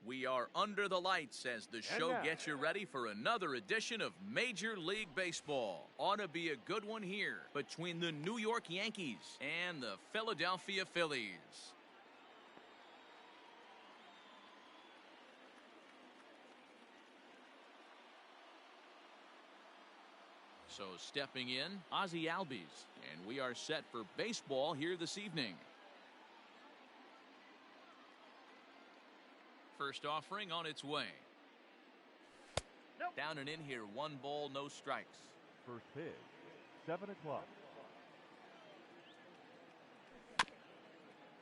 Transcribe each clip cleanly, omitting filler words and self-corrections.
We are under the lights as the show gets you ready for another edition of Major League Baseball. Ought to be a good one here between the New York Yankees and the Philadelphia Phillies. So stepping in, Ozzie Albies, and we are set for baseball here this evening. First offering on its way. Nope. Down and in here, 1 ball, no strikes. First pitch, 7 o'clock.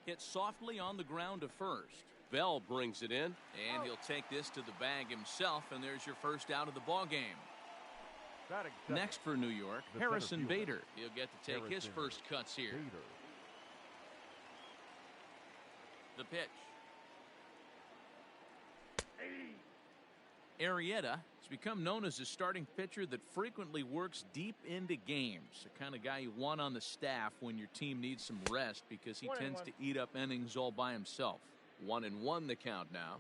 Hit softly on the ground to first. Bell brings it in. And he'll take this to the bag himself, and there's your first out of the ball game. Next for New York, Harrison Bader. He'll get to take his first cuts here. The pitch. Arrieta has become known as a starting pitcher that frequently works deep into games. The kind of guy you want on the staff when your team needs some rest because he tends to eat up innings all by himself. 1-1 the count now.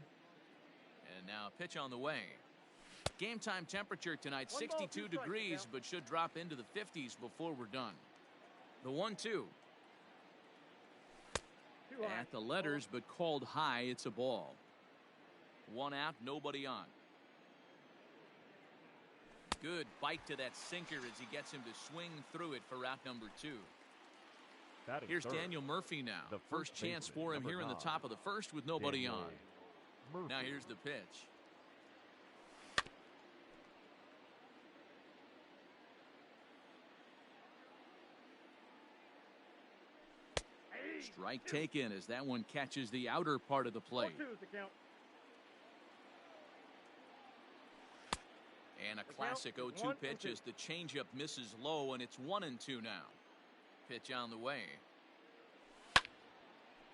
And now a pitch on the way. Game time temperature tonight, 62 degrees, but should drop into the 50s before we're done. The 1-2. At the letters, but called high, it's a ball. 1 out, nobody on. Good bite to that sinker as he gets him to swing through it for out number 2. Here's Daniel Murphy now. The first chance for him here in the top of the first with nobody on. Now here's the pitch. Strike taken as that one catches the outer part of the plate. And a classic 0-2 pitch as the changeup misses low, and it's 1-2 now. Pitch on the way.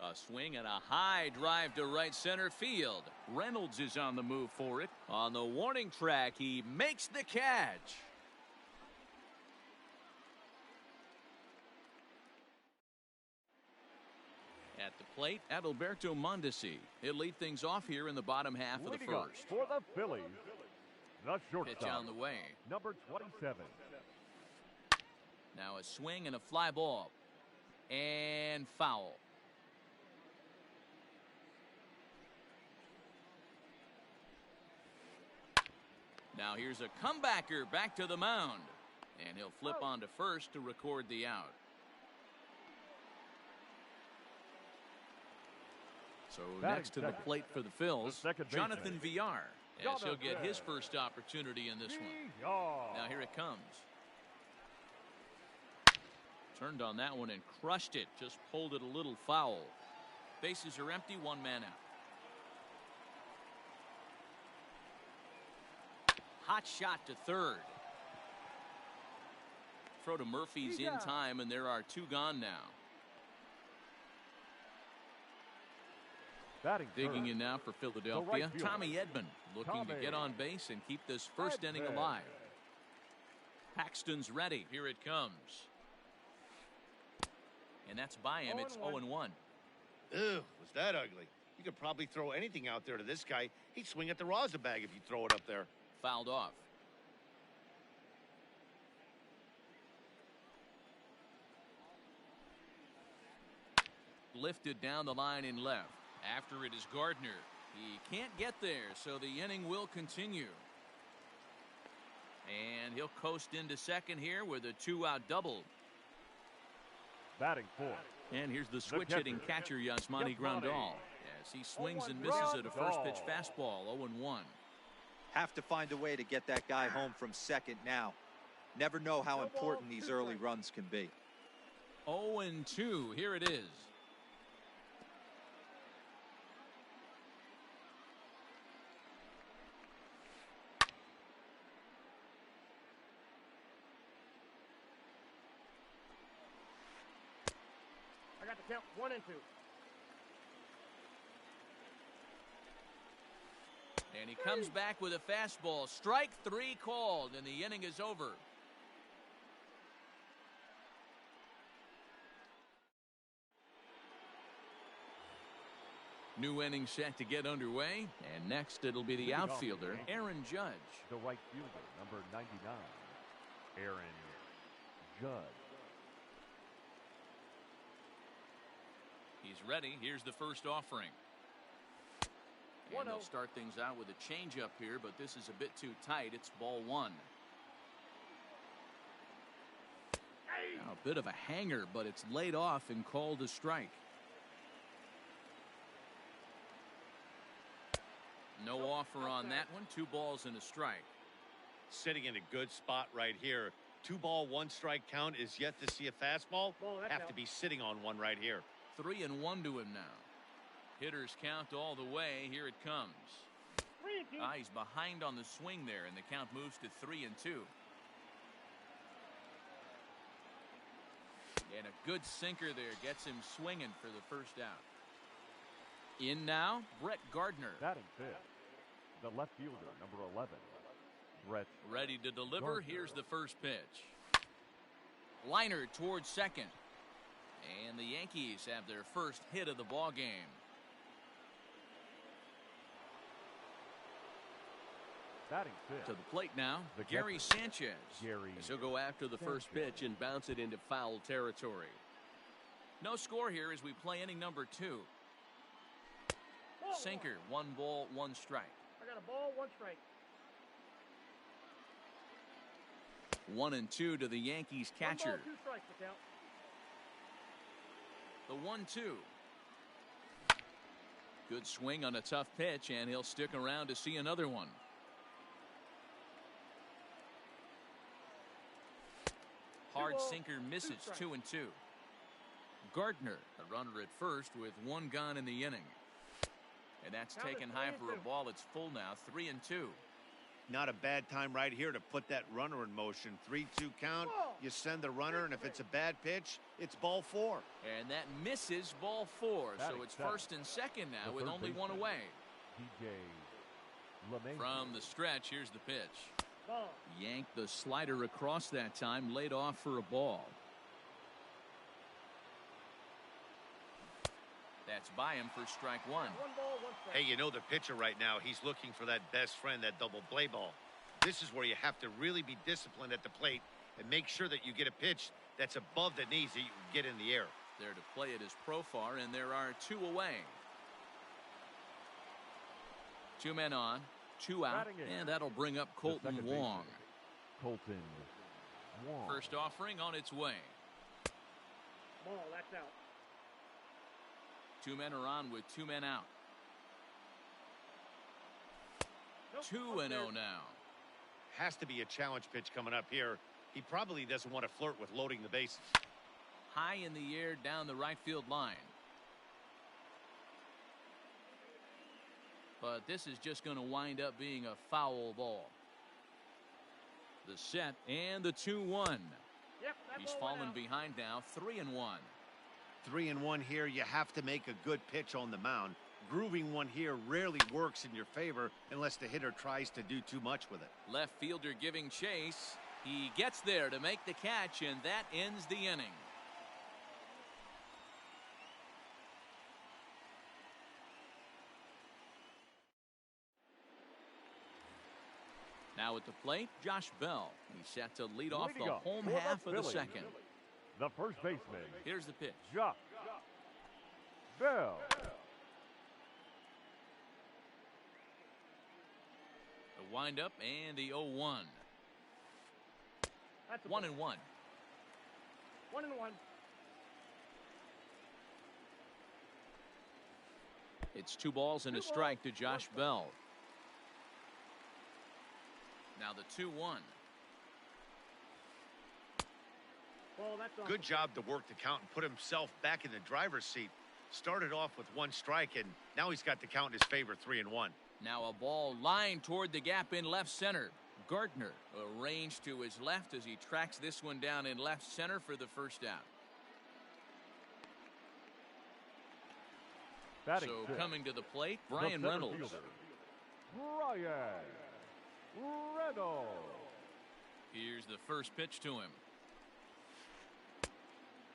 A swing and a high drive to right center field. Reynolds is on the move for it. On the warning track, he makes the catch. At the plate, Adalberto Mondesi. He'll lead things off here in the bottom half of the first. For the Phillies, the shortstop, pitch on the way. number 27. Now a swing and a fly ball. And foul. Now here's a comebacker back to the mound. And he'll flip on to first to record the out. So next to the plate for the Phils, Jonathan Villar, as he'll get his first opportunity in this one. Now here it comes. Turned on that one and crushed it. Just pulled it a little foul. Bases are empty, 1 man out. Hot shot to third. Throw to Murphy's in time, and there are 2 gone now. Digging in now for Philadelphia, Tommy Edman looking to get on base and keep this first inning alive. Paxton's ready. Here it comes. And that's by him. It's 0-1. Ew, was that ugly? You could probably throw anything out there to this guy. He'd swing at the rosin bag if you throw it up there. Fouled off. Lifted down the line in left. After it is Gardner. He can't get there, so the inning will continue. And he'll coast into second here with a 2-out double. Batting fourth. And here's the switch-hitting catcher, Yasmani Grandal, as he swings and misses at a first-pitch fastball, 0-1. Have to find a way to get that guy home from second now. Never know how important these early runs can be. 0-2, here it is. I got the count 1-2. And he comes back with a fastball. Strike 3 called, and the inning is over. New inning set to get underway, and next it'll be the outfielder, Aaron Judge. The right fielder, number 99, Aaron Judge. He's ready. Here's the first offering. And they'll start things out with a changeup here, but this is a bit too tight. It's ball one. Now, a bit of a hanger, but it's laid off and called a strike. No offer on that one. 2 balls and a strike. Sitting in a good spot right here. 2 ball, 1 strike count is yet to see a fastball. Have to be sitting on one right here. 3-1 to him now. Hitters count all the way. Here it comes. He's behind on the swing there, and the count moves to 3-2. And a good sinker there gets him swinging for the first out. In now, Brett Gardner. Batting fifth, the left fielder, number 11, Brett. Ready to deliver. Gardner. Here's the first pitch. Liner towards second. And the Yankees have their first hit of the ball game. Batting fifth. To the plate now, The Gary catcher, Sanchez. Gary He'll go after the first pitch and bounce it into foul territory. No score here as we play inning number 2. Sinker, 1 ball, 1 strike. I got a ball, 1 strike. 1-2 to the Yankees catcher. 1 ball, 2 strikes, the count. The 1-2. Good swing on a tough pitch, and he'll stick around to see another one. Hard sinker misses. 2-2. Gardner, a runner at first with 1 gone in the inning. And that's taken high for a ball. It's full now. 3-2. Not a bad time right here to put that runner in motion. 3-2 count. You send the runner, and if it's a bad pitch, it's ball 4. And that misses ball 4. Batting So it's seventh. first and second now The with third only 1 baseman, away. DJ LeMay. From the stretch, here's the pitch. Ball. Yanked the slider across that time, laid off for a ball. That's by him for strike 1. 1 ball, 1 strike. Hey, you know the pitcher right now, he's looking for that best friend, that double play ball. This is where you have to really be disciplined at the plate and make sure that you get a pitch that's above the knees that you can get in the air. There to play it is Profar, and there are 2 away. 2 men on, 2 out, Batting in. and that'll bring up The Colton second Wong. baseman, Colton Wong. First offering on its way. Ball, that's out. 2 men are on with 2 men out. Nope, 2-0 upstairs. now. Has to be a challenge pitch coming up here. He probably doesn't want to flirt with loading the bases. High in the air down the right field line. But this is just going to wind up being a foul ball. The set and the 2-1. Yep, that He's ball went fallen out. behind now, 3-1. 3-1 here. You have to make a good pitch on the mound. Grooving one here rarely works in your favor unless the hitter tries to do too much with it. Left fielder giving chase. He gets there to make the catch, and that ends the inning. Now at the plate, Josh Bell. He's set to lead off the Leading off home for the half of the Phillies, second. The first baseman, Here's the pitch. Josh Bell. The windup and the 0-1. That's a 1-1. 1-1. It's 2 balls and a strike to Josh Bell. Now the 2-1. Ball, that's on. Good job to work the count and put himself back in the driver's seat. Started off with 1 strike, and now he's got the count in his favor, 3-1. Now a ball lined toward the gap in left center. Gardner arranged to his left as he tracks this one down in left center for the first out. Batting So fifth, coming to the plate, the Brian center Reynolds. fielder, Brian Reynolds. Here's the first pitch to him.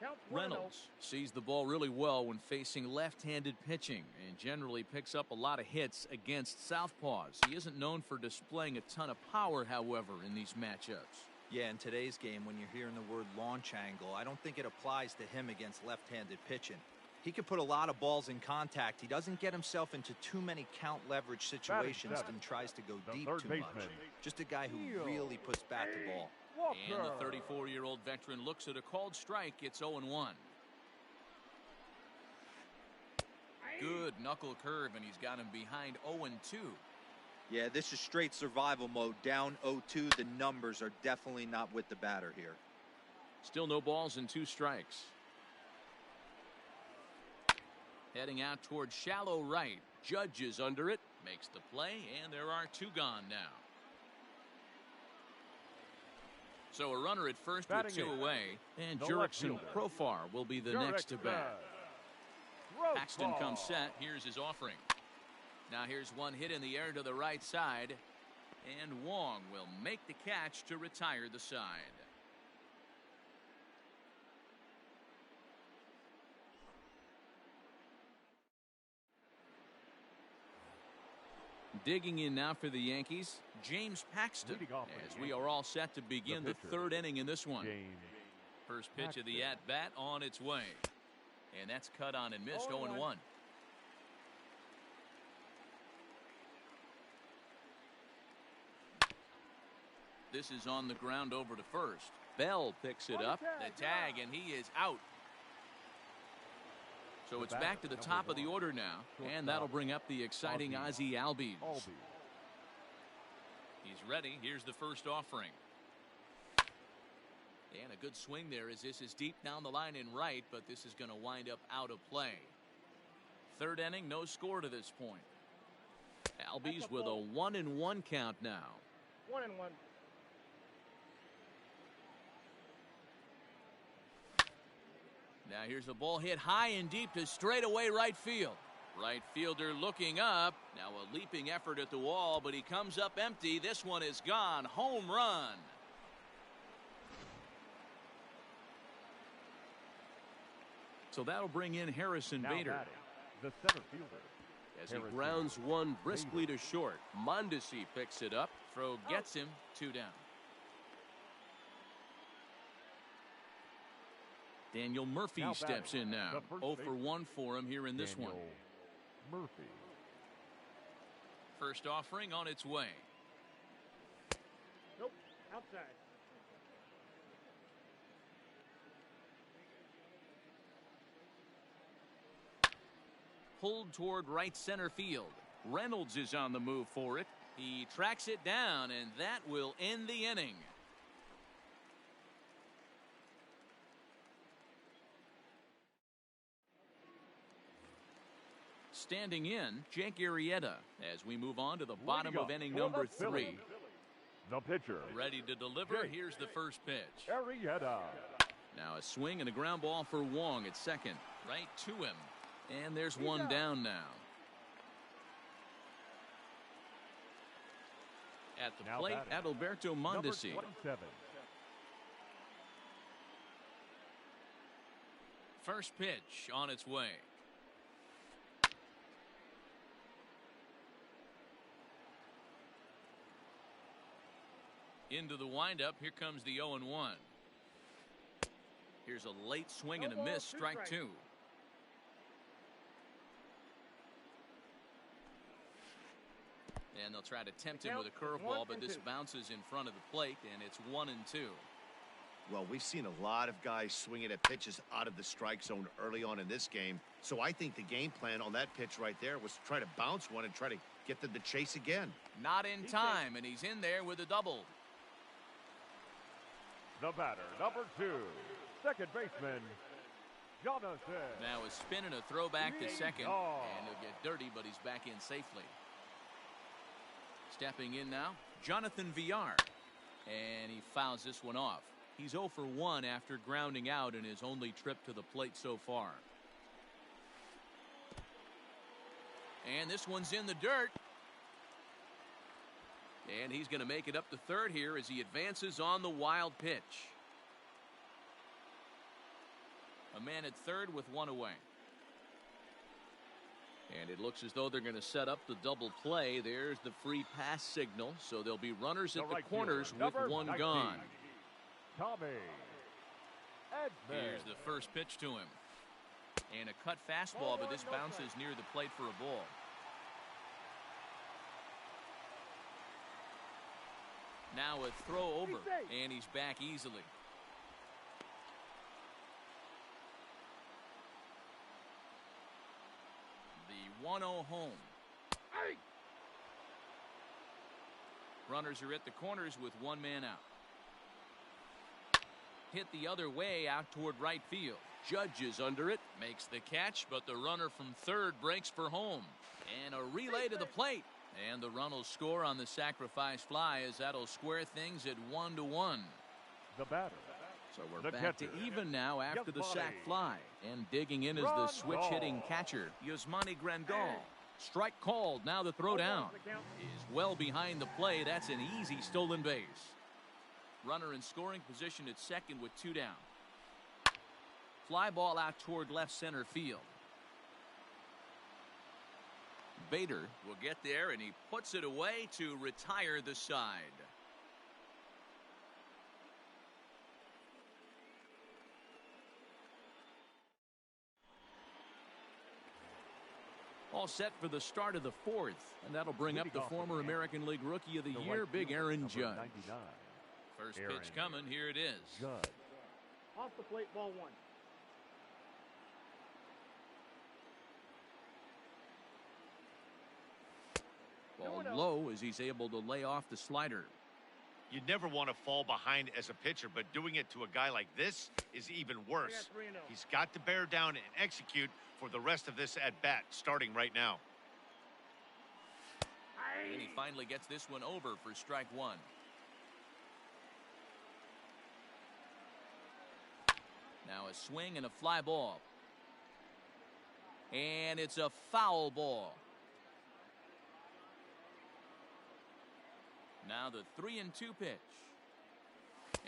Count 1-0. Reynolds sees the ball really well when facing left-handed pitching and generally picks up a lot of hits against southpaws. He isn't known for displaying a ton of power, however, in these matchups. Yeah, in today's game, when you're hearing the word launch angle, I don't think it applies to him against left-handed pitching. He can put a lot of balls in contact. He doesn't get himself into too many count leverage situations and tries to go deep too much. Just a guy who really puts back the ball. And the 34-year-old veteran looks at a called strike. It's 0-1. Good knuckle curve, and he's got him behind 0-2. Yeah, this is straight survival mode. Down 0-2. The numbers are definitely not with the batter here. Still no balls and 2 strikes. Heading out toward shallow right. Judge is under it. Makes the play, and there are 2 gone now. So a runner at first with 2 away, and Jurickson Profar will be the next to bat. Paxton comes set. Here's his offering. Now here's one hit in the air to the right side, and Wong will make the catch to retire the side. Digging in now for the Yankees, James Paxton, as we are all set to begin the 3rd inning in this one. First pitch of the at-bat on its way. And that's cut on and missed, 0-1. This is on the ground over to first. Bell picks it up, the tag, and he is out. So it's back to the top of the order now, and that'll bring up the exciting Ozzie Albies. He's ready. Here's the first offering. And a good swing there as this is deep down the line in right, but this is going to wind up out of play. 3rd inning, no score to this point. Albies with a 1-1 count now. 1-1. Now here's a ball hit high and deep to straightaway right field. Right fielder looking up. Now a leaping effort at the wall, but he comes up empty. This one is gone. Home run. So that'll bring in Harrison Bader. The center fielder. As he grounds one briskly to short. Mondesi picks it up. Throw gets him. 2 down. Daniel Murphy steps in now. 0 for 1 for him here in this one. Murphy. First offering on its way. Nope. Outside. Pulled toward right center field. Reynolds is on the move for it. He tracks it down, and that will end the inning. Standing in, Jake Arrieta, as we move on to the bottom of inning number 3. The pitcher. Ready to deliver. Here's the first pitch. Arrieta. Now a swing and a ground ball for Wong at second. Right to him. And there's one down now. At the plate, Adalberto Mondesi. First pitch on its way. Into the windup. Here comes the 0-1. Here's a late swing and a miss. Strike 2. And they'll try to tempt him with a curveball, but this bounces in front of the plate, and it's 1-2. Well, we've seen a lot of guys swinging at pitches out of the strike zone early on in this game. So I think the game plan on that pitch right there was to try to bounce one and try to get them to chase again. Not in time, and he's in there with a double. The batter, number 2, second baseman, Jonathan. Now a spin and a throwback to second, and he'll get dirty, but he's back in safely. Stepping in now, Jonathan Villar, and he fouls this one off. He's 0 for 1 after grounding out in his only trip to the plate so far. And this one's in the dirt. And he's going to make it up to third here as he advances on the wild pitch. A man at third with one away. And it looks as though they're going to set up the double play. There's the free pass signal. So there'll be runners at the corners with one gone. Tommy. Here's the first pitch to him. And a cut fastball, but this bounces near the plate for a ball. Now a throw over, and he's back easily. The 1-0 home. Runners are at the corners with one man out. Hit the other way out toward right field. Judge is under it. Makes the catch, but the runner from third breaks for home. And a relay to the plate. And the run will score on the sacrifice fly as that'll square things at 1-1. The batter. So we're back to even now after the sac fly. And digging in is the switch-hitting catcher, Yasmani Grandal. Strike called. Now the throw down is well behind the play. That's an easy stolen base. Runner in scoring position at second with two down. Fly ball out toward left center field. Bader will get there, and he puts it away to retire the side. All set for the start of the fourth, and that'll bring up the former American League Rookie of the Year, Big Aaron Judge. First pitch coming, here it is. Judge. Off the plate, ball one. Ball low as he's able to lay off the slider. You never want to fall behind as a pitcher, but doing it to a guy like this is even worse. He's got to bear down and execute for the rest of this at-bat, starting right now. And he finally gets this one over for strike one. Now a swing and a fly ball. And it's a foul ball. Now the 3-2 pitch.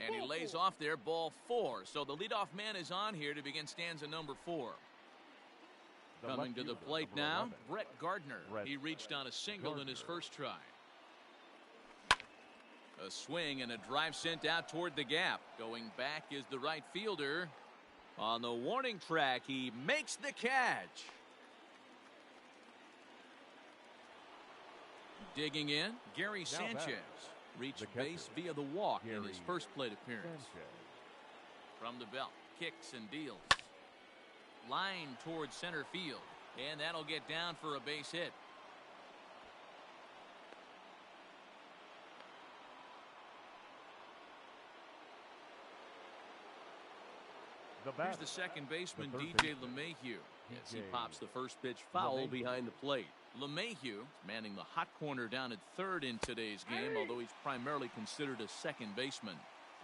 And he lays off there, ball four. So the leadoff man is on here to begin stanza number 4. Coming to the plate now, Brett Gardner. He reached on a single in his first try. A swing and a drive sent out toward the gap. Going back is the right fielder. On the warning track, he makes the catch. Digging in, Gary Sanchez reached base via the walk in his first plate appearance. From the belt, kicks and deals. Line towards center field, and that'll get down for a base hit. Here's the second baseman, DJ LeMahieu, as he pops the first pitch foul behind the plate. LeMahieu manning the hot corner down at third in today's game, although he's primarily considered a second baseman.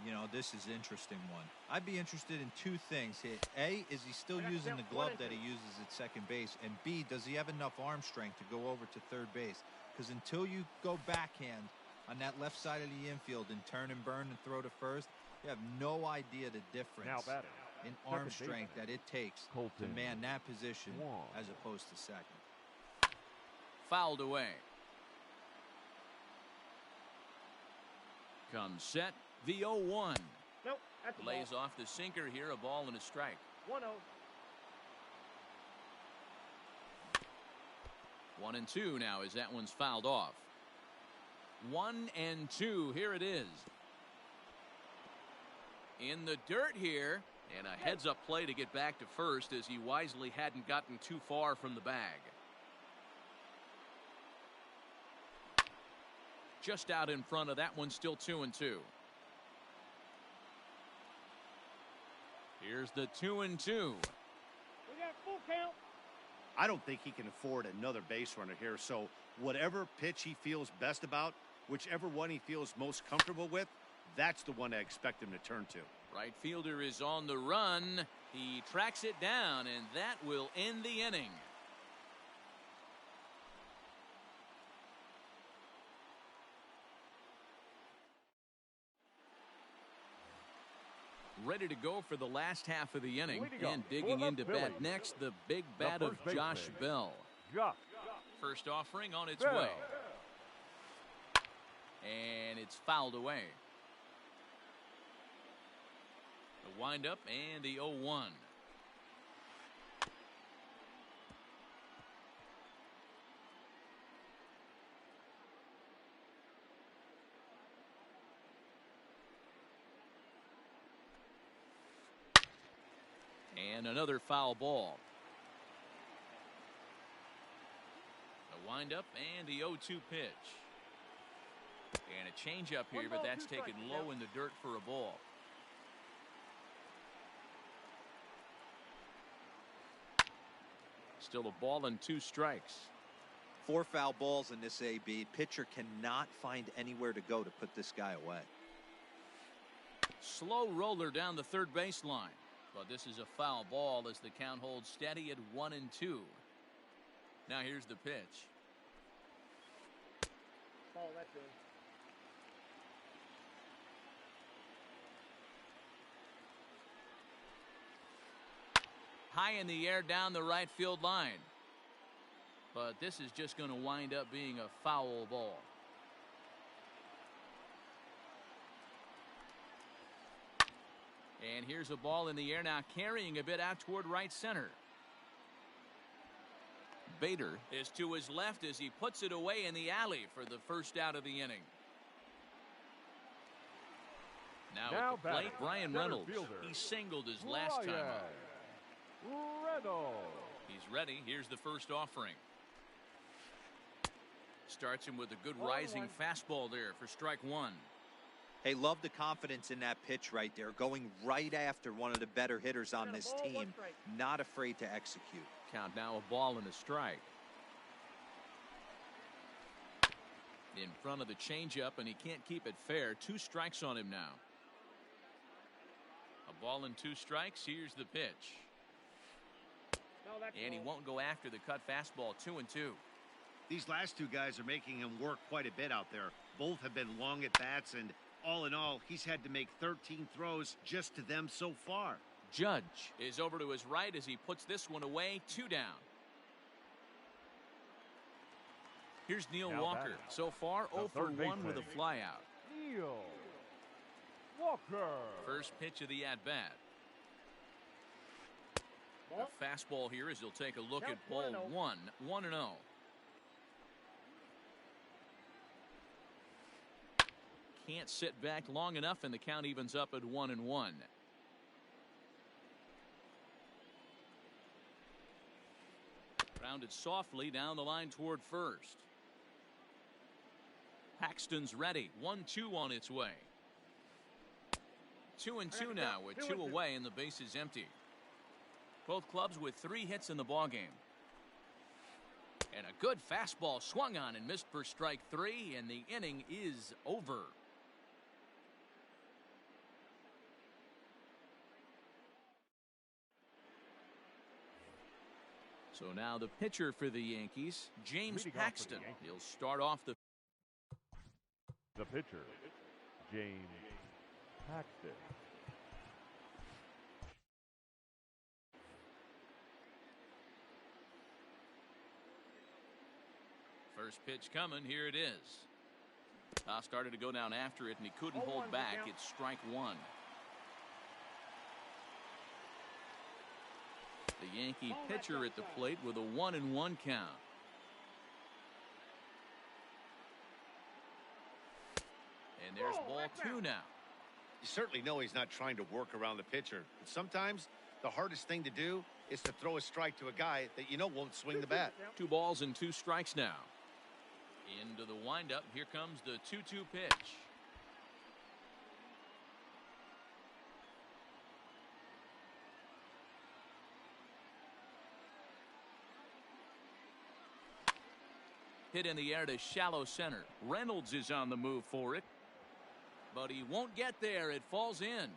You know, this is an interesting one. I'd be interested in two things here. A, is he still using the glove that he uses at second base? And B, does he have enough arm strength to go over to third base? Because until you go backhand on that left side of the infield and turn and burn and throw to first, you have no idea the difference in arm strength that it takes to man that position as opposed to second. Fouled away. Comes set. The 0-1. Nope, that's a lays ball. off the sinker here, a ball and a strike. 1-0. 1-2 now as that one's fouled off. 1-2. Here it is. In the dirt here, and a heads-up play to get back to first as he wisely hadn't gotten too far from the bag. Just out in front of that one, still 2-2. Here's the 2-2. We got full count. I don't think he can afford another base runner here, so whatever pitch he feels best about, whichever one he feels most comfortable with, that's the one I expect him to turn to. Right fielder is on the run. He tracks it down, and that will end the inning. Ready to go for the last half of the inning. Leading And up digging for the into bat Phillies, next, the big bat the of first Josh baseman, Bell. Josh First offering on its Bell. way. And it's fouled away. The windup and the 0-1. And another foul ball. The windup and the 0-2 pitch. And a changeup here, but that's taken low in the dirt for a ball. Still a ball and 2 strikes. 4 foul balls in this AB. Pitcher cannot find anywhere to go to put this guy away. Slow roller down the third baseline. But this is a foul ball as the count holds steady at 1-2. Now here's the pitch. Oh, that's good. High in the air down the right field line. But this is just going to wind up being a foul ball. And here's a ball in the air now, carrying a bit out toward right center. Bader is to his left as he puts it away in the alley for the first out of the inning. Now at the plate, Brian Reynolds. He singled his last time up. He's ready. Here's the first offering. Starts him with a good rising fastball there for strike 1. Hey, love the confidence in that pitch right there. Going right after one of the better hitters on this team. Not afraid to execute. Count now a ball and a strike. In front of the changeup, and he can't keep it fair. 2 strikes on him now. A ball and 2 strikes. Here's the pitch. And he won't go after the cut fastball. 2-2. These last 2 guys are making him work quite a bit out there. Both have been long at bats, and all in all, he's had to make 13 throws just to them so far. Judge is over to his right as he puts this one away. 2 down. Here's Neil Walker. So far, 0 for 1 with a flyout. Neil Walker. First pitch of the at-bat. A fastball here as he'll take a look at ball 1. 1-0. Can't sit back long enough, and the count evens up at 1-1. Grounded softly down the line toward first. Paxton's ready. 1-2 on its way. 2-2 now with 2 away, and the base is empty. Both clubs with 3 hits in the ballgame. And a good fastball swung on and missed for strike 3, and the inning is over. So now the pitcher for the Yankees, James Paxton. He'll start off the pitcher, James Paxton. First pitch coming. Here it is. Started to go down after it, and he couldn't hold back. It's strike 1. The Yankee pitcher at the plate with a 1-1 count. And there's ball 2 now. You certainly know he's not trying to work around the pitcher. But sometimes the hardest thing to do is to throw a strike to a guy that you know won't swing the bat. 2 balls and 2 strikes now. Into the windup. Here comes the 2-2 pitch. Hit in the air to shallow center. Reynolds is on the move for it, but he won't get there. It falls in.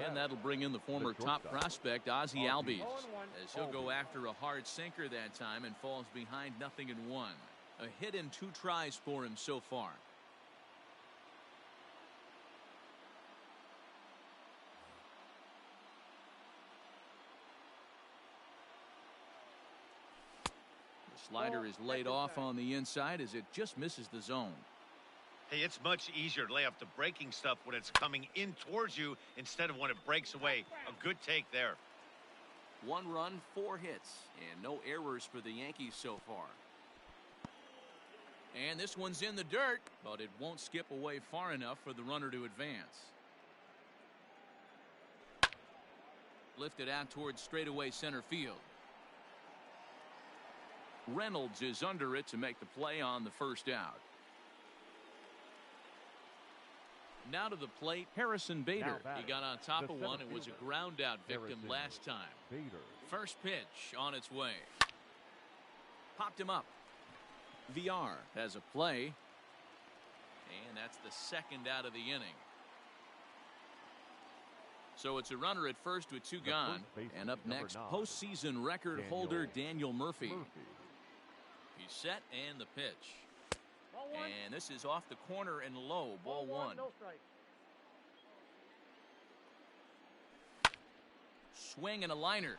And that'll bring in the former top prospect, Ozzie Albies, as he'll go after a hard sinker that time and falls behind 0-1. A hit in 2 tries for him so far. The slider is laid off on the inside as it just misses the zone. Hey, it's much easier to lay off the breaking stuff when it's coming in towards you instead of when it breaks away. A good take there. 1 run, 4 hits, and no errors for the Yankees so far. And this one's in the dirt, but it won't skip away far enough for the runner to advance. Lifted out towards straightaway center field. Reynolds is under it to make the play on the first out. Now to the plate, Harrison Bader. He got on top of one and was a ground out victim last time. First pitch on its way. Popped him up. VR has a play. And that's the second out of the inning. So it's a runner at first with 2 gone. And up next, postseason record holder Daniel Murphy. He's set and the pitch. And this is off the corner and low. Ball 1. No strike. Swing and a liner.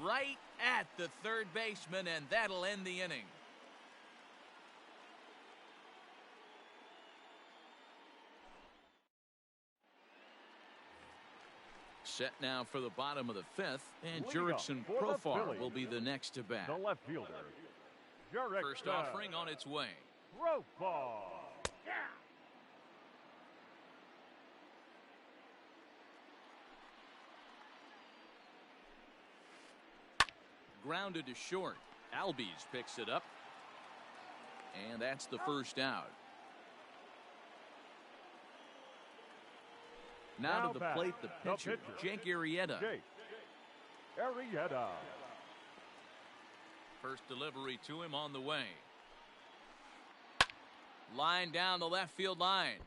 Right at the third baseman, and that'll end the inning. Set now for the bottom of the 5th, and Jurickson Profar will be the next to bat. The left fielder. First offering on its way. Profar. Grounded to short. Albies picks it up. And that's the first out. Now to the plate, the pitcher, Jake Arrieta. First delivery to him on the way. Line down the left field line.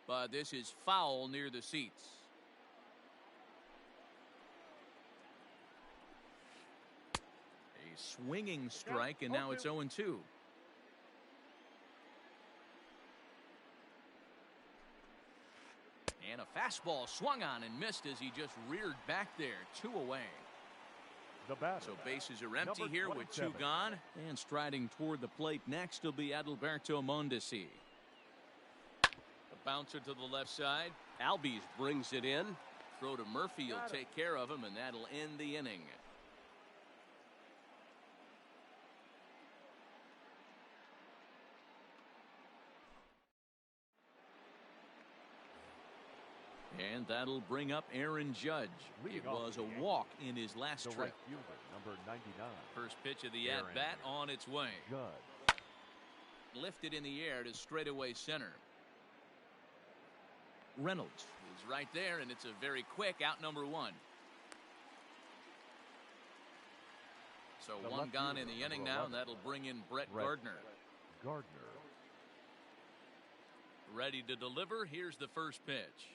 But this is foul near the seats. A swinging strike, and now it's 0-2. And a fastball swung on and missed as he just reared back there. 2 away. So bases are empty here with 2 gone. And striding toward the plate next will be Adalberto Mondesi. A bouncer to the left side. Albies brings it in. Throw to Murphy. He'll take care of him, and that'll end the inning. And that'll bring up Aaron Judge. It was a walk in his last trip. Right fielder, number 99. First pitch of the at-bat on its way. Lifted in the air to straightaway center. Reynolds is right there, and it's a very quick out number 1. So 1 gone in the inning now, and that'll bring in Brett Gardner. Ready to deliver. Here's the first pitch.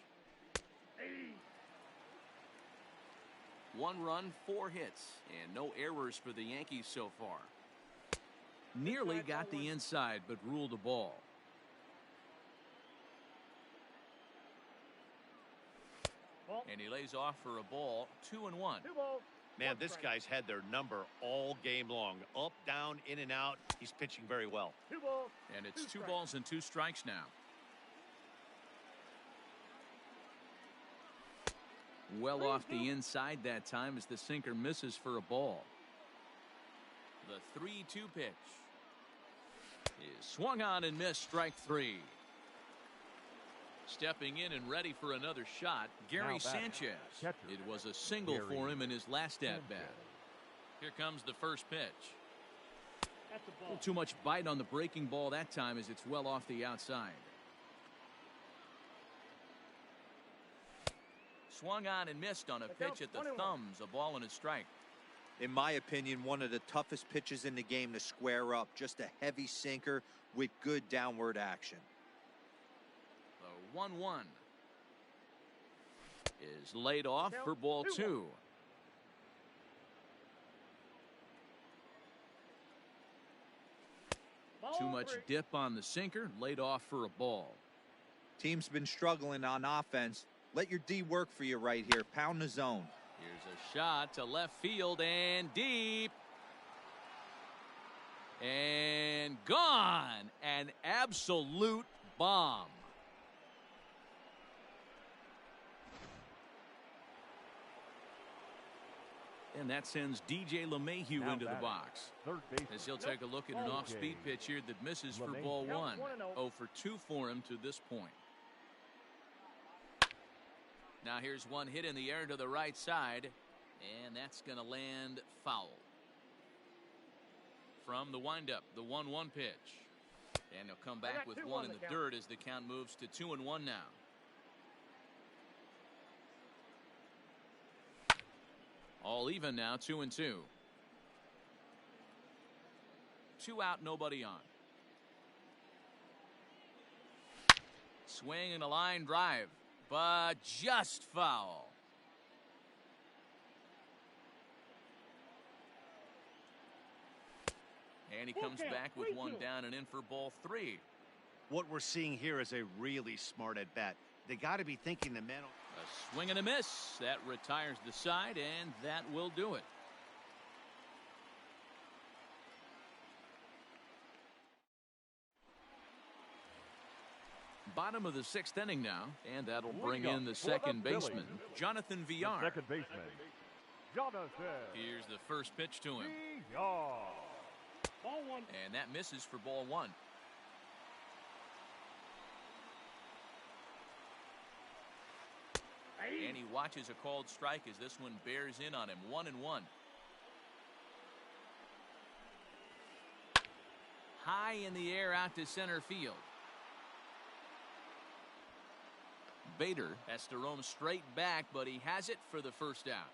1 run, 4 hits, and no errors for the Yankees so far. Nearly got the inside, but ruled a ball. And he lays off for a ball. 2-1. Man, this guy's had their number all game long. Up, down, in and out. He's pitching very well. And it's 2 balls and 2 strikes now. Well off the inside that time as the sinker misses for a ball. The 3-2 pitch is swung on and missed. Strike 3. Stepping in and ready for another shot, Gary Sanchez. It was a single for him in his last at-bat. Here comes the first pitch. A little too much bite on the breaking ball that time as it's well off the outside. Swung on and missed on a pitch at the thumbs. A ball and a strike. In my opinion, one of the toughest pitches in the game to square up. Just a heavy sinker with good downward action. The 1-1 is laid off for ball 2. Too much dip on the sinker, laid off for a ball. Team's been struggling on offense. Let your D work for you right here. Pound the zone. Here's a shot to left field and deep. And gone. An absolute bomb. And that sends DJ LeMahieu into the box. As he'll take a look at an off-speed pitch here that misses for ball one. 0 for 2 for him to this point. Now here's one hit in the air to the right side. And that's going to land foul. From the windup, the 1-1 pitch. And he'll come back with one in the dirt as the count moves to 2-1 now. All even now, 2-2. 2 out, nobody on. Swing and a line drive, but just foul. And he comes back with one down and in for ball 3. What we're seeing here is a really smart at bat. They got to be thinking the man. A swing and a miss. That retires the side, and that will do it. Bottom of the 6th inning now, and that'll bring in the second baseman, Jonathan Villar. Second baseman, Jonathan. Here's the first pitch to him. Villar. Ball 1. And that misses for ball 1. And he watches a called strike as this one bears in on him. 1-1. High in the air out to center field. Bader has to roam straight back, but he has it for the first out.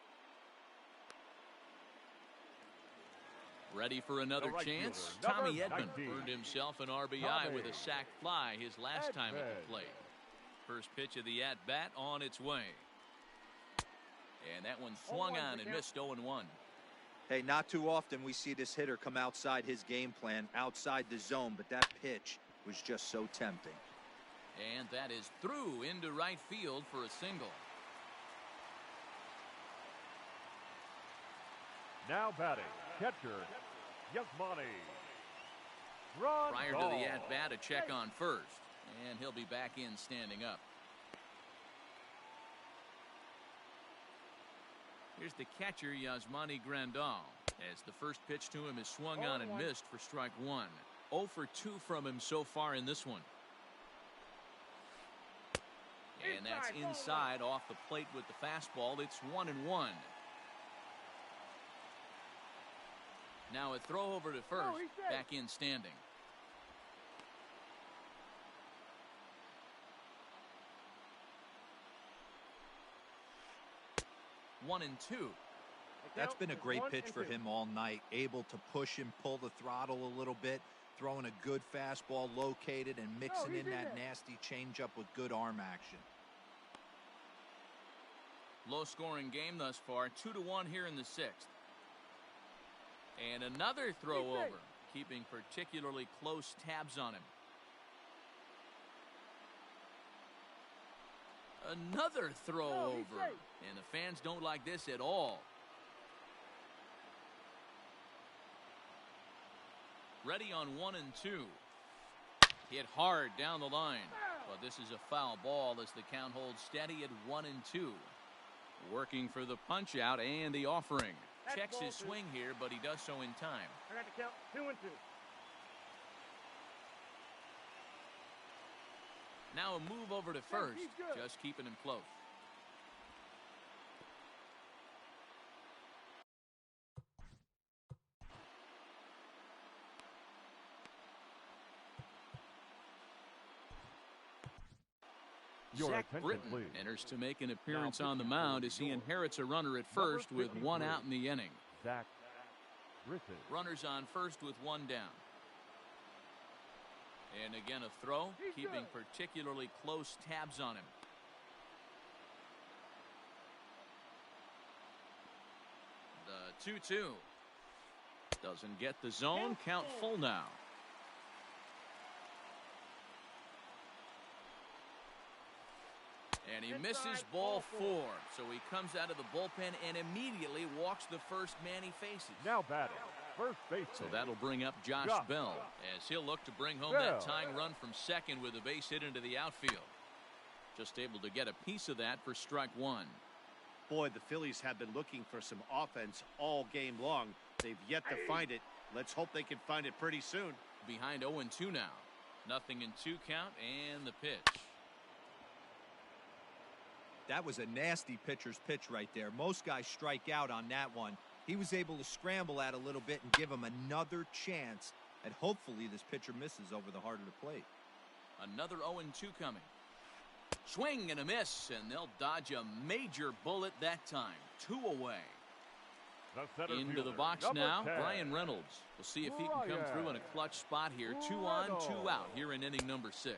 Ready for another chance? Tommy Edman earned himself an RBI with a sac fly his last time at the plate. First pitch of the at-bat on its way. And that one swung on and missed 0-1. Hey, not too often we see this hitter come outside his game plan, outside the zone, but that pitch was just so tempting. And that is through into right field for a single. Now batting, catcher, Yasmani. Prior to the at-bat, a check on first. And he'll be back in standing up. Here's the catcher, Yasmani Grandal, as the first pitch to him is swung on and missed for strike 1. 0 for 2 from him so far in this one. And that's inside off the plate with the fastball. It's 1-1. Now a throw over to first, back in standing. One and two. That's been a great pitch for him all night. Able to push him, pull the throttle a little bit, throwing a good fastball located and mixing in that nasty changeup with good arm action. Low scoring game thus far, 2-1 here in the 6th. And another throw over, keeping particularly close tabs on him. Another throw over, and the fans don't like this at all. Ready on 1 and 2. Hit hard down the line, but this is a foul ball as the count holds steady at 1 and 2. Working for the punch out and the offering. Checks his swing here, but he does so in time. I got to count 2 and 2. Now a move over to first, just keeping him close. Zach Britton enters to make an appearance on the mound as he inherits a runner at first with 1 out in the inning. Zach Britton. Runners on first with 1 down. And again a throw, keeping particularly close tabs on him. The 2-2. Doesn't get the zone, count full now. And he misses ball 4. So he comes out of the bullpen and immediately walks the first man he faces. Now batting, first base. So that'll bring up Josh Bell as he'll look to bring home that tying run from second with a base hit into the outfield. Just able to get a piece of that for strike 1. Boy, the Phillies have been looking for some offense all game long. They've yet to find it. Let's hope they can find it pretty soon. Behind 0-2 now. 0-2 count and the pitch. That was a nasty pitcher's pitch right there. Most guys strike out on that one. He was able to scramble at a little bit and give him another chance. And hopefully this pitcher misses over the heart of the plate. Another 0-2 coming. Swing and a miss, and they'll dodge a major bullet that time. 2 away. Into the box now, 10. Brian Reynolds. We'll see if he can come through in a clutch spot here. 2 on, 2 out here in inning number 6.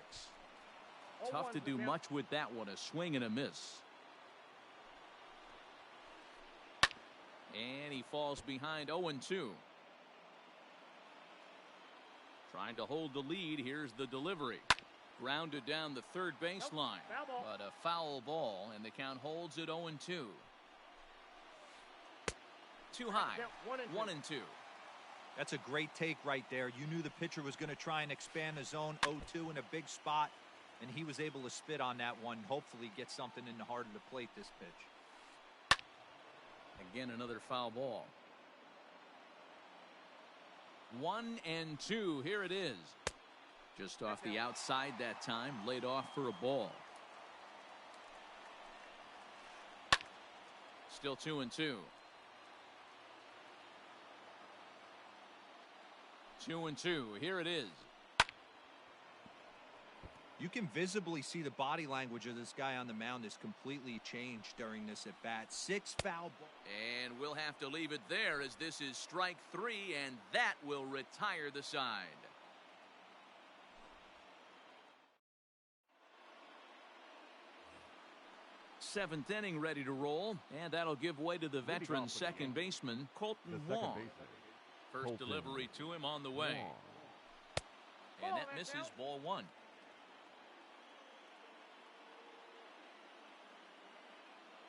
Tough to do much with that one. A swing and a miss. And he falls behind 0-2. Trying to hold the lead. Here's the delivery. Grounded down the third baseline. But a foul ball, and the count holds at 0-2. Too high. 1-2. That's a great take right there. You knew the pitcher was going to try and expand the zone. 0-2 in a big spot, and he was able to spit on that one. Hopefully get something in the heart of the plate this pitch. Again, another foul ball. 1-2. Here it is. Just off the outside that time. Laid off for a ball. Still 2-2. 2-2. Here it is. You can visibly see the body language of this guy on the mound has completely changed during this at bat. 6 foul balls. And we'll have to leave it there as this is strike 3, and that will retire the side. Seventh inning ready to roll, and that'll give way to the veteran second baseman, Colton Wong. First delivery to him on the way. And that misses ball 1.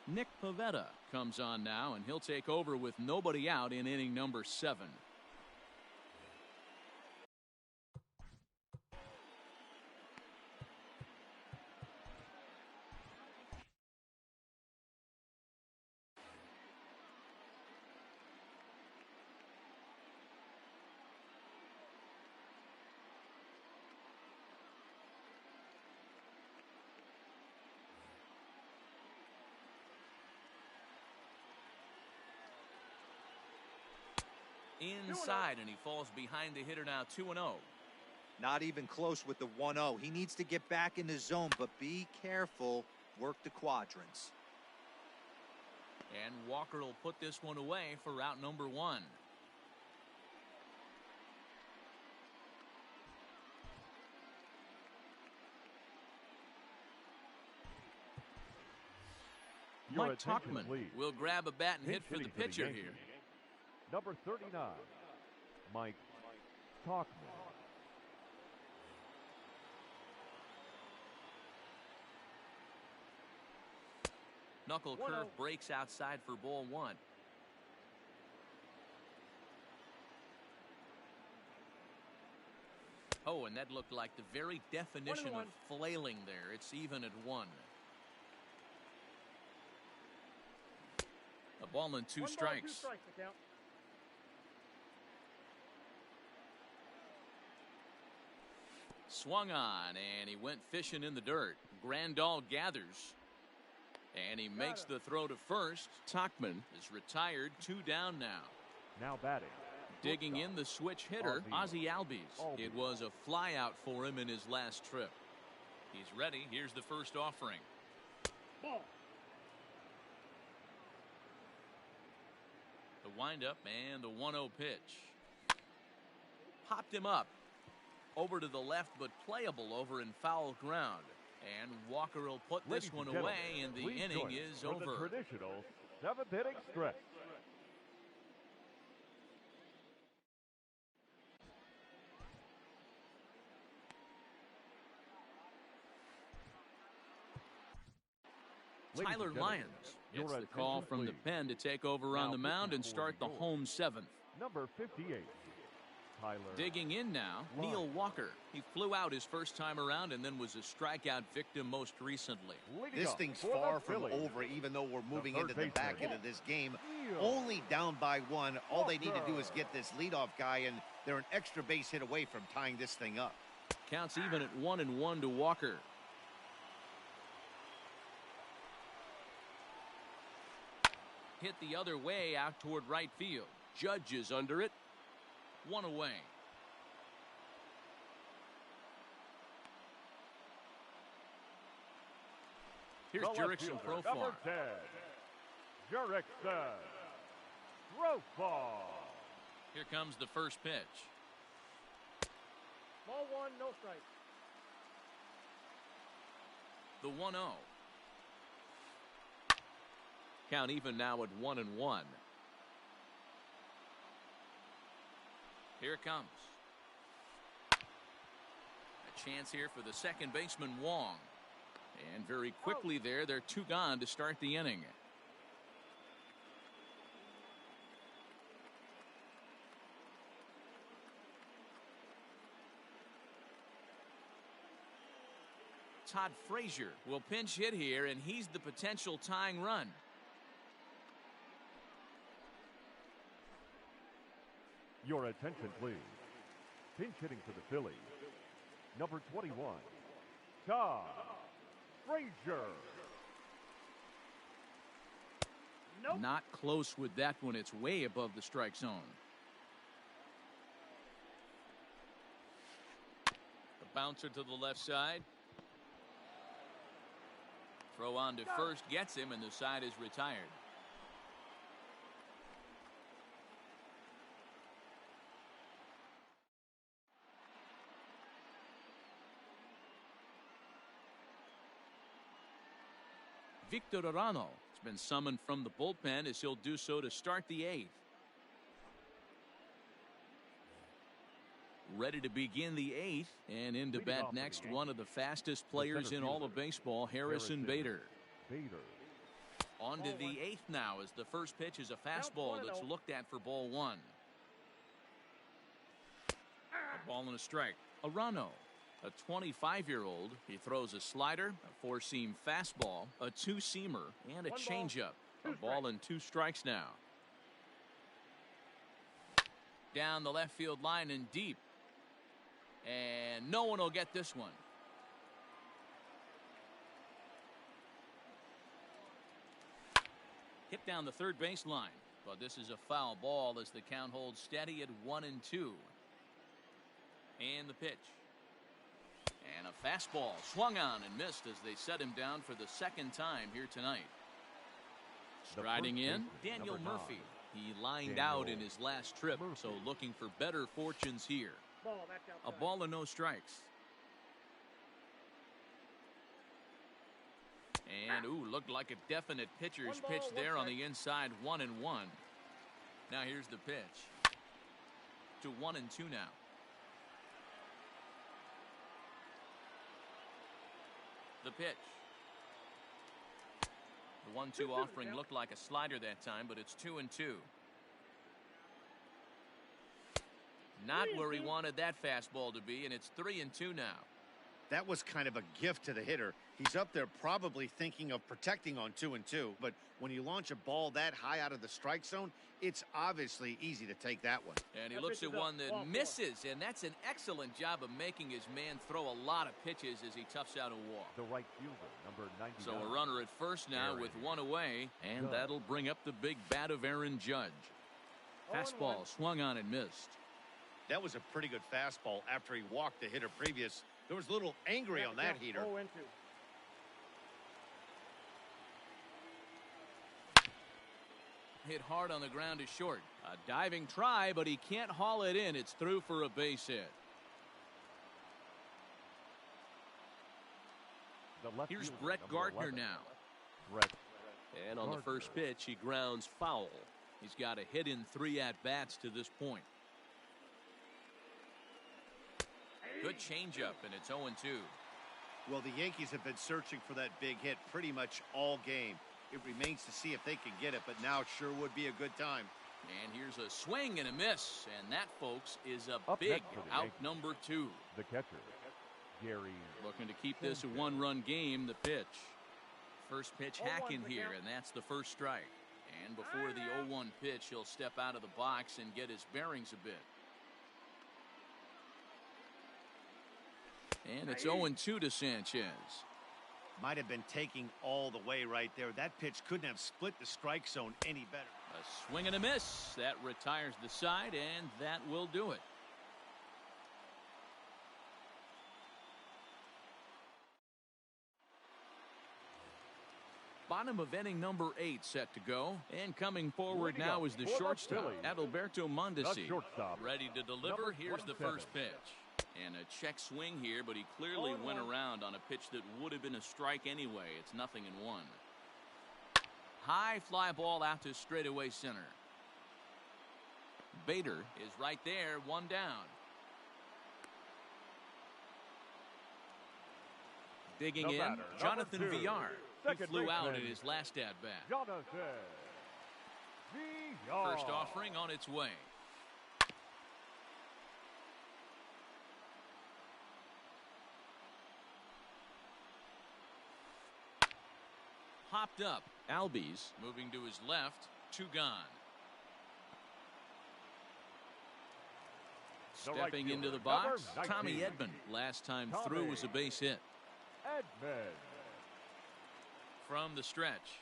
Nick Pivetta comes on now, and he'll take over with nobody out in inning number 7. Inside, and he falls behind the hitter now. 2-0. Not even close with the 1-0. He needs to get back in the zone, but be careful. Work the quadrants. And Walker will put this one away for out number 1. Mike Tuckman will grab a bat and hit for the pitcher here. Number 39, Mike Tuckman. Knuckle curve breaks outside for ball 1. Oh, and that looked like the very definition of flailing there. It's even at 1. A ball and 2 strikes. Swung on, and he went fishing in the dirt. Grandal gathers, and he makes the throw to first. Tuckman is retired. 2 down now. Now batting. Digging in the switch hitter, Ozzie Albies. It was a flyout for him in his last trip. He's ready. Here's the first offering. Ball. The windup and the 1-0 pitch. Popped him up. Over to the left, but playable over in foul ground. And Walker will put this one away, and the inning is over. The traditional 7th inning stretch. Tyler Lyons gets the call from the pen to take over on the mound and start the home seventh. Number 58, Tyler. Digging in now, Neil Walker. He flew out his first time around and then was a strikeout victim most recently. This thing's far from over, even though we're moving into the back end of this game. Only down by one. All they need to do is get this leadoff guy, and they're an extra base hit away from tying this thing up. Counts even at 1-1 to Walker. Hit the other way out toward right field. Judge is under it. One away. Here's Jurickson Profar. Number 10, Jurickson Profar. Here comes the first pitch. Ball one, no strike. The 1-0. Count even now at 1-1. Here it comes. A chance here for the second baseman, Wong. And very quickly there, they're two gone to start the inning. Todd Frazier will pinch hit here, and he's the potential tying run. Your attention, please. Pinch hitting for the Phillies, number 21, Todd Frazier. Nope. Not close with that one. It's way above the strike zone. The bouncer to the left side. Throw on to first gets him, and the side is retired. Victor Arano has been summoned from the bullpen as he'll do so to start the eighth. Ready to begin the eighth, and in to bat next, one of the fastest players in all of baseball, Harrison Bader. On to the eighth now, as the first pitch is a fastball that's looked at for ball one. A ball and a strike. Arano, a 25-year-old. He throws a slider, a four-seam fastball, a two-seamer, and a changeup. A ball and two strikes now. Down the left field line and deep. And no one will get this one. Hit down the third base line, but this is a foul ball as the count holds steady at 1-2. And the pitch. And a fastball swung on and missed as they set him down for the second time here tonight. Striding in, Daniel Murphy. He lined out in his last trip, so looking for better fortunes here. A ball and no strikes. And, looked like a definite pitcher's pitch there on the inside, 1-1. Now here's the pitch. To 1-2 now. The pitch. The 1-2 offering looked like a slider that time, but it's 2-2. Not where he wanted that fastball to be, and it's 3-2 now. That was kind of a gift to the hitter. He's up there probably thinking of protecting on 2-2, but when you launch a ball that high out of the strike zone, it's obviously easy to take that one. And he looks at one that misses, and that's an excellent job of making his man throw a lot of pitches as he toughs out a walk. The right fielder, number 99. So a runner at first now with one away, and that'll bring up the big bat of Aaron Judge. Fastball swung on and missed. That was a pretty good fastball after he walked the hitter previous. There was a little angry on that heater. Hit hard on the ground is short. A diving try, but he can't haul it in. It's through for a base hit. Here's Brett Gardner now. And on the first pitch, he grounds foul. He's got a hit in 3 at-bats to this point. Good changeup, and it's 0-2. Well, the Yankees have been searching for that big hit pretty much all game. It remains to see if they can get it, but now sure would be a good time. And here's a swing and a miss. And that, folks, is a Up big next for the out Yankees. number 2. The catcher, Gary. Looking to keep this a one-run game. The pitch. First pitch hacking here, and that's the first strike. And before the 0-1 pitch, he'll step out of the box and get his bearings a bit. And it's 0-2 to Sanchez. Might have been taking all the way right there. That pitch couldn't have split the strike zone any better. A swing and a miss. That retires the side, and that will do it. Bottom of inning number 8 set to go. And coming forward Leading now up is the for the shortstop, Phillies, Adalberto Mondesi. the shortstop, Ready to deliver. number Here's the 27. first pitch. And a check swing here, but he clearly went around on a pitch that would have been a strike anyway. It's 0-1. High fly ball out to straightaway center. Bader is right there, 1 down. Digging The in, batter, Jonathan number 2, Villar. He second flew out baseman, at his last at-bat. Jonathan Villar. First offering on its way. Popped up. Albies moving to his left. 2 gone. The right Stepping into fielder, the box, number Tommy 19. Edman. Last time Tommy through was a base hit. Edman. From the stretch.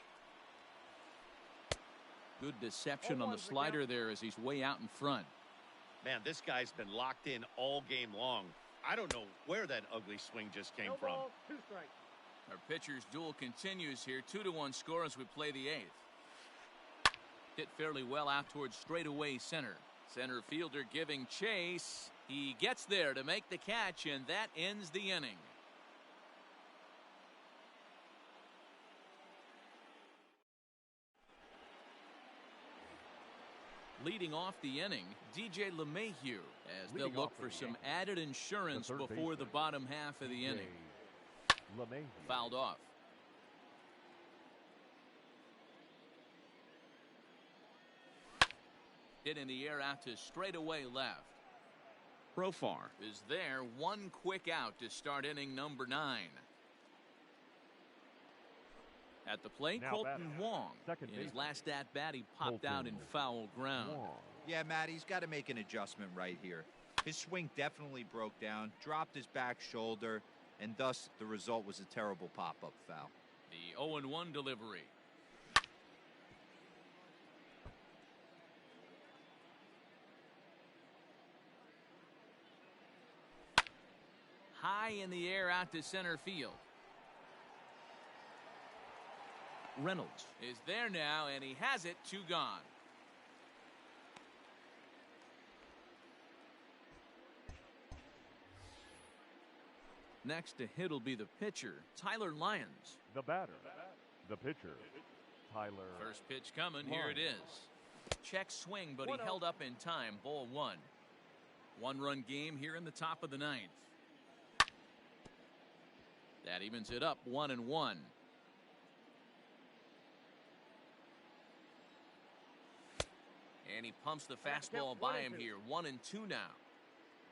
Good deception on the slider there as he's way out in front. Man, this guy's been locked in all game long. I don't know where that ugly swing just came No from. ball, 2 strikes. Our pitcher's duel continues here. 2-1 score as we play the 8th. Hit fairly well out towards straightaway center. Center fielder giving chase. He gets there to make the catch, and that ends the inning. Leading off the inning, DJ LeMahieu, as they'll Leading look off for for the some Yankees, added insurance the third before the baseman, bottom half of the inning. LeMahieu. Fouled off. Hit in the air out to straightaway left. Profar is there. 1 quick out to start inning number 9. At the plate, Now Colton batting, Wong. second In his baseman, last at-bat, he popped out in Colton foul ground. Wong. Yeah, Matt, he's got to make an adjustment right here. His swing definitely broke down, dropped his back shoulder, and thus the result was a terrible pop-up foul. The 0-1 delivery. High in the air out to center field. Reynolds is there now, and he has it. 2 gone. Next to hit will be the pitcher, Tyler Lyons. The batter, the pitcher, Tyler. First pitch coming. Here it is. Check swing, but he held up in time. Ball 1. 1-run game here in the top of the 9th. That evens it up 1-1. And he pumps the fastball by him here. 1-2 now.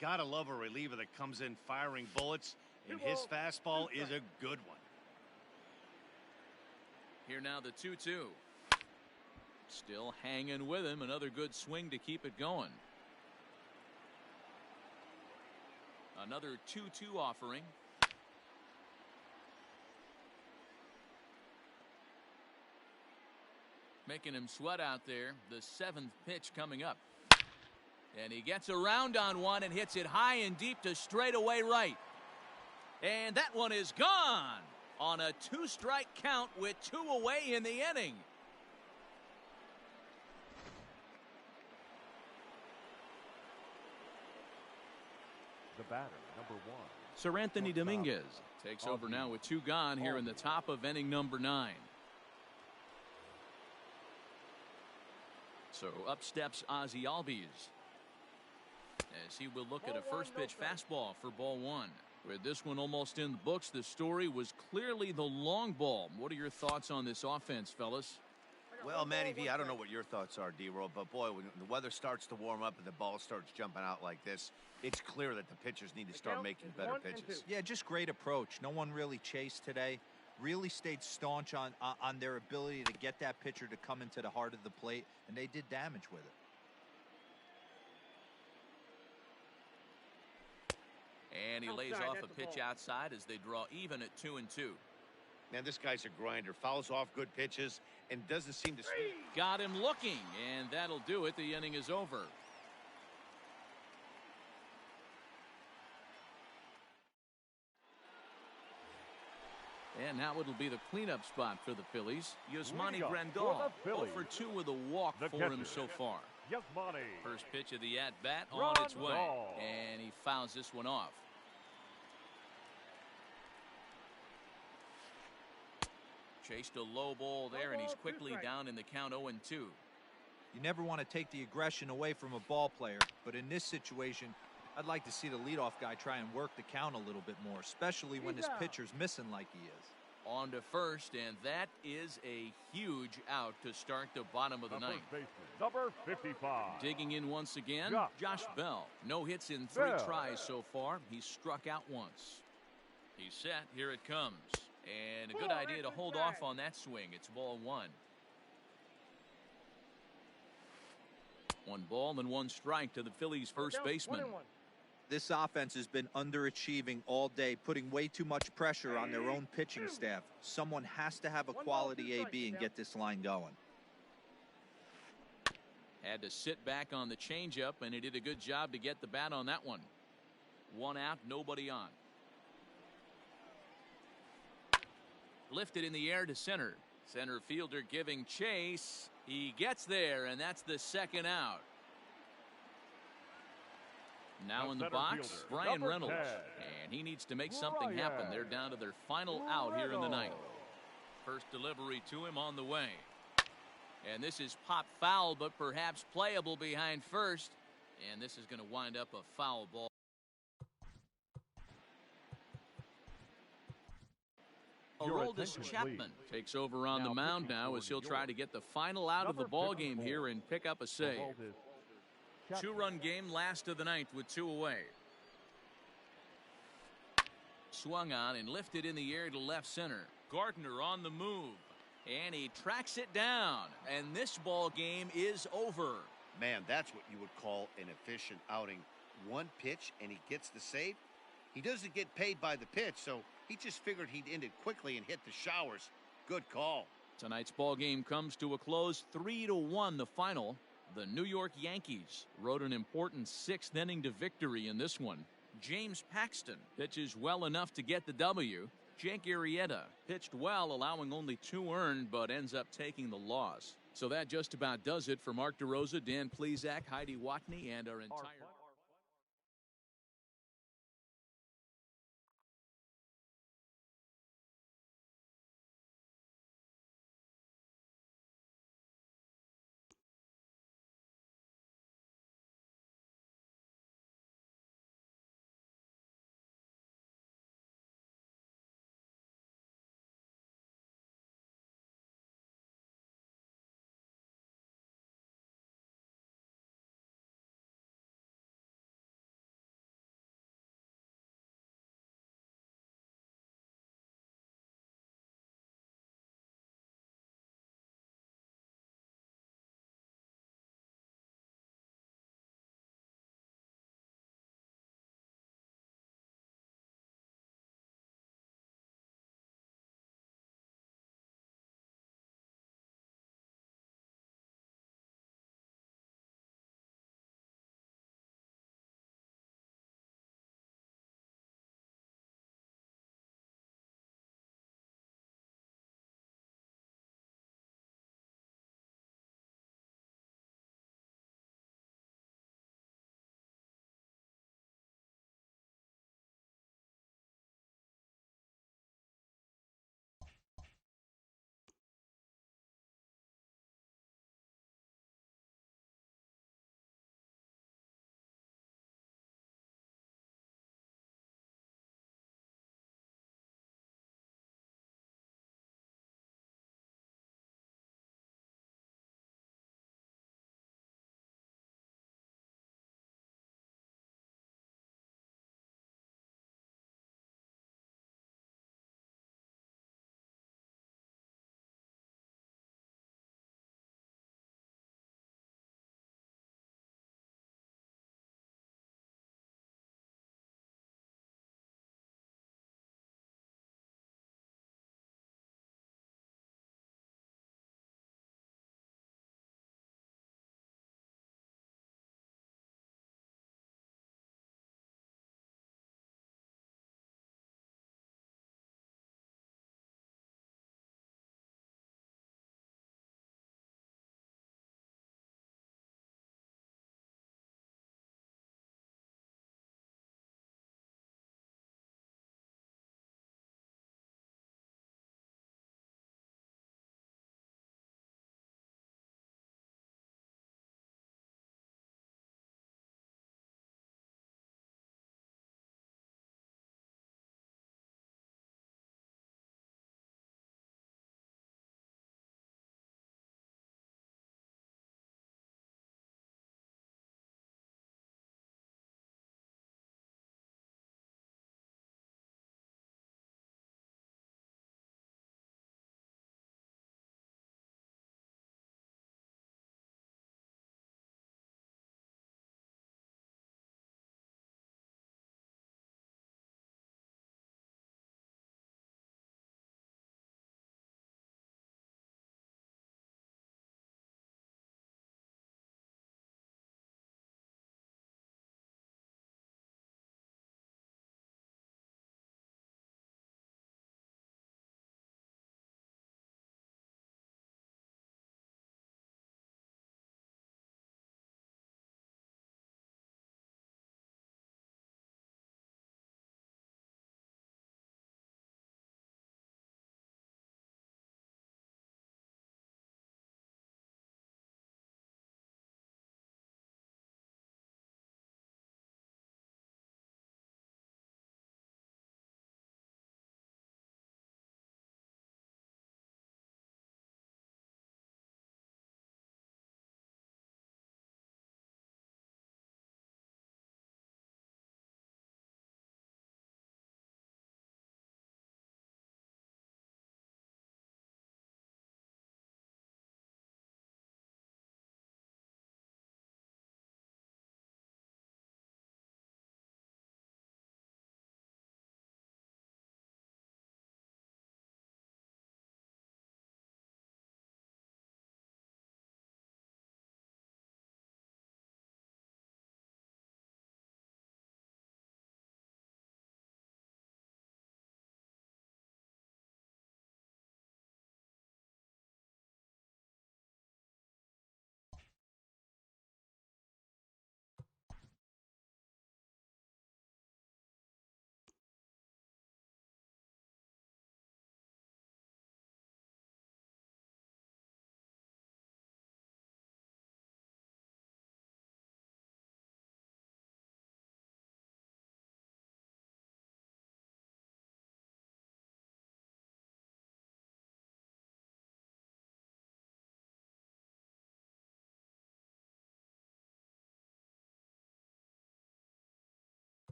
Gotta love a reliever that comes in firing bullets, and his fastball is a good one. Here now the 2-2. Still hanging with him. Another good swing to keep it going. Another 2-2 offering. Making him sweat out there. The 7th pitch coming up. And he gets around on one and hits it high and deep to straightaway right. And that one is gone on a 2-strike count with 2 away in the inning. The batter, number 1. Sir Anthony Shortstop. Dominguez takes over now with 2 gone here in the top of inning number 9. So up steps Ozzie Albies as he will look at a first pitch fastball for ball 1. With this one almost in the books, the story was clearly the long ball. What are your thoughts on this offense, fellas? Well, Manny V, I don't know what your thoughts are, D-Roll, but boy, when the weather starts to warm up and the ball starts jumping out like this, it's clear that the pitchers need to start making better pitches. Yeah, just great approach. No one really chased today. Really stayed staunch on their ability to get that pitcher to come into the heart of the plate, and they did damage with it. And he lays off a pitch outside as they draw even at 2-2. Man, this guy's a grinder. Fouls off good pitches and doesn't seem to... Got him looking, and that'll do it. The inning is over. And now it'll be the cleanup spot for the Phillies. Yasmani Grandal, 0 for 2 with a walk for him so far. First pitch of the at-bat on its way, and he fouls this one off. Chased a low ball there, and he's quickly down in the count 0-2. You never want to take the aggression away from a ball player, but in this situation, I'd like to see the leadoff guy try and work the count a little bit more, especially when his pitcher's missing like he is. On to first, and that is a huge out to start the bottom of the ninth. Number 55. Digging in once again, Josh Bell. No hits in 3 tries so far. He's struck out once. He's set. Here it comes. And a good idea to hold off on that swing. It's ball 1. 1 ball and 1 strike to the Phillies' first baseman. This offense has been underachieving all day, putting way too much pressure on their own pitching staff. Someone has to have a quality AB and get this line going. Had to sit back on the changeup, and he did a good job to get the bat on that one. 1 out, nobody on. Lifted in the air to center. Center fielder giving chase. He gets there, and that's the 2nd out. Now in the box, Brian Reynolds. And he needs to make something happen. They're down to their final out here in the ninth. First delivery to him on the way. And this is pop foul, but perhaps playable behind first. And this is going to wind up a foul ball. Aroldis Chapman takes over on the mound now as he'll try to get the final out of the ball game here and pick up a save. 2-run game, last of the ninth with 2 away. Swung on and lifted in the air to left center. Gardner on the move, and he tracks it down, and this ball game is over. Man, that's what you would call an efficient outing. 1 pitch and he gets the save. He doesn't get paid by the pitch, so he just figured he'd end it quickly and hit the showers. Good call. Tonight's ball game comes to a close, 3-1 the final. The New York Yankees rode an important 6th inning to victory in this one. James Paxton pitches well enough to get the W. Jake Arrieta pitched well, allowing only 2 earned, but ends up taking the loss. So that just about does it for Mark DeRosa, Dan Plesac, Heidi Watney, and our entire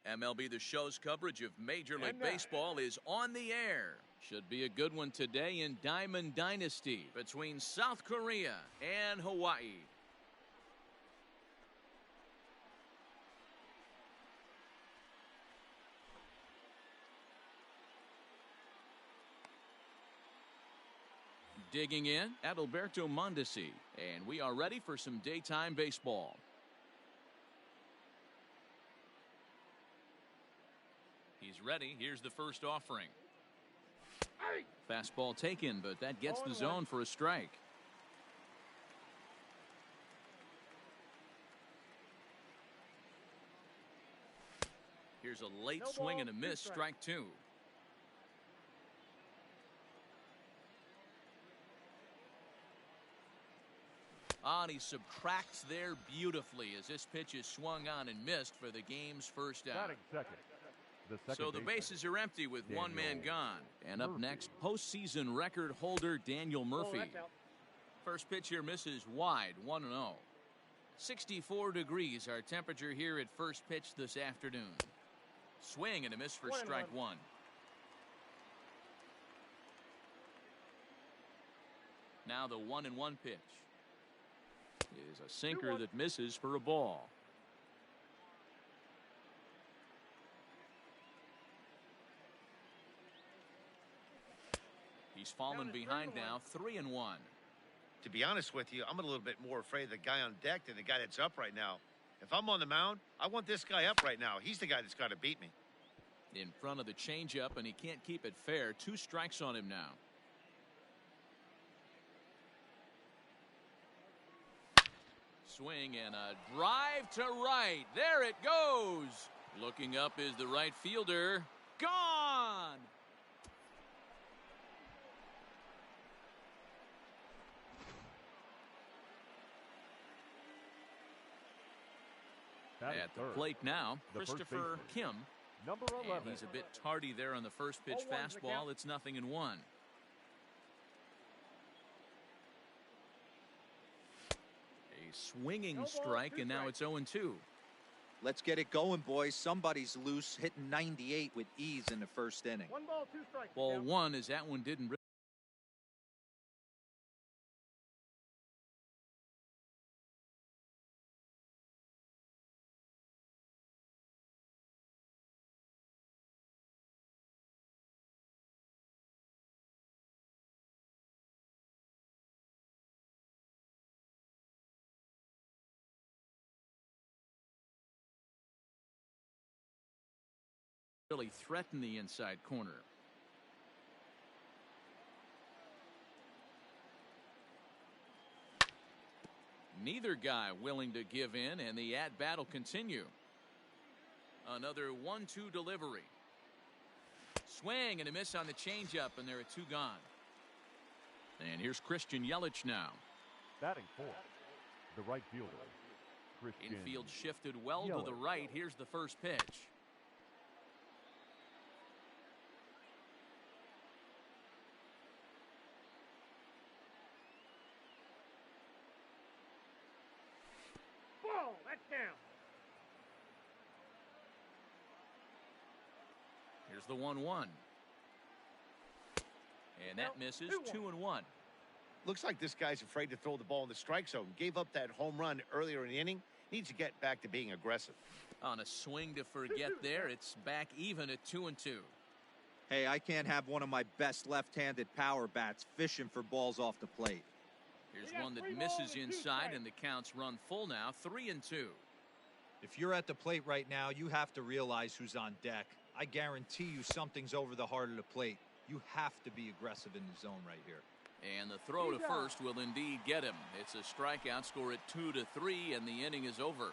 MLB The Show's coverage of Major League Baseball is on the air. Should be a good one today in Diamond Dynasty between South Korea and Hawaii. Digging in, Adalberto Mondesi, and we are ready for some daytime baseball. He's ready. Here's the first offering. Fastball taken, but that gets the zone for a strike. Here's a late swing and a miss, strike two. And he subtracts there beautifully as this pitch is swung on and missed for the game's first out. So the bases are empty with one man gone. And up next, postseason record holder Daniel Murphy. First pitch here misses wide, 1-0. 64 degrees our temperature here at first pitch this afternoon. Swing and a miss for strike one. Now the 1-1 pitch is a sinker that misses for a ball. He's fallen behind now, 3-1. To be honest with you, I'm a little bit more afraid of the guy on deck than the guy that's up right now. If I'm on the mound, I want this guy up right now. He's the guy that's got to beat me. In front of the changeup, and he can't keep it fair. 2 strikes on him now. Swing and a drive to right. There it goes. Looking up is the right fielder. Gone. At the plate now, Christopher Kim. Number 11. And he's a bit tardy there on the first pitch fastball. It's 0-1. A swinging strike, and now it's 0-2. Let's get it going, boys. Somebody's loose, hitting 98 with ease in the first inning. 1 ball, 2 strikes. Ball one, as that one didn't. Really threaten the inside corner. Neither guy willing to give in, and the at-bat will continue. Another 1-2 delivery. Swing and a miss on the changeup, and there are 2 gone. And here's Christian Yelich now. Batting fourth, the right fielder, Christian. Infield shifted well to the right. Here's the first pitch. That's down. Here's the 1-1. And that misses. 2-1. Looks like this guy's afraid to throw the ball in the strike zone. Gave up that home run earlier in the inning. Needs to get back to being aggressive. On a swing to forget there, it's back even at 2-2. Hey, I can't have one of my best left-handed power bats fishing for balls off the plate. Here's one that misses inside, and the count's run full now, 3-2. If you're at the plate right now, you have to realize who's on deck. I guarantee you something's over the heart of the plate. You have to be aggressive in the zone right here. And the throw to first will indeed get him. It's a strikeout, score at 2-3, and the inning is over.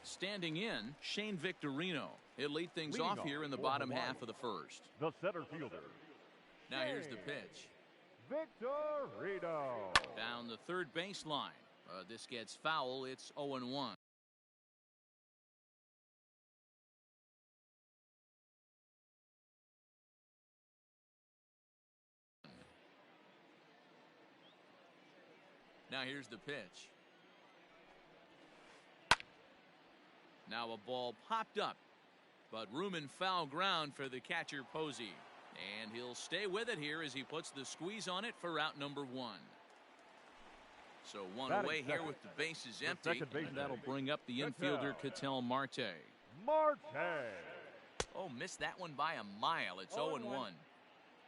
Standing in, Shane Victorino. He'll lead things off here in the bottom half of the first. The center fielder. Now here's the pitch. Victorino. Down the third baseline. This gets foul. It's 0-1. Now here's the pitch. Now a ball popped up, but room and foul ground for the catcher Posey. And he'll stay with it here as he puts the squeeze on it for out number 1. So one away here with the bases empty, and that'll bring up the infielder Ketel Marte. Oh, missed that one by a mile. It's 0-1.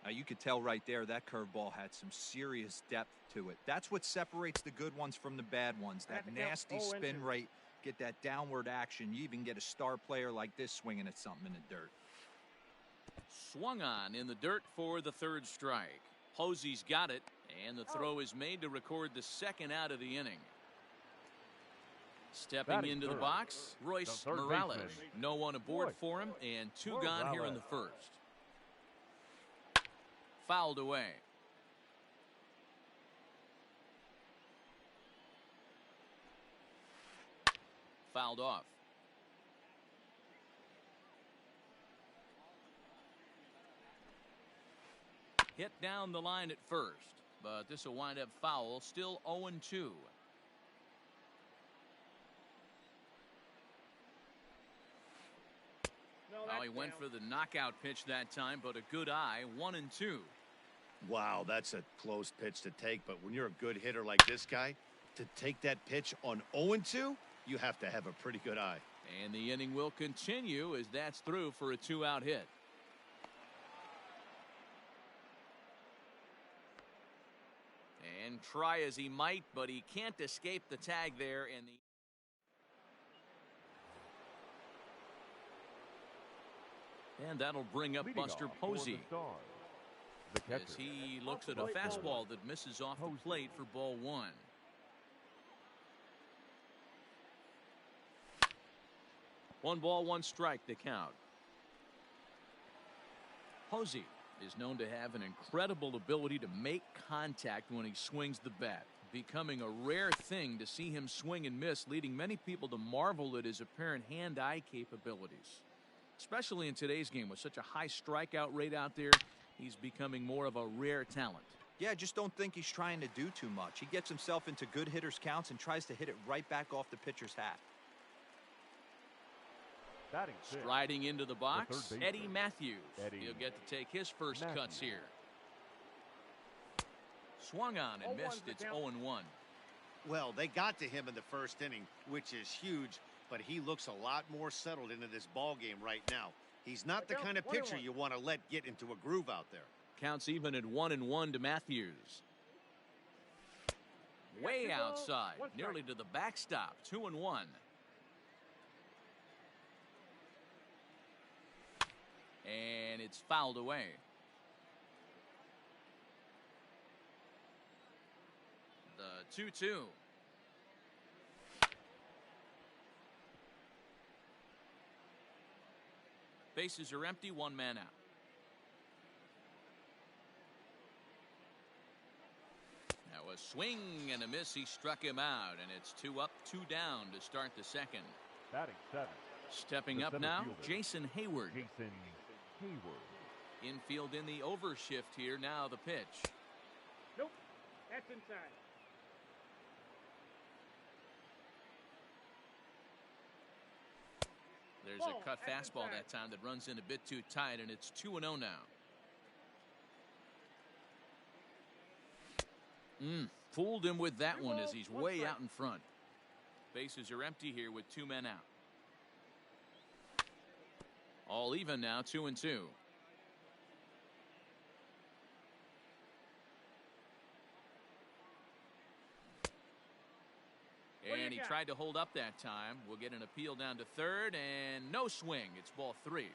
Now you could tell right there that curveball had some serious depth to it. That's what separates the good ones from the bad ones. That nasty spin rate, get that downward action. You even get a star player like this swinging at something in the dirt. Swung on in the dirt for the 3rd strike. Posey's got it, and the throw is made to record the 2nd out of the inning. Stepping into the box, Royce Morales. No one aboard for him, and 2 gone here in the 1st. Fouled away. Fouled off. Hit down the line at first, but this will wind up foul. Still 0-2. Well, he went for the knockout pitch that time, but a good eye. 1-2. Wow, that's a close pitch to take, but when you're a good hitter like this guy, to take that pitch on 0-2, you have to have a pretty good eye. And the inning will continue as that's through for a 2-out hit. And try as he might, but he can't escape the tag there. And that'll bring up Buster Posey as he looks at a fastball that misses off the plate for ball 1. One ball, 1 strike, the count. Posey is known to have an incredible ability to make contact when he swings the bat, becoming a rare thing to see him swing and miss, leading many people to marvel at his apparent hand-eye capabilities. Especially in today's game with such a high strikeout rate out there, he's becoming more of a rare talent. Yeah, I just don't think he's trying to do too much. He gets himself into good hitters' counts and tries to hit it right back off the pitcher's hat. Striding into the box, Eddie Matthews. He'll get to take his first cuts here. Swung on and missed. It's 0-1. Well, they got to him in the 1st inning, which is huge, but he looks a lot more settled into this ball game right now. He's not the kind of pitcher you want to let get into a groove out there. Counts even at 1-1 to Matthews. Way outside, nearly to the backstop. 2-1. And it's fouled away. The 2-2. Bases are empty, 1 man out. Now a swing and a miss. He struck him out, and it's 2 up, 2 down to start the 2nd. Batting 7. Stepping up now, Jason Hayward. Hayward. Infield in the overshift here. Now the pitch. Nope. That's inside. There's a cut fastball that time that runs in a bit too tight, and it's 2-0 now. Fooled him with that one as he's way out in front. Bases are empty here with 2 men out. All even now, 2-2. And he tried to hold up that time. We'll get an appeal down to 3rd, and no swing. It's ball 3.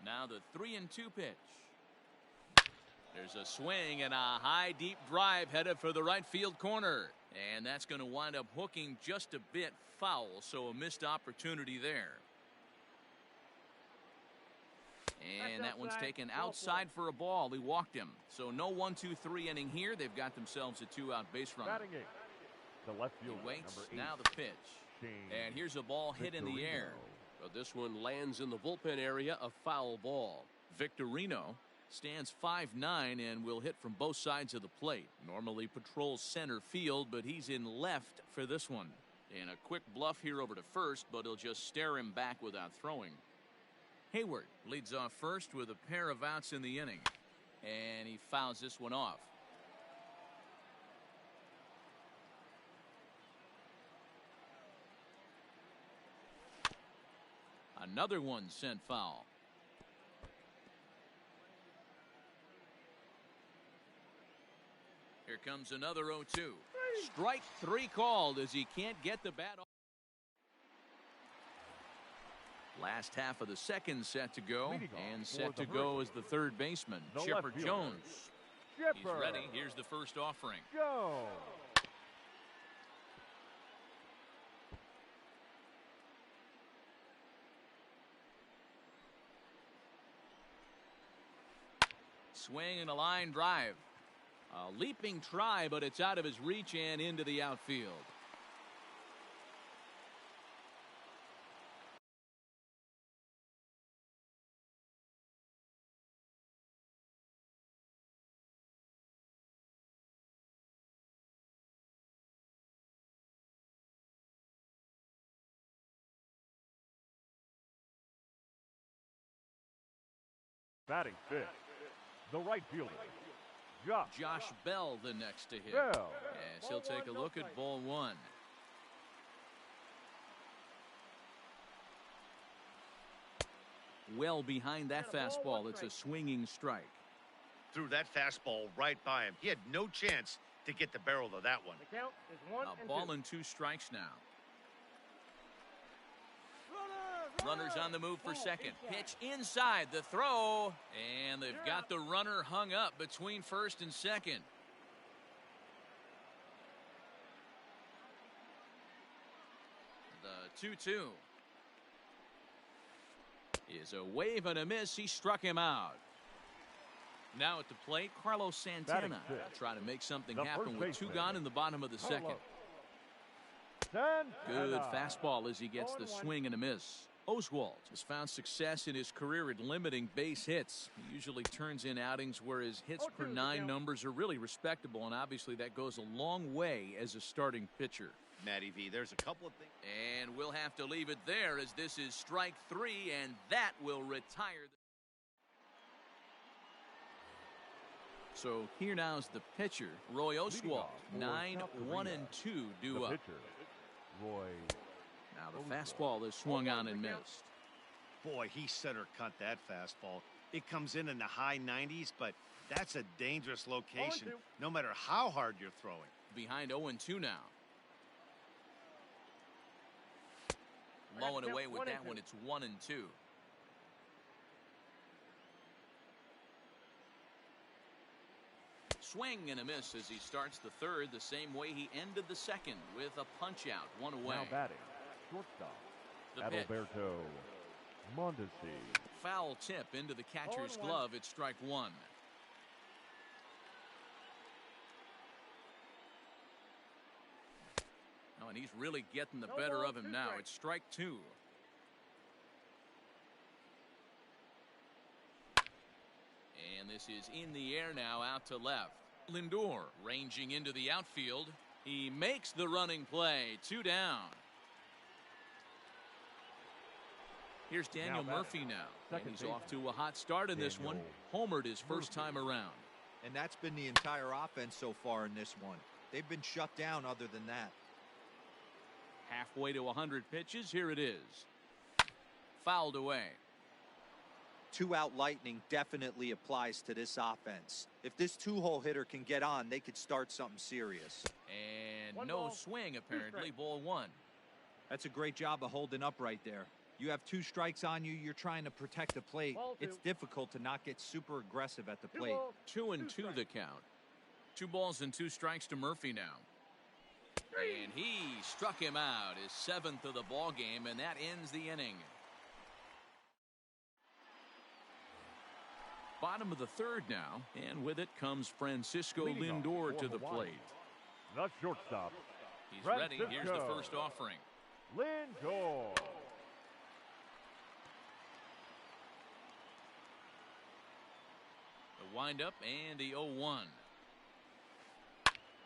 Now the 3-2 pitch. There's a swing and a high deep drive headed for the right field corner. And that's going to wind up hooking just a bit foul, so a missed opportunity there. And that one's taken outside for a ball. He walked him. So no 1-2-3 inning here. They've got themselves a 2-out base runner. The left fielder, he waits. number 8, now the pitch. And here's a ball hit in the air. But this one lands in the bullpen area. A foul ball. Victorino Stands 5'9" and will hit from both sides of the plate. Normally patrols center field, but he's in left for this one. And a quick bluff here over to first, but he'll just stare him back without throwing. Hayward leads off first with a pair of outs in the inning. And he fouls this one off. Another one sent foul. Here comes another 0-2. Strike 3 called as he can't get the bat off. Last half of the second set to go, and set to go is the third baseman, Chipper Jones. He's ready. Here's the first offering. Go! Swing and a line drive. A leaping try, but it's out of his reach and into the outfield. Batting fifth, the right fielder, Josh Bell the next to hit. Bell. As he'll take a look at ball one. Well behind that fastball. It's a swinging strike. Threw that fastball right by him. He had no chance to get the barrel of that one. The count is 1 A and ball 2. and 2 strikes now. Runners on the move for second. Pitch inside the throw. And they've got the runner hung up between first and second. The 2-2 is a wave and a miss. He struck him out. Now at the plate, Carlos Santana try to make something happen with 2 gone in the bottom of the second. Good fastball as he gets the swing and a miss. Oswalt has found success in his career at limiting base hits. He usually turns in outings where his hits per 9 numbers are really respectable, and obviously that goes a long way as a starting pitcher. Matty V, there's a couple of things. And we'll have to leave it there as this is strike 3, and that will retire. So here now is the pitcher, Roy Oswalt. 9, 1, and 2 due up. Roy. Now the fastball is swung on and missed. Boy, he center cut that fastball. It comes in the high 90s, but that's a dangerous location, no matter how hard you're throwing. Behind 0-2 now. Low and away with that one. It's 1-2. Swing and a miss as he starts the third the same way he ended the second with a punch out. 1 away. Now batting, shortstop, The Adalberto Mondesi. Foul tip into the catcher's glove. It's strike 1. Oh, and he's really getting the better of him now. It's strike 2. And this is in the air now, out to left. Lindor ranging into the outfield. He makes the running play. 2 down. Here's Daniel Murphy now. And he's off to a hot start in this one. Homered his first time around. And that's been the entire offense so far in this one. They've been shut down other than that. Halfway to 100 pitches. Here it is. Fouled away. 2-out lightning definitely applies to this offense. If this 2-hole hitter can get on, they could start something serious. And no swing, apparently. Ball 1. That's a great job of holding up right there. You have 2 strikes on you. You're trying to protect the plate. It's difficult to not get super aggressive at the plate. 2-2 the count. 2 balls and 2 strikes to Murphy now. And he struck him out, his 7th of the ball game, and that ends the inning. Bottom of the third now, and with it comes Francisco Lindor to the plate. The shortstop. He's ready. Here's the first offering. Lindor. Wind up and the 0-1.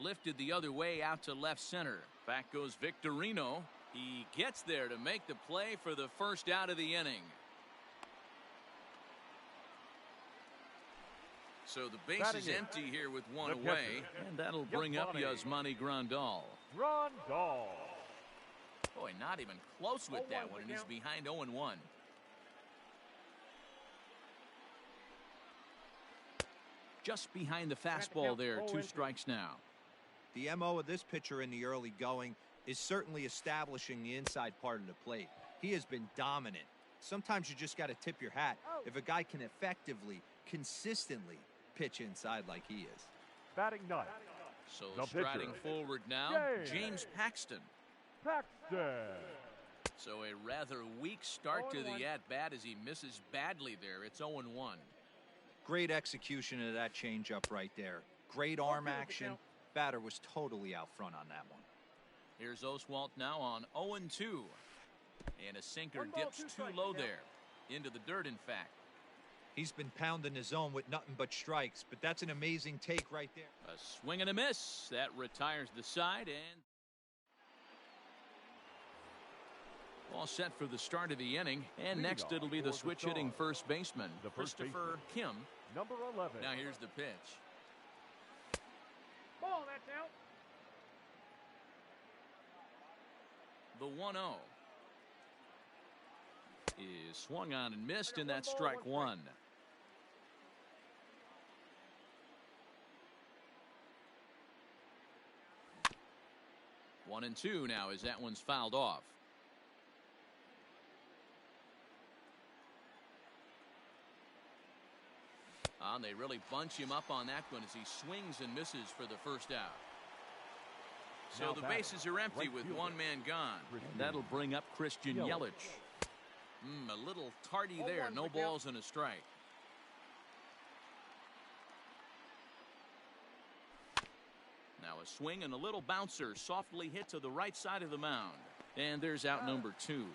Lifted the other way out to left center. Back goes Victorino. He gets there to make the play for the first out of the inning. So the base is empty here with one away, and that'll bring up Yasmani Grandal. Boy, not even close with that one, and he's behind 0-1. Just behind the fastball there, 2 strikes now. The MO of this pitcher in the early going is certainly establishing the inside part of the plate. He has been dominant. Sometimes you just got to tip your hat if a guy can effectively, consistently pitch inside like he is. Batting ninth. So striding forward now, James Paxton. So a rather weak start to the at-bat as he misses badly there. It's 0-1. Great execution of that changeup right there. Great arm action. Batter was totally out front on that one. Here's Oswalt now on 0-2. And a sinker dips too low there. Into the dirt, in fact. He's been pounding his zone with nothing but strikes, but that's an amazing take right there. A swing and a miss. That retires the side, and all set for the start of the inning. And next it'll be the switch hitting first baseman, Christopher Kim. Number 11. Now here's the pitch. Ball, that's out. The 1-0 is swung on and missed, and that's strike one. One and two now as that one's fouled off. They really bunch him up on that one as he swings and misses for the first out. So the bases are empty with one man gone. That'll bring up Christian Yelich. A little tardy there. No balls and a strike. Now a swing and a little bouncer softly hit to the right side of the mound. And there's out number 2.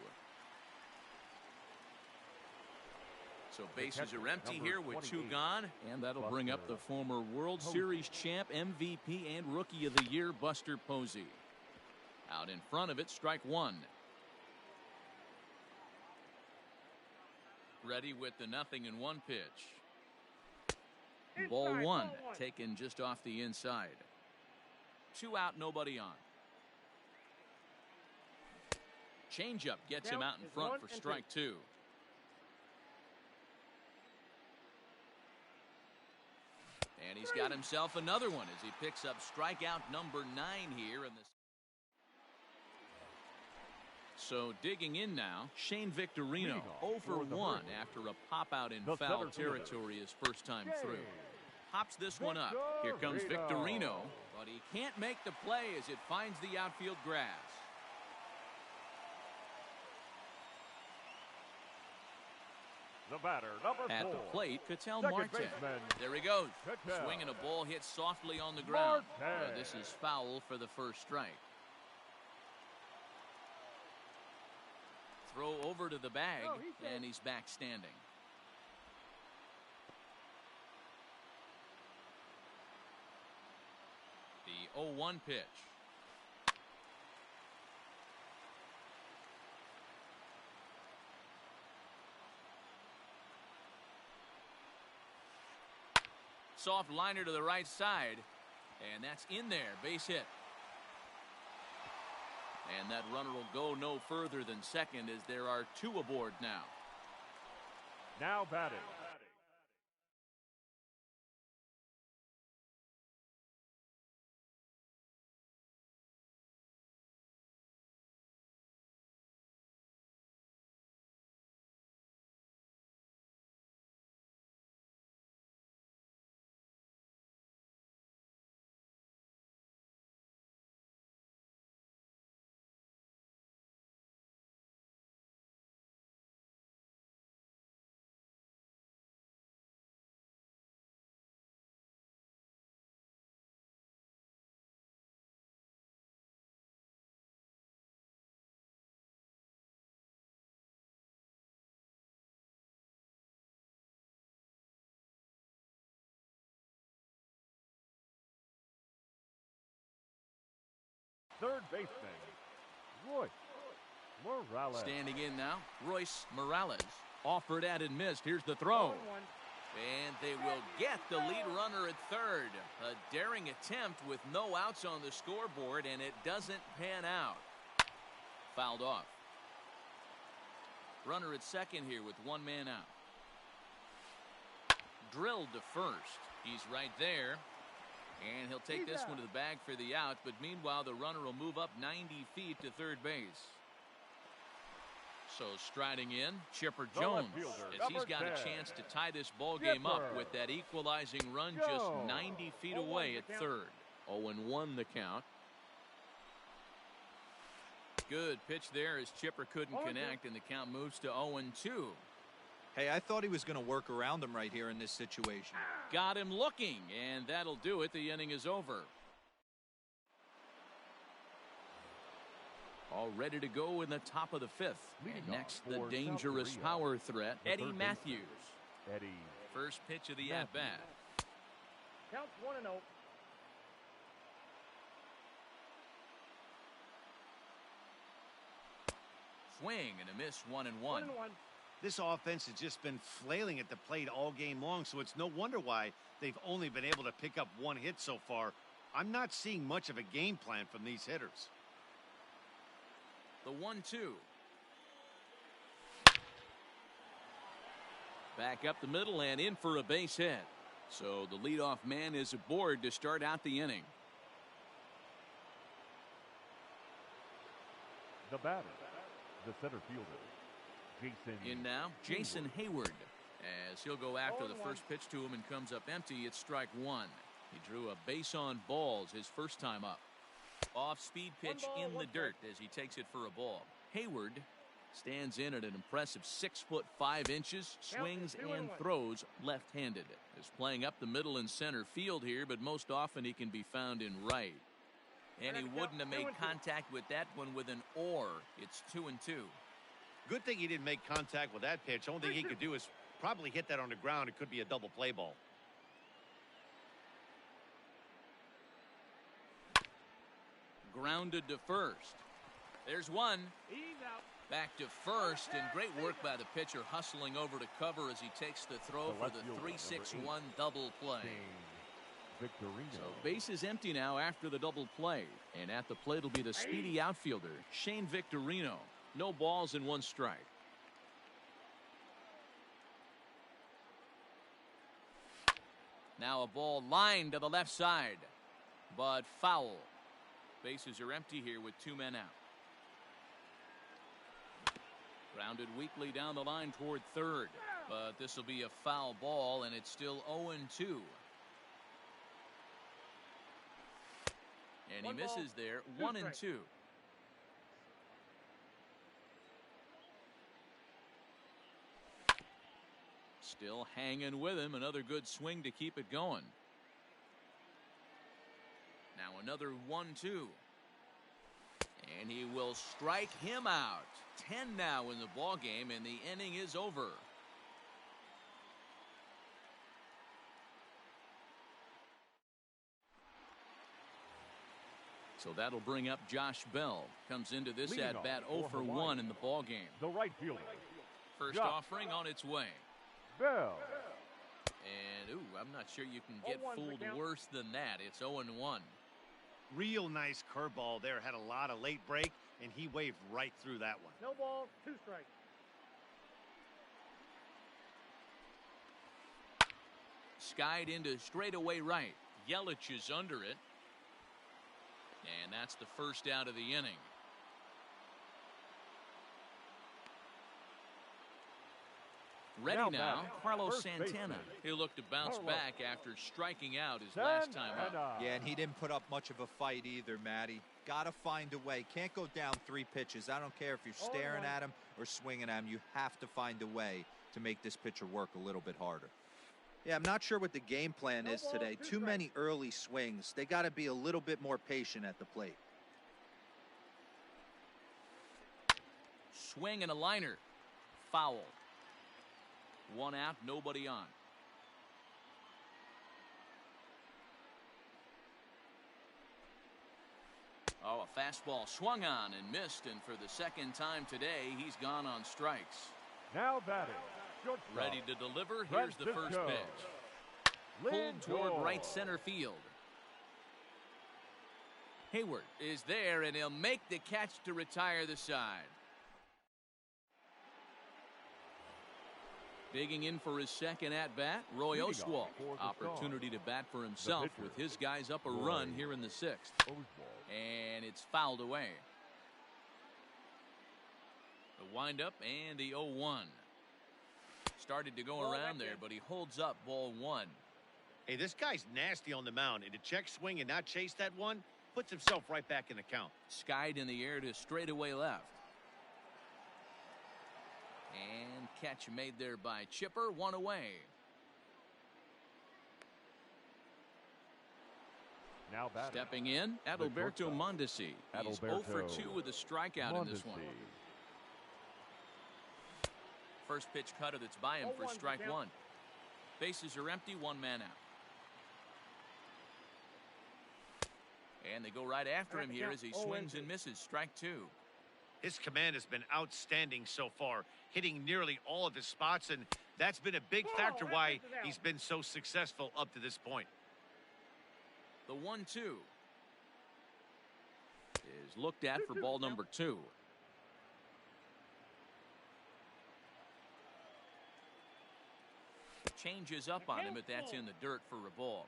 So bases are empty here with 2 gone, and that'll bring up the former World Series champ, MVP, and Rookie of the Year, Buster Posey. Out in front of it, strike one. Ready with the 0-1 pitch. Ball one, taken just off the inside. 2 out, nobody on. Changeup gets him out in front for strike 2. And he's got himself another one as he picks up strikeout number 9 here in this. So digging in now, Shane Victorino 0 for 1 after a pop out in foul territory his first time through. Pops this one up. Here comes Victorino, but he can't make the play as it finds the outfield grass. The batter, number 4. At the plate, Ketel Marte. There he goes. Swinging a ball hit softly on the ground. This is foul for the first strike. Throw over to the bag, and he's back standing. The 0-1 pitch. Soft liner to the right side, and that's in there, base hit. And that runner will go no further than second as there are 2 aboard now. Now batting, Third baseman, Royce Morales. Standing in now, Royce Morales. Offered at and missed. Here's the throw. And they will get the lead runner at third. A daring attempt with no outs on the scoreboard, and it doesn't pan out. Fouled off. Runner at second here with one man out. Drilled to first. He's right there. And he'll take this one to the bag for the out, but meanwhile the runner will move up 90 feet to third base. So striding in, Chipper Jones, as he's got a chance to tie this ball game up with that equalizing run just 90 feet away at third. 0-1 the count. Good pitch there as Chipper couldn't connect, and the count moves to 0-2. Hey, I thought he was going to work around him right here in this situation. Got him looking, and that'll do it. The inning is over. All ready to go in the top of the fifth. And next, the dangerous power threat, Eddie Matthews. Eddie. First pitch of the at-bat. Counts 1-0. Swing and a miss, 1-1. This offense has just been flailing at the plate all game long, so it's no wonder why they've only been able to pick up one hit so far. I'm not seeing much of a game plan from these hitters. The 1-2. Back up the middle and in for a base hit. So the leadoff man is aboard to start out the inning. The batter, the center fielder, Jason. In now, Jason Hayward. As he'll go after the first pitch to him and comes up empty, it's strike one. He drew a base on balls his first time up. Off-speed pitch in the dirt as he takes it for a ball. Hayward stands in at an impressive 6'5", swings and throws left-handed. Is playing up the middle and center field here, but most often he can be found in right. And he wouldn't have made contact with that one with an or. It's 2-2. Good thing he didn't make contact with that pitch. Only thing he could do is probably hit that on the ground. It could be a double play ball. Grounded to first. There's one. He's out. Back to first, and great work by the pitcher hustling over to cover as he takes the throw for the 3-6-1 double play. So base is empty now after the double play, and at the plate will be the speedy outfielder Shane Victorino. No balls and one strike. Now a ball lined to the left side, but foul. Bases are empty here with two men out. Grounded weakly down the line toward third, but this will be a foul ball, and it's still 0-2. And he misses there, 1-2. Still hanging with him. Another good swing to keep it going. Now another 1-2. And he will strike him out. 10 now in the ball game, and the inning is over. So that'll bring up Josh Bell. Comes into this at bat 0 for 1 in the ball game. The right fielder. First offering on its way. Bell. And I'm not sure you can get fooled worse than that. It's 0-1. Real nice curveball there. Had a lot of late break, and he waved right through that one. No ball, 2 strikes. Skied into straightaway right. Yelich is under it. And that's the first out of the inning. Ready now, Carlos Santana. He'll look to bounce back after striking out his last time up. Yeah, and he didn't put up much of a fight either, Matty. Got to find a way. Can't go down 3 pitches. I don't care if you're staring at him or swinging at him. You have to find a way to make this pitcher work a little bit harder. Yeah, I'm not sure what the game plan is today. Too many early swings. They got to be a little bit more patient at the plate. Swing and a liner. Foul. 1 out, nobody on. Oh, a fastball swung on and missed, and for the second time today, he's gone on strikes. Now batting. Shortstop. Ready to deliver. Here's the first pitch. Pulled toward right center field. Hayward is there, and he'll make the catch to retire the side. Digging in for his second at-bat, Roy Oswalt. Opportunity to bat for himself with his guys up a run here in the sixth. And it's fouled away. The windup and the 0-1. Started to go around there, but he holds up ball one. Hey, this guy's nasty on the mound, and to check swing and not chase that one puts himself right back in the count. Skied in the air to straightaway left. And catch made there by Chipper, one away. Now batting. Stepping in, Adalberto Mondesi. He's 0 for 2 with a strikeout in this one. First pitch cutter that's by him for strike one. Bases are empty, one man out. And they go right after him here as he swings and misses. Strike two. His command has been outstanding so far, hitting nearly all of his spots, and that's been a big factor why he's been so successful up to this point. The 1-2 is looked at for ball number 2. Changes up on him, but that's in the dirt for a ball.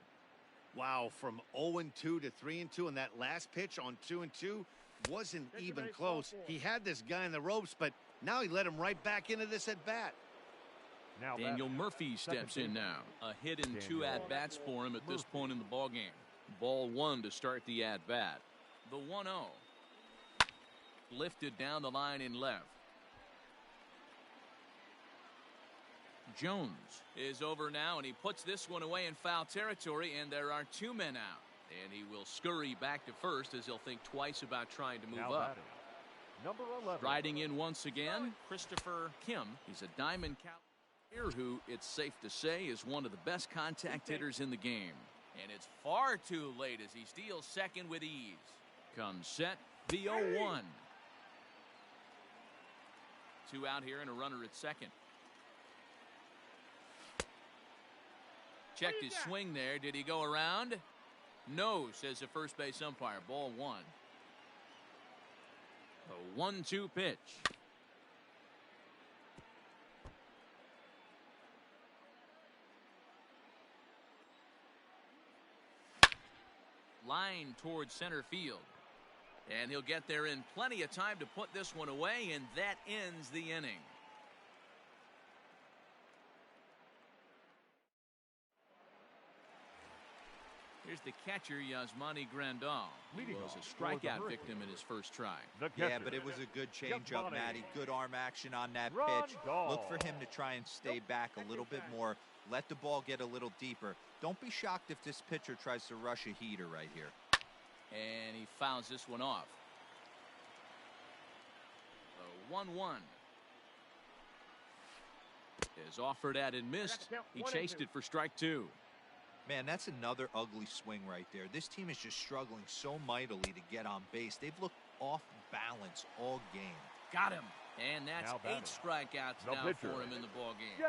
Wow, from 0-2 to 3-2, and that last pitch on 2-2 wasn't even close. He had this guy in the ropes, but now he let him right back into this at bat. Now Daniel Murphy steps in now. A hit and 2 at bats for him at this point in the ball game. Ball one to start the at bat. The 1-0 lifted down the line in left. Jones is over now, and he puts this one away in foul territory, and there are 2 men out. And he will scurry back to first as he'll think twice about trying to move now up. batting. Number 11. Riding in once again, Christopher Kim. He's a Diamond Cowboy who, it's safe to say, is one of the best contact hitters in the game. And it's far too late as he steals second with ease. Comes set, the 0-1. 2 out here and a runner at second. Checked his swing there. Did he go around? No, says the first base umpire. Ball one. A 1-2 pitch. Line towards center field. And he'll get there in plenty of time to put this one away, and that ends the inning. Here's the catcher, Yasmani Grandal. He was a strikeout victim in his first try. Yeah, but it was a good changeup, Matty. Good arm action on that pitch. Look for him to try and stay back a little bit more. Let the ball get a little deeper. Don't be shocked if this pitcher tries to rush a heater right here. And he fouls this one off. The 1-1 is offered at and missed. He chased it for strike two. Man, that's another ugly swing right there. This team is just struggling so mightily to get on base. They've looked off balance all game. Got him. And that's 8 strikeouts now for him in the ball game.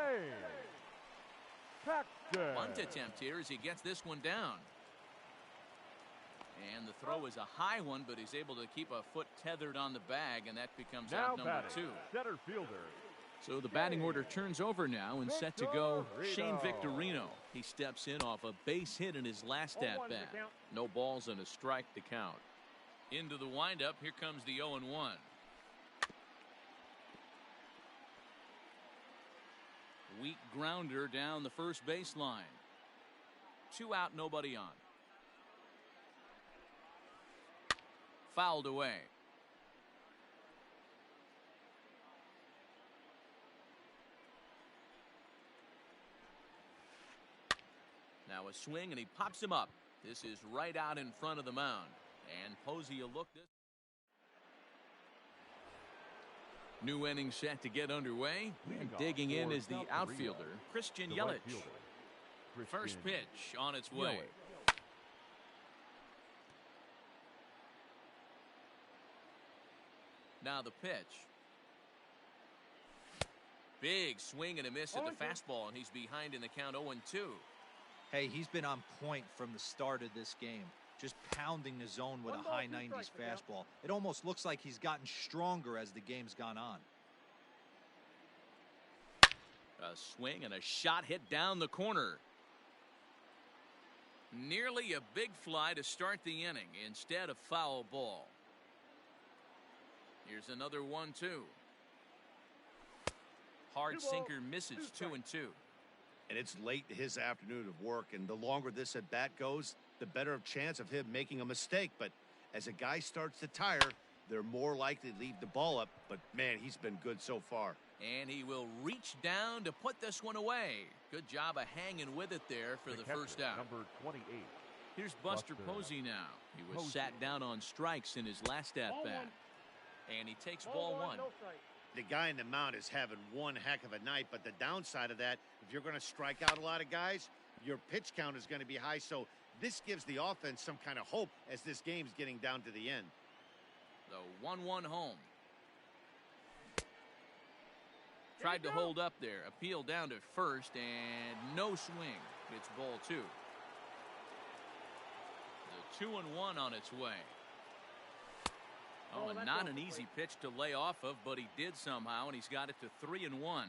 Bunt attempt here as he gets this one down. And the throw is a high one, but he's able to keep a foot tethered on the bag, and that becomes out number 2. Center fielder. So the batting order turns over now, and set to go Shane Victorino. He steps in off a base hit in his last at-bat. No balls and a strike to count. Into the windup, here comes the 0-1. Weak grounder down the first baseline. 2 out, nobody on. Fouled away. Now a swing, and he pops him up. This is right out in front of the mound. And Posey will look this. New inning set to get underway. And digging in is the outfielder, Christian Yelich. First pitch on its way. Now the pitch. Big swing and a miss at the fastball, and he's behind in the count 0-2. Hey, he's been on point from the start of this game. Just pounding the zone with a high 90s fastball. It almost looks like he's gotten stronger as the game's gone on. A swing and a shot hit down the corner. Nearly a big fly to start the inning. Instead, a foul ball. Here's another 1-2. Hard sinker misses 2-2. And it's late in his afternoon of work, and the longer this at bat goes, the better of chance of him making a mistake. But as a guy starts to tire, they're more likely to leave the ball up. But man, he's been good so far. And he will reach down to put this one away. Good job of hanging with it there for the first out. Number 28. Here's Buster Posey now. He was sat down on strikes in his last at-bat. And he takes ball one. The guy in the mound is having one heck of a night, but the downside of that, if you're going to strike out a lot of guys, your pitch count is going to be high. So this gives the offense some kind of hope as this game's getting down to the end. The 1-1 home. Tried to hold up there. Appeal down to first, and no swing. It's ball two. The 2-1 on its way. Oh, and not an easy pitch to lay off of, but he did somehow, and he's got it to 3-1.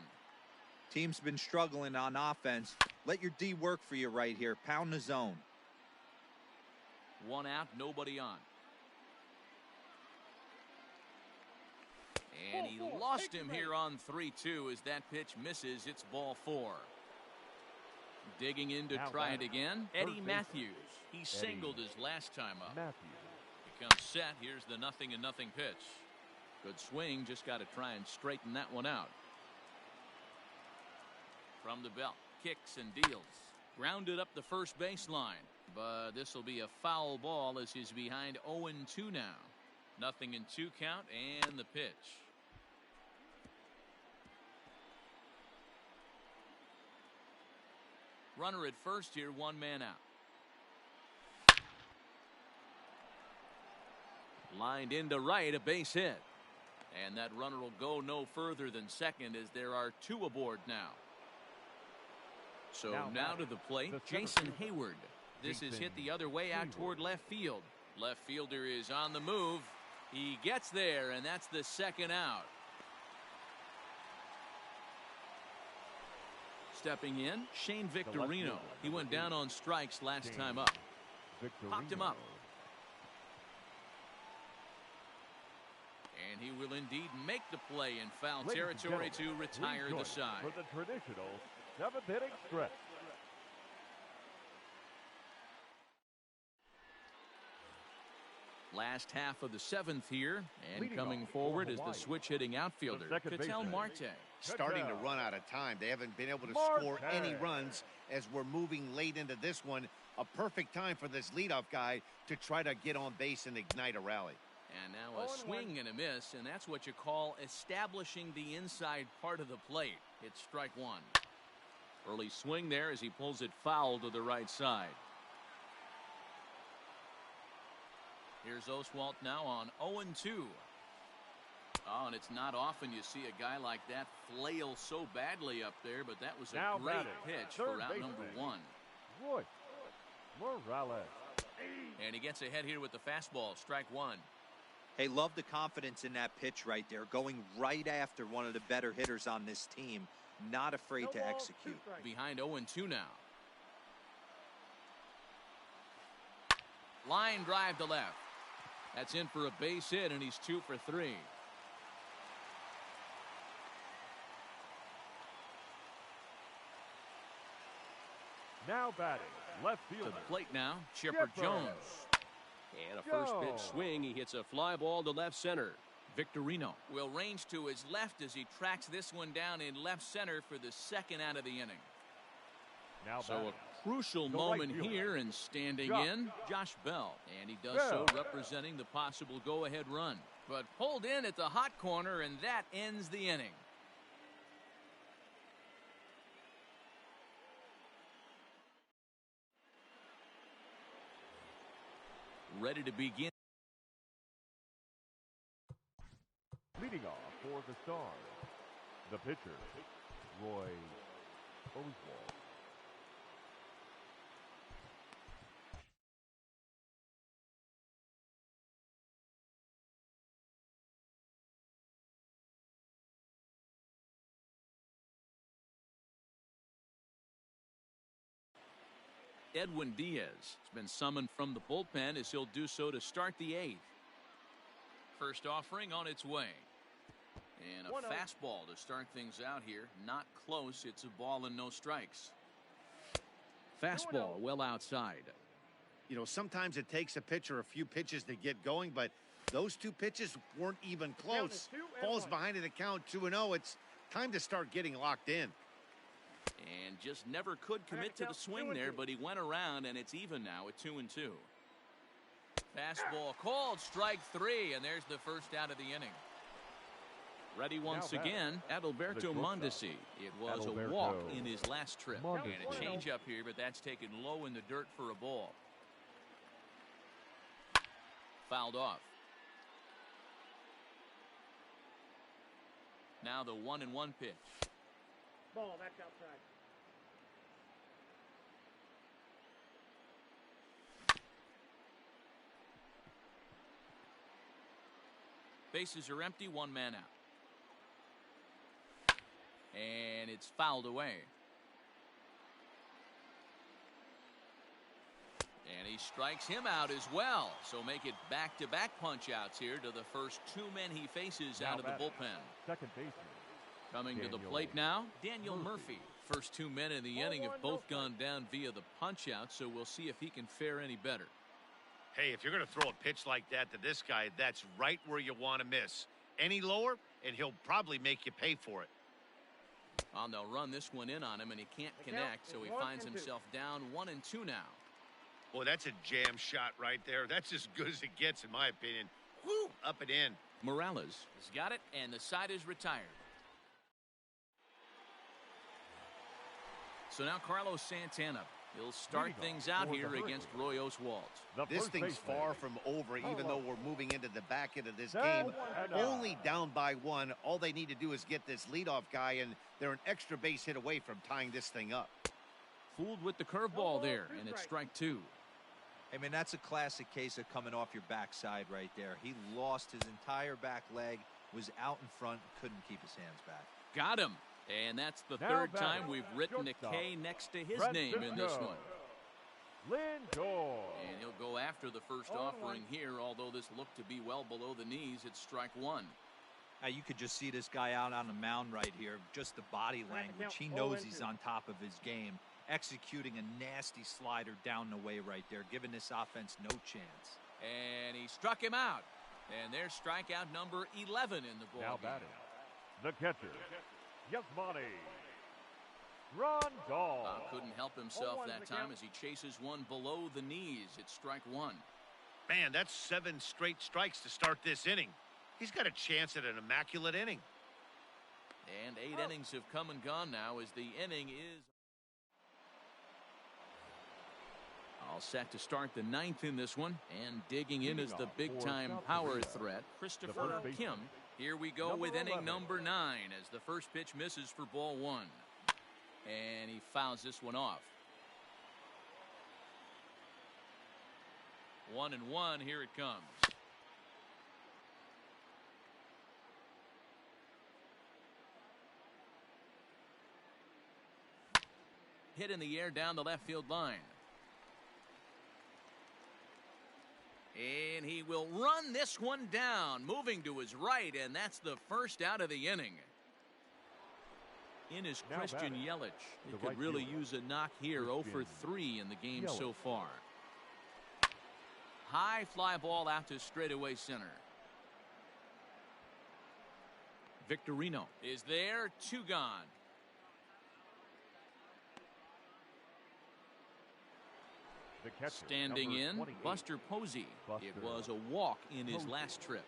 Team's been struggling on offense. Let your D work for you right here. Pound the zone. One out, nobody on. And he lost him here on 3-2 as that pitch misses. It's ball four. Digging in to try it again, Eddie Matthews. He singled his last time up. Comes set. Here's the 0-0 pitch. Good swing. Just got to try and straighten that one out. From the belt. Kicks and deals. Grounded up the first baseline. But this will be a foul ball as he's behind 0-2 now. 0-2 count and the pitch. Runner at first here. One man out. Lined into right, a base hit. And that runner will go no further than second as there are two aboard now. So now to the plate, Jason Hayward. This is hit the other way out toward left field. Left fielder is on the move. He gets there, and that's the second out. Stepping in, Shane Victorino. He went down on strikes last time up. Popped him up. And he will indeed make the play in foul territory to retire the side. For the traditional 7th inning stretch. Last half of the 7th here, and coming forward is the switch-hitting outfielder, Ketel Marte. Starting to run out of time. They haven't been able to score any runs as we're moving late into this one. A perfect time for this leadoff guy to try to get on base and ignite a rally. And now a swing and a miss, and that's what you call establishing the inside part of the plate. It's strike one. Early swing there as he pulls it foul to the right side. Here's Oswalt now on 0-2. Oh, and it's not often you see a guy like that flail so badly up there, but that was a great pitch for out number one. Roy Morales. And he gets ahead here with the fastball, strike one. Hey, love the confidence in that pitch right there. Going right after one of the better hitters on this team. Not afraid to execute. Behind 0-2 now. Line drive to left. That's in for a base hit, and he's 2 for 3. Now batting, left fielder. To the plate now, Chipper Jones. And a first pitch swing. He hits a fly ball to left center. Victorino will range to his left as he tracks this one down in left center for the second out of the inning. Now so a crucial moment here, and standing in, Josh Bell. And he does so representing the possible go-ahead run. But pulled in at the hot corner, and that ends the inning. Ready to begin. for the Stars, the pitcher, Roy Oswalt. Edwin Diaz has been summoned from the bullpen as he'll do so to start the 8th. First offering on its way. And a fastball to start things out here. Not close. It's a ball and no strikes. Fastball well outside. You know, sometimes it takes a pitcher a few pitches to get going, but those 2 pitches weren't even close. Falls behind in the count 2-0. It's time to start getting locked in. And just never could commit to the swing there, but he went around, and it's even now at 2-2. Fastball called, strike 3, and there's the first out of the inning. Ready once again, Adalberto Mondesi. It was a walk in his last trip. And a changeup here, but that's taken low in the dirt for a ball. Fouled off. Now the 1-1 pitch. Ball, that's outside. Bases are empty, 1 man out. And it's fouled away. And he strikes him out as well. So make it back-to-back punch-outs here to the first 2 men he faces out of the bullpen. Second baseman. Coming to the plate now, Daniel Murphy. First 2 men in the inning have both gone down via the punch-out, so we'll see if he can fare any better. Hey, if you're going to throw a pitch like that to this guy, that's right where you want to miss. Any lower, and he'll probably make you pay for it. Well, they'll run this one in on him, and he can't connect, so he finds himself down 1-2 now. Boy, that's a jam shot right there. That's as good as it gets, in my opinion. Woo, up and in. Morales has got it, and the side is retired. So now Carlos Santana. He'll start things out here against Roy Oswalt. This thing's far from over, even though we're moving into the back end of this game. Only down by 1. All they need to do is get this leadoff guy, and they're an extra base hit away from tying this thing up. Fooled with the curveball there, and it's strike 2. I mean, that's a classic case of coming off your backside right there. He lost his entire back leg, was out in front, couldn't keep his hands back. Got him. And that's the third time we've written a K next to his name in this one. Lindor. And he'll go after the first offering here, although this looked to be well below the knees. It's strike 1. Now, you could just see this guy out on the mound right here. Just the body language. He knows he's on top of his game. Executing a nasty slider down the way right there, giving this offense no chance. And he struck him out. And there's strikeout number 11 in the ball. Now batting, the catcher, Yasmani Grandal. Couldn't help himself that time as he chases one below the knees. It's strike 1. Man, that's 7 straight strikes to start this inning. He's got a chance at an immaculate inning. And 8 innings have come and gone now as the inning is all set to start the 9th in this one. And digging in is the big-time power threat, Christopher Kim. Here we go with inning number 9 as the first pitch misses for ball 1. And he fouls this one off. 1-1, here it comes. Hit in the air down the left field line. And he will run this one down, moving to his right, and that's the first out of the inning. In is Christian Yelich. He could really use a knock here, 0 for 3 in the game so far. High fly ball out to straightaway center. Victorino is there, 2 gone. Standing in, Buster Posey. It was a walk in his last trip.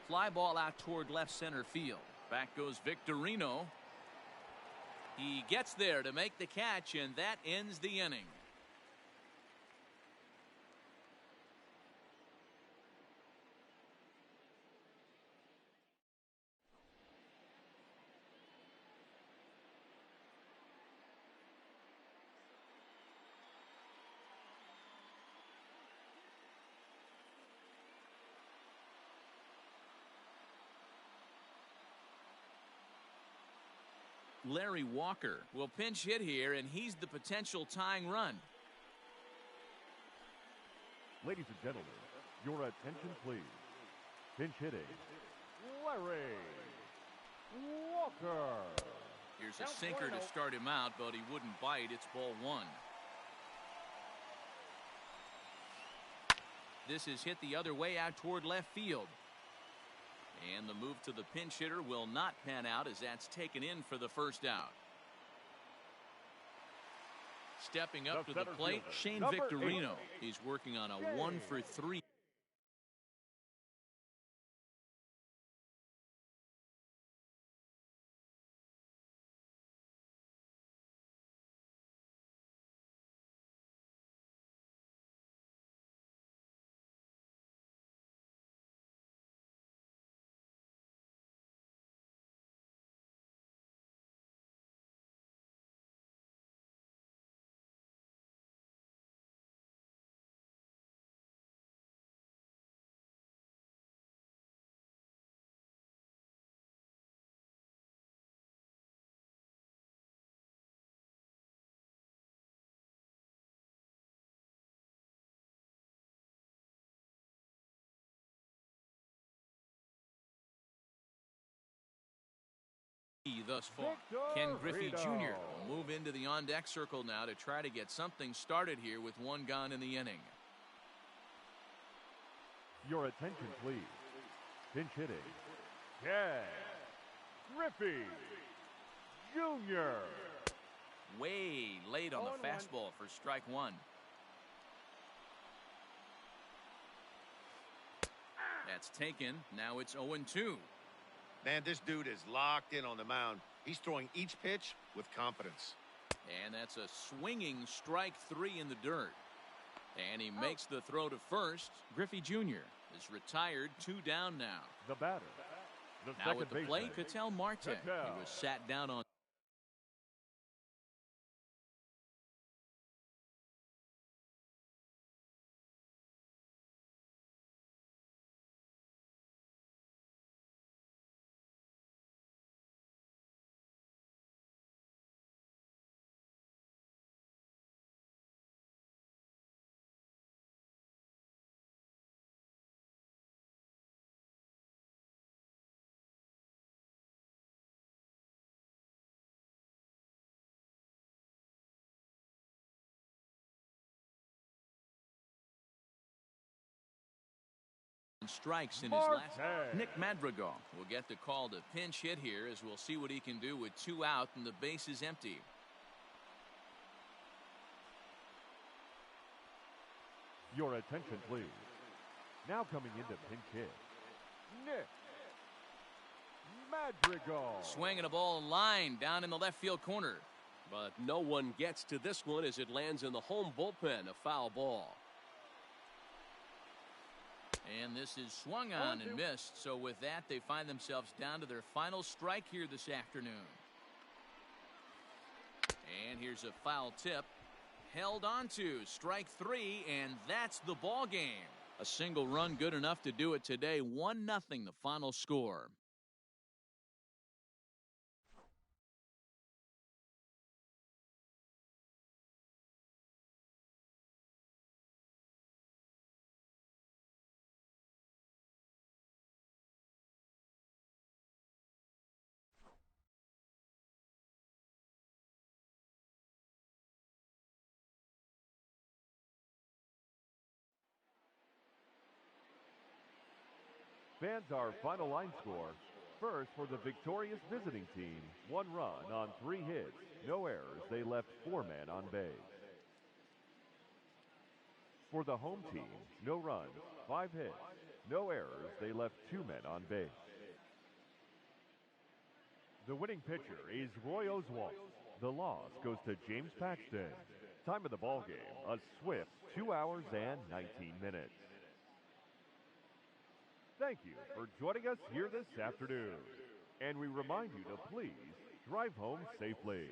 Fly ball out toward left center field. Back goes Victorino. He gets there to make the catch, and that ends the inning. Larry Walker will pinch hit here, and he's the potential tying run. Ladies and gentlemen, your attention please. Pinch hitting, Larry Walker. Here's a sinker to start him out, but he wouldn't bite. It's ball one. This is hit the other way out toward left field. And the move to the pinch hitter will not pan out as that's taken in for the first out. Stepping up to the plate, Shane Victorino. He's working on a 1-for-3. Thus far. Ken Griffey Jr. will move into the on-deck circle now to try to get something started here with one gone in the inning. Your attention please. Pinch hitting, Ken Griffey Jr. Way late on the fastball for strike one. That's taken. Now it's 0-2. Man, this dude is locked in on the mound. He's throwing each pitch with confidence. And that's a swinging strike three in the dirt. And he makes the throw to first. Griffey Jr. is retired, 2 down now. The batter. Now at the plate, Ketel Marte. He was sat down on. Strikes in his last. Nick Madrigal will get the call to pinch hit here, as we'll see what he can do with 2 out and the base is empty. Your attention please. Now coming into pinch hit, Nick Madrigal. Swinging a ball line down in the left field corner, but no one gets to this one as it lands in the home bullpen. A foul ball. And this is swung on and missed. So with that, they find themselves down to their final strike here this afternoon. And here's a foul tip. Held on to strike 3, and that's the ball game. A single run good enough to do it today. 1-0 the final score. Fans, our final line score. First, for the victorious visiting team, 1 run on 3 hits, no errors. They left 4 men on base. For the home team, no runs, 5 hits, no errors. They left 2 men on base. The winning pitcher is Roy Oswalt. The loss goes to James Paxton. Time of the ball game, a swift 2 hours and 19 minutes. Thank you for joining us here this afternoon. And we remind you to please drive home safely.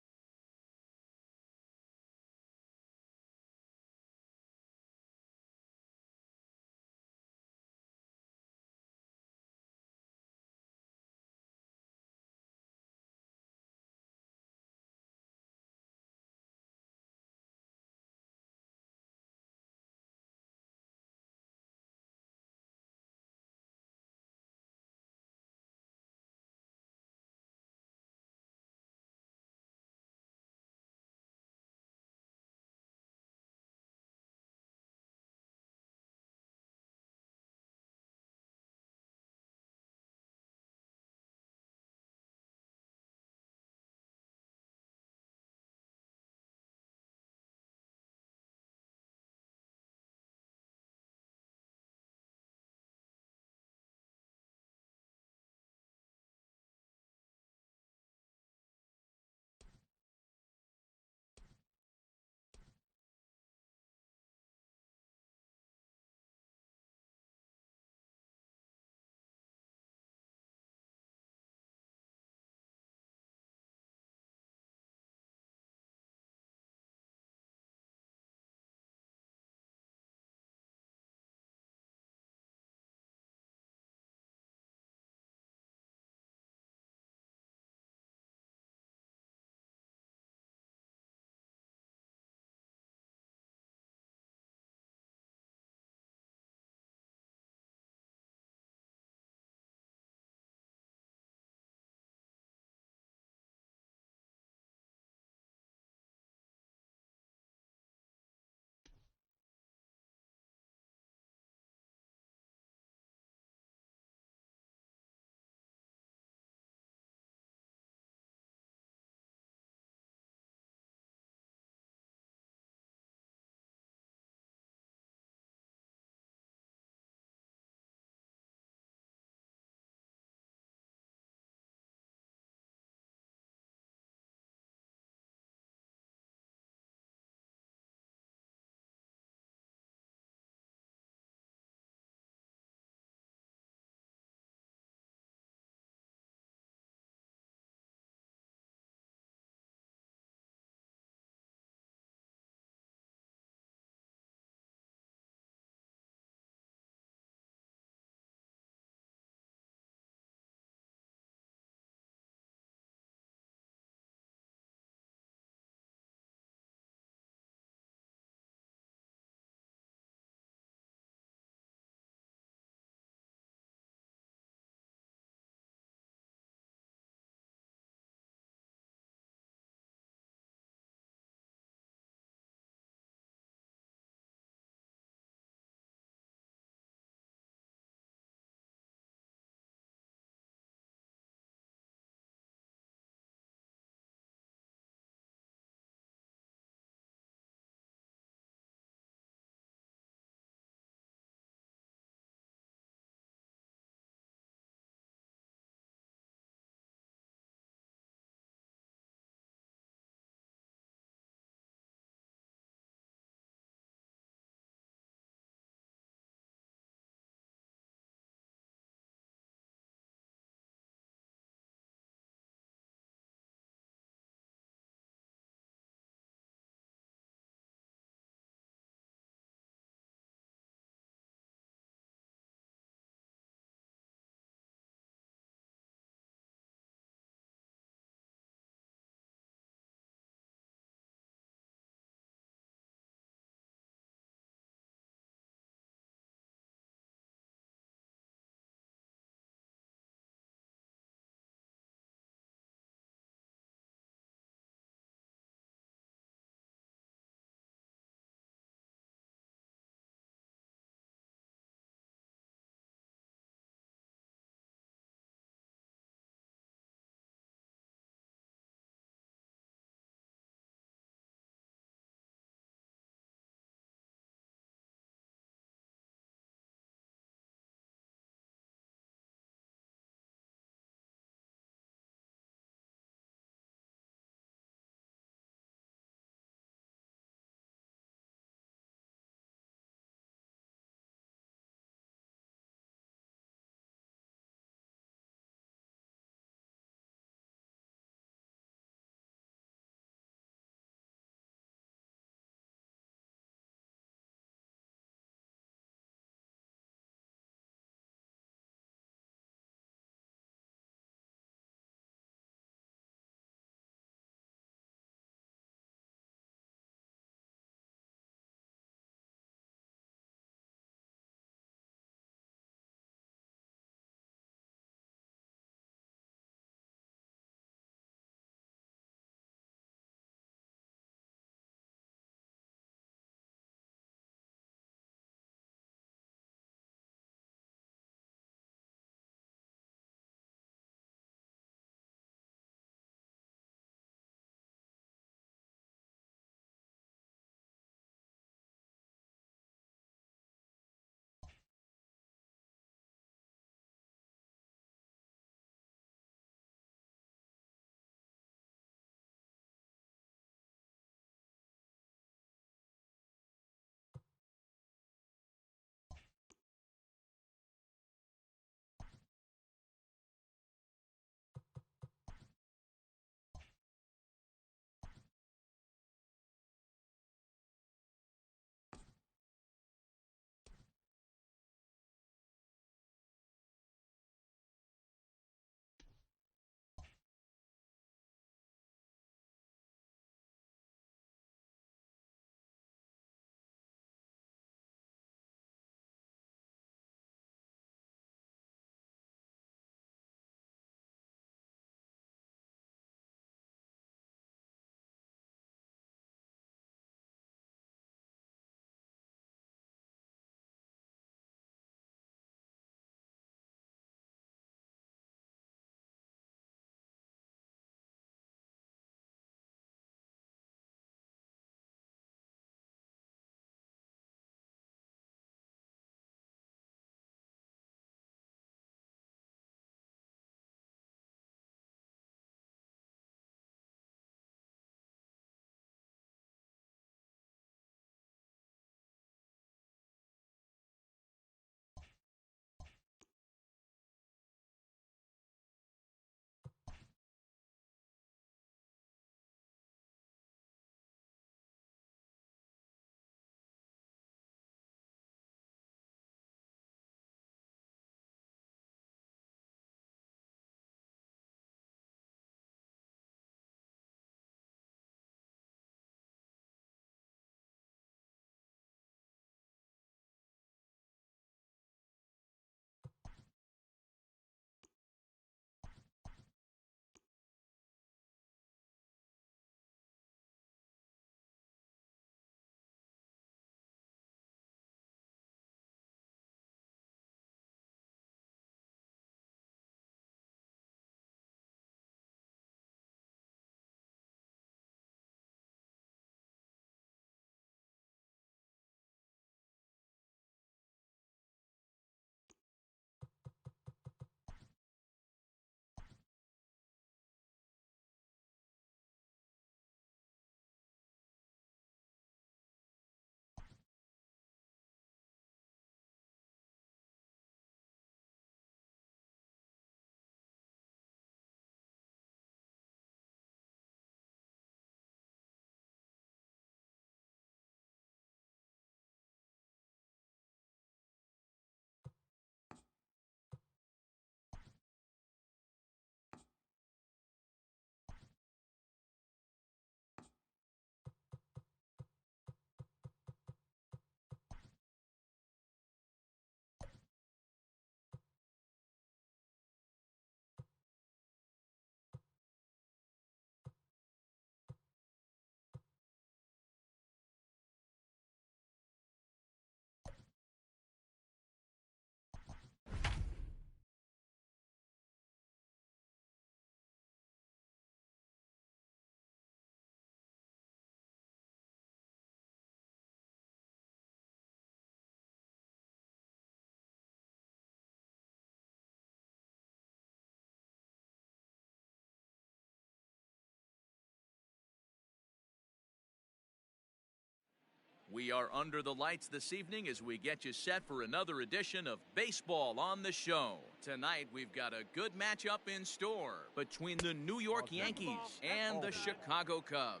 We are under the lights this evening as we get you set for another edition of Baseball on the Show. Tonight, we've got a good matchup in store between the New York Yankees and the Chicago Cubs.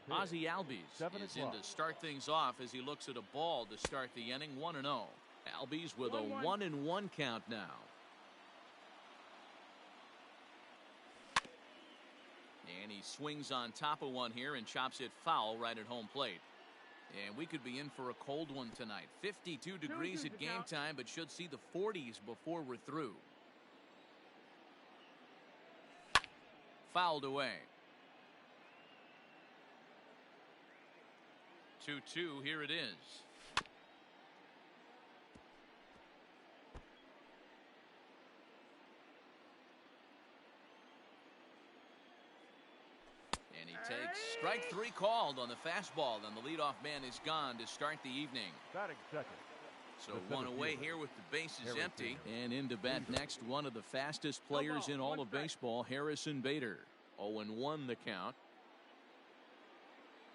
Ozzie Albies is in to start things off as he looks at a ball to start the inning, 1-0. Albies with a 1-1 count now. And he swings on top of one here and chops it foul right at home plate. And we could be in for a cold one tonight. 52 degrees at game time, but should see the 40s before we're through. Fouled away. 2-2, here it is. And he takes strike three called on the fastball, and the leadoff man is gone to start the evening. Batting second. So one away here with the bases empty. And in to bat next, one of the fastest players in all of baseball, Harrison Bader. 0-1 the count.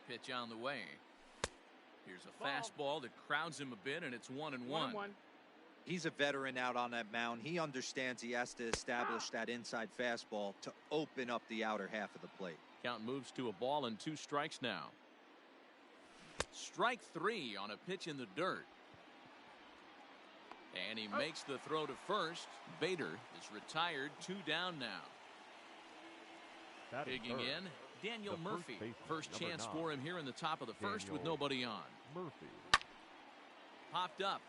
Pitch on the way. Here's a fastball that crowds him a bit, and it's 1-1. He's a veteran out on that mound. He understands he has to establish that inside fastball to open up the outer half of the plate. Count moves to a ball and 2 strikes now. Strike 3 on a pitch in the dirt. And he makes the throw to first. Bader is retired, 2 down now. Digging in, Daniel Murphy. First chance for him here in the top of the first with nobody on. Murphy. Popped up.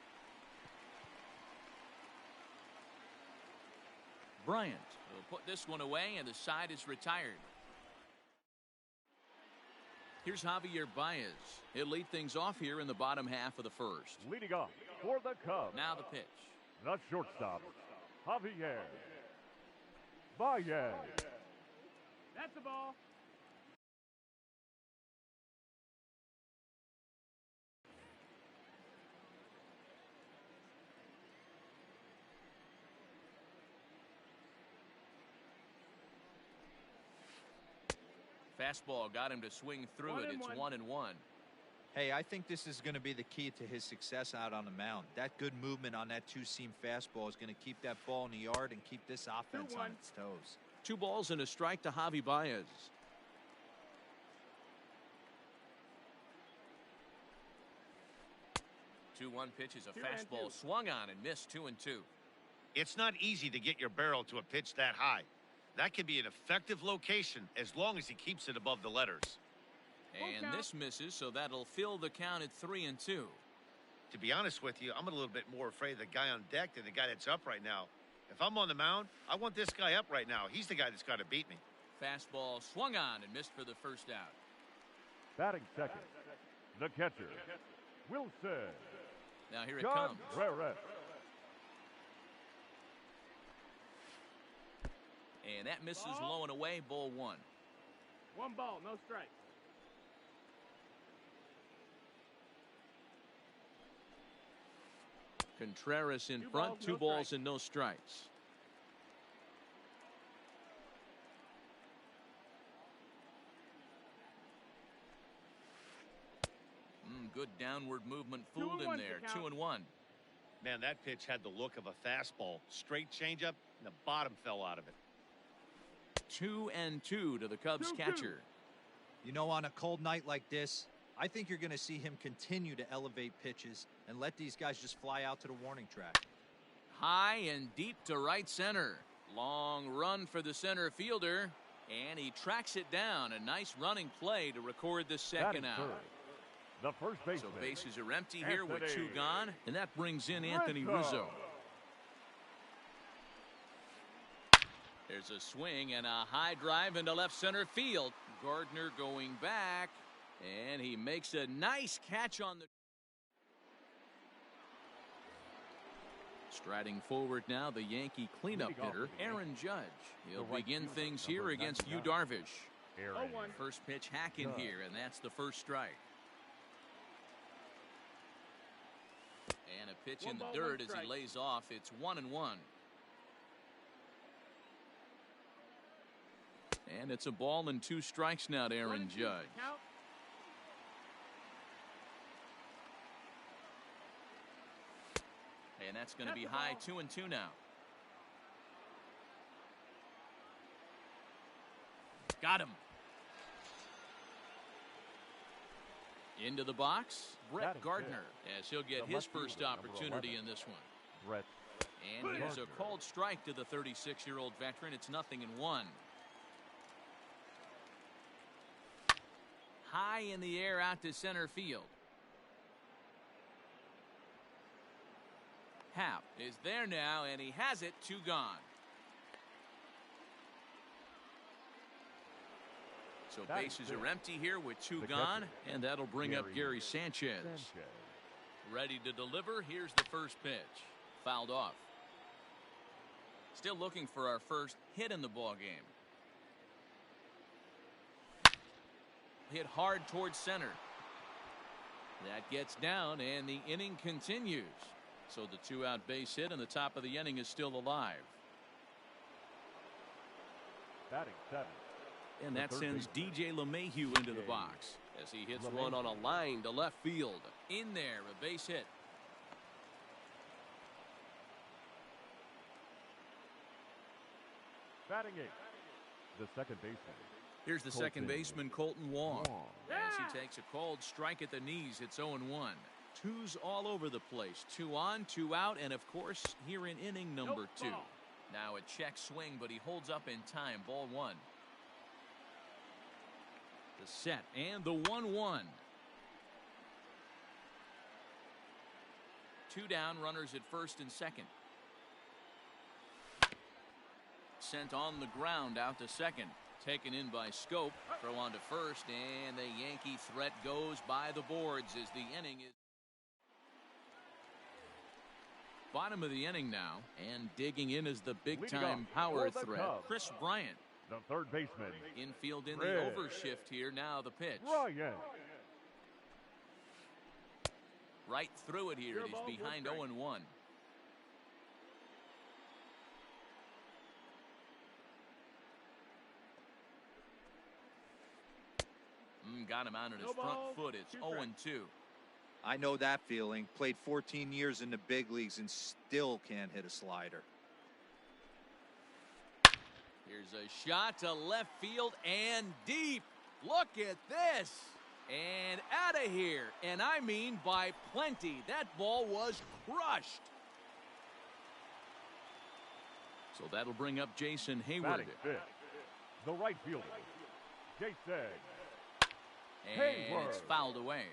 Bryant will put this one away, and the side is retired. Here's Javier Baez. He'll lead things off here in the bottom half of the first. Leading off for the Cubs. Now the pitch. The shortstop, Javier Baez. That's the ball. Fastball got him to swing through it. It's 1-1. Hey, I think this is going to be the key to his success out on the mound. That good movement on that two-seam fastball is going to keep that ball in the yard and keep this offense on its toes. 2 balls and a strike to Javi Baez. The 2-1 pitch is a fastball swung on and missed. 2-2. It's not easy to get your barrel to a pitch that high. That can be an effective location as long as he keeps it above the letters. And this misses, so that'll fill the count at 3-2. To be honest with you, I'm a little bit more afraid of the guy on deck than the guy that's up right now. If I'm on the mound, I want this guy up right now. He's the guy that's got to beat me. Fastball swung on and missed for the first out. Batting second, the catcher, Wilson. Now here it comes. And that misses low and away, ball 1. 1 ball, no strikes. Contreras in front, 2 balls and no strikes. Good downward movement fooled him there. 2-1. Man, that pitch had the look of a fastball. Straight changeup, and the bottom fell out of it. 2-2 to the Cubs catcher. You know, on a cold night like this, I think you're going to see him continue to elevate pitches and let these guys just fly out to the warning track. High and deep to right center. Long run for the center fielder, and he tracks it down. A nice running play to record the second out. The first baseman. So bases are empty here with 2 gone, and that brings in Anthony Rizzo. There's a swing and a high drive into left center field. Gardner going back, and he makes a nice catch on the... Striding forward now, the Yankee cleanup hitter, Aaron Judge. He'll begin things here against Yu Darvish. First pitch hacking here, and that's the first strike. And a pitch in the dirt as he lays off. It's 1-1. And it's a ball and 2 strikes now to Aaron Judge. And that's going to be high 2-2 now. Got him. Into the box, Brett Gardner, as he'll get his first opportunity in this one. And here's a called strike to the 36-year-old veteran. It's 0-1. High in the air out to center field. Happ is there now, and he has it. 2 gone. So bases are empty here with 2 gone, and that'll bring up Gary Sanchez. Ready to deliver. Here's the first pitch. Fouled off. Still looking for our first hit in the ball game. Hit hard towards center. That gets down, and the inning continues. So the 2-out base hit, and the top of the inning is still alive. Batting 7. And that sends DJ LeMahieu into the box as he hits one on a line to left field. In there, a base hit. Batting 8. The second baseman. Here's the second baseman, Colton Wong. As he takes a called strike at the knees, it's 0-1. 2's all over the place. 2 on, 2 out, and of course, here in inning number 2. Now a check swing, but he holds up in time. Ball 1. The set and the 1-1. 2 down, runners at first and second. Sent on the ground out to second. Taken in by Scope. Throw on to first, and the Yankee threat goes by the boards as the inning is. Bottom of the inning now, and digging in is the big-time power threat, Chris Bryant. The third baseman. Infield in the overshift here. Now the pitch. Right through it here. He's behind 0-1. Got him out on his front foot. It's 0-2. I know that feeling. Played 14 years in the big leagues and still can't hit a slider. Here's a shot to left field and deep. Look at this. And out of here. And I mean by plenty. That ball was crushed. So that'll bring up Jason Hayward. Batting 5th. The right fielder, Jason. And it's fouled away.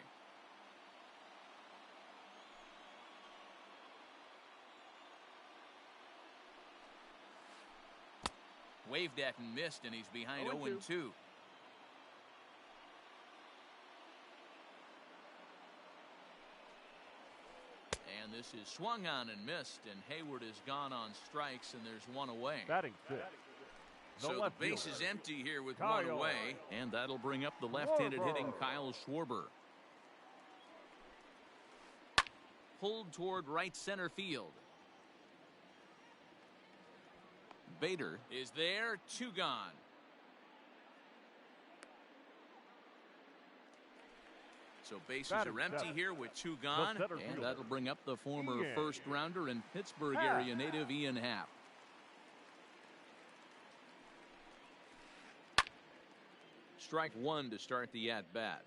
Waved at and missed, and he's behind 0-2. And this is swung on and missed, and Hayward has gone on strikes, and there's 1 away. Batting 6th. So the base is empty here with 1 away, and that'll bring up the left-handed hitting Kyle Schwarber. Pulled toward right center field. Bader is there. 2 gone. So bases are empty here with 2 gone, and that'll bring up the former first-rounder and Pittsburgh area native Ian Happ. Strike 1 to start the at-bat.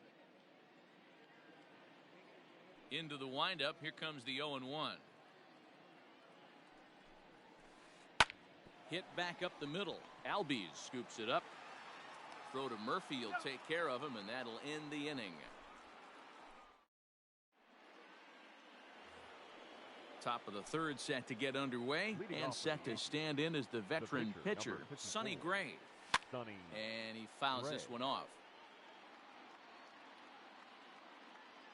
Into the windup. Here comes the 0-1. Hit back up the middle. Albies scoops it up. Throw to Murphy. He'll take care of him, and that'll end the inning. Top of the third set to get underway, and set to stand in as the veteran pitcher, Sonny Gray. And he fouls this one off.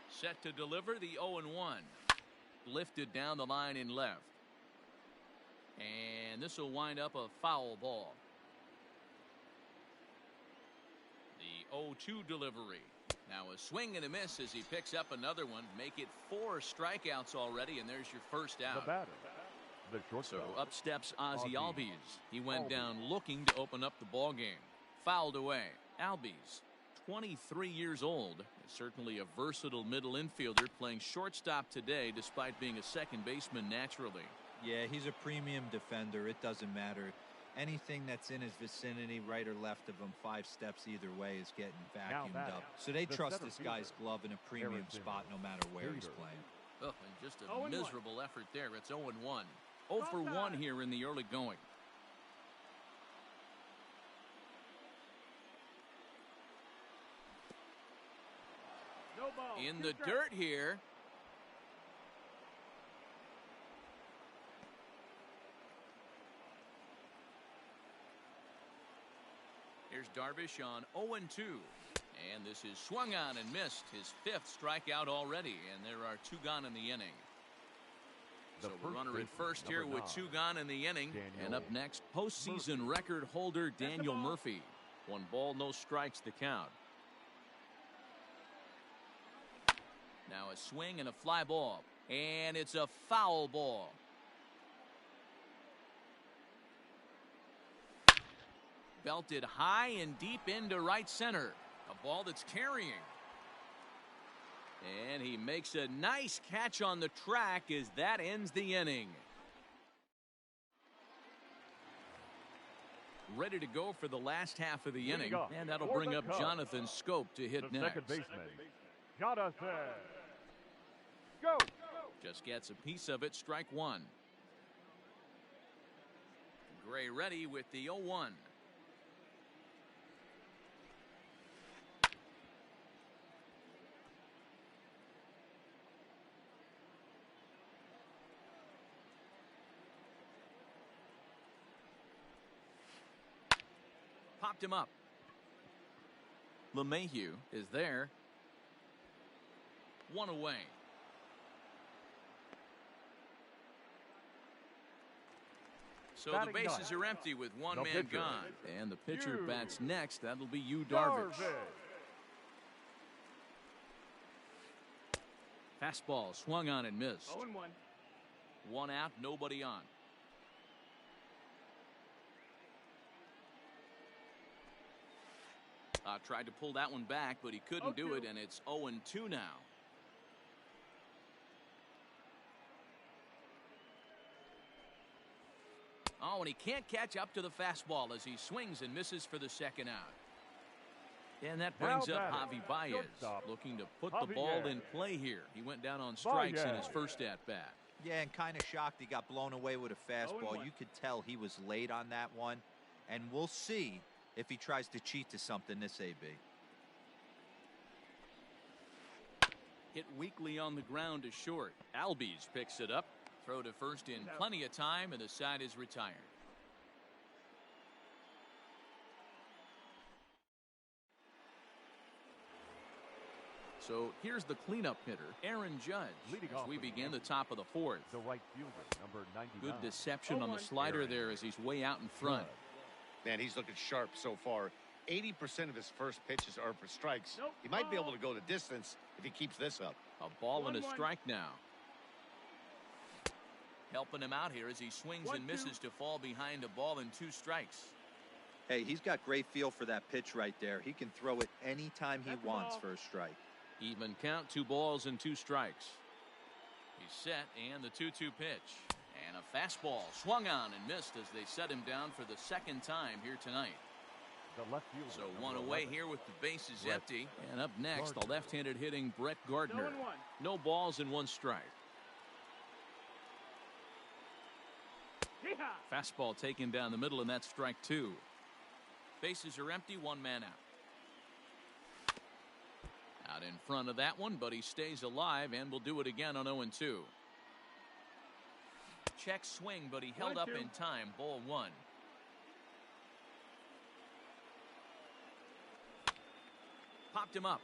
Set to deliver the 0-1. Lifted down the line in left. And this will wind up a foul ball. The 0-2 delivery. Now a swing and a miss as he picks up another one. Make it 4 strikeouts already, and there's your first out. So up steps Ozzie Albies. He went down looking to open up the ball game. Fouled away. Albies, 23 years old. Certainly a versatile middle infielder playing shortstop today despite being a second baseman naturally. Yeah, he's a premium defender. It doesn't matter. Anything that's in his vicinity, right or left of him, 5 steps either way, is getting vacuumed up. So they trust this guy's glove in a premium spot no matter where he's playing. Oh, and just a miserable effort there. It's 0-1. 0 for 1 here in the early going. No ball. In the dirt here. Here's Darvish on 0-2. And this is swung on and missed. His 5th strikeout already. And there are 2 gone in the inning. So we're runner at first here with 2 gone in the inning. And up next, postseason record holder Daniel Murphy. 1 ball, no strikes the count. Now a swing and a fly ball. And it's a foul ball. Belted high and deep into right center. A ball that's carrying. And he makes a nice catch on the track as that ends the inning. Ready to go for the last half of the inning. And that'll bring up Jonathan Scope to hit next. Second baseman, Jonathan. Go! Just gets a piece of it, strike 1. Gray ready with the 0-1. Popped him up. LeMahieu is there. 1 away. So the bases are empty with 1 man gone. And the pitcher bats next. That'll be Darvish. Fastball swung on and missed. 0-1. 1 out, nobody on. Tried to pull that one back, but he couldn't do it, and it's 0-2 now. Oh, and he can't catch up to the fastball as he swings and misses for the 2nd out. And that brings up Javi Baez, looking to put the ball in play here. He went down on strikes in his first at-bat. Yeah, and kind of shocked he got blown away with a fastball. You could tell he was late on that one, and we'll see if he tries to cheat to something this AB. Hit weakly on the ground to short. Albies picks it up. Throw to first in plenty of time, and the side is retired. So here's the cleanup hitter, Aaron Judge, as we begin the top of the 4th. The right fielder, number 99. Good deception on the slider there as he's way out in front. Man, he's looking sharp so far. 80% of his first pitches are for strikes. He might be able to go the distance if he keeps this up. A ball and a strike now. Helping him out here as he swings and misses to fall behind a ball and 2 strikes. Hey, he's got great feel for that pitch right there. He can throw it anytime he wants for a strike. Even count, 2 balls and 2 strikes. He's set, and the 2-2 pitch. And a fastball swung on and missed as they set him down for the 2nd time here tonight. The left fielder, so 1 away here with the bases empty. And up next, the left-handed hitting Brett Gardner. No balls and 1 strike. Fastball taken down the middle, and that's strike 2. Bases are empty, 1 man out. Out in front of that one, but he stays alive and will do it again on 0-2. Check swing, but he held up in time. Ball 1. Popped him up.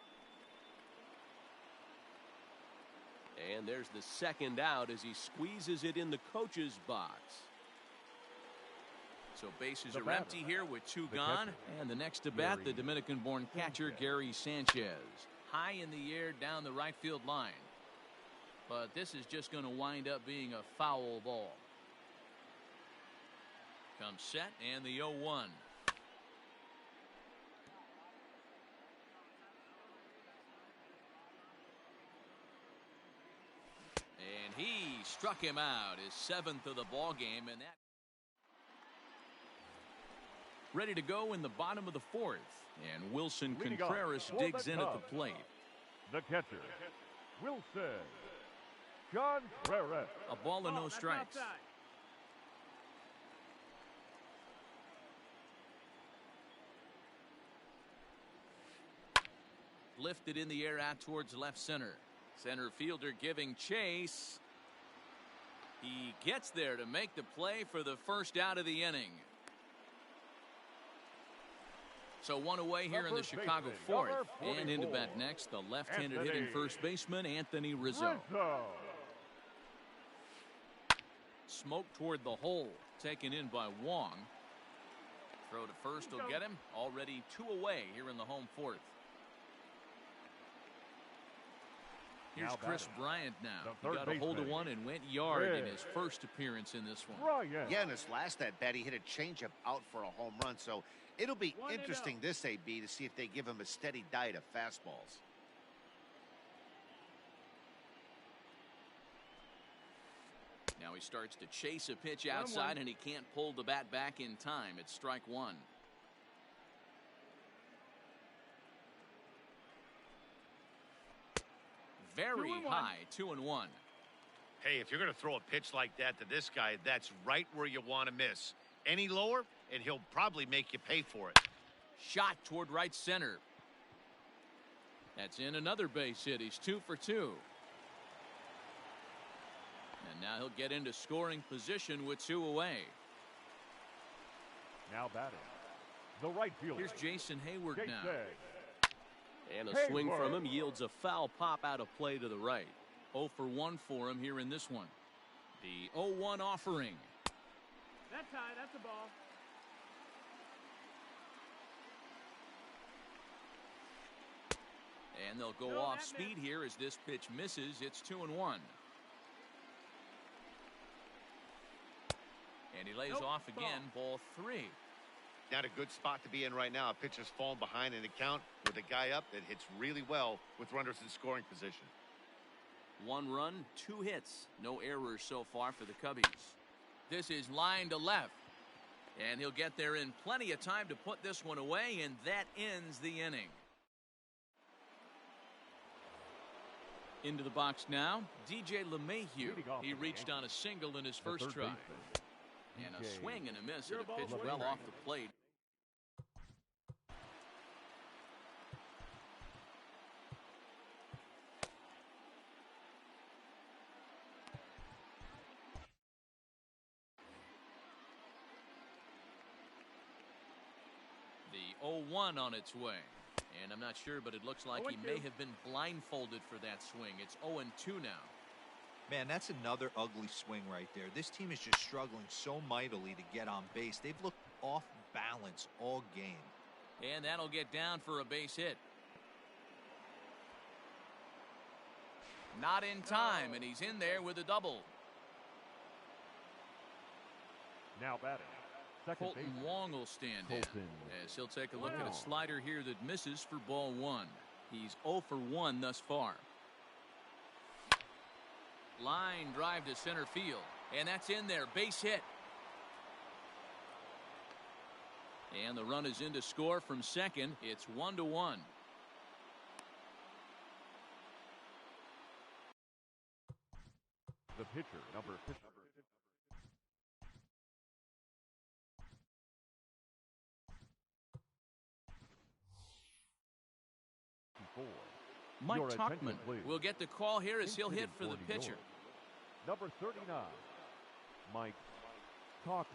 And there's the 2nd out as he squeezes it in the coach's box. So bases are empty here with 2 gone. And the next to bat, the Dominican-born catcher Gary Sanchez. High in the air down the right field line. But this is just going to wind up being a foul ball. Comes set and the 0-1. he struck him out, his 7th of the ball game, and that ready to go in the bottom of the 4th, and Wilson Contreras digs in at the plate. The catcher, Wilson Contreras. A ball and no strikes. Lifted in the air out towards left center. Center fielder giving chase. He gets there to make the play for the first out of the inning. So one away here in the Chicago 4th. And into bat next, the left-handed hitting first baseman, Anthony Rizzo. Smoke toward the hole. Taken in by Wong. Throw to first will get him. Already 2 away here in the home 4th. Here's Chris Bryant now. He got a hold of one and went yard in his first appearance in this one. Yeah, in his last at bat, he hit a changeup out for a home run. So it'll be interesting this AB to see if they give him a steady diet of fastballs. Now he starts to chase a pitch outside, and he can't pull the bat back in time. It's strike 1. Very high, 2-1. Hey, if you're going to throw a pitch like that to this guy, that's right where you want to miss. Any lower, and he'll probably make you pay for it. Shot toward right center. That's in another base hit. He's 2 for 2. And now he'll get into scoring position with 2 away. Now batting, the right fielder. Here's Jason Hayward now. Jason. And a swing from him yields a foul pop out of play to the right. 0 for 1 for him here in this one. The 0-1 offering. That's high. That's a ball. And they'll go off speed here as this pitch misses. It's 2-1. And he lays off again. Ball 3. Not a good spot to be in right now. A pitcher's falling behind in the count with a guy up that hits really well with runners in scoring position. 1 run, 2 hits. No errors so far for the Cubbies. This is line to left. And he'll get there in plenty of time to put this one away, and that ends the inning. Into the box now, DJ LeMahieu. He reached on a single in his first try. And a swing and a miss at a pitch well off the plate. The 0-1 on its way. And I'm not sure, but it looks like he may have been blindfolded for that swing. It's 0-2 now. Man, that's another ugly swing right there. This team is just struggling so mightily to get on base. They've looked off balance all game. And that'll get down for a base hit. Not in time, and he's in there with a double. Now batting, second Colton baseman. Wong will stand in as he'll take a look at a slider here that misses for ball 1. He's 0 for 1 thus far. Line drive to center field, and that's in there. Base hit. And the run is in to score from second. It's 1-1. The pitcher, number 50. Mike Tuchman will get the call here as he'll hit for the pitcher. Number 39, Mike Tuchman.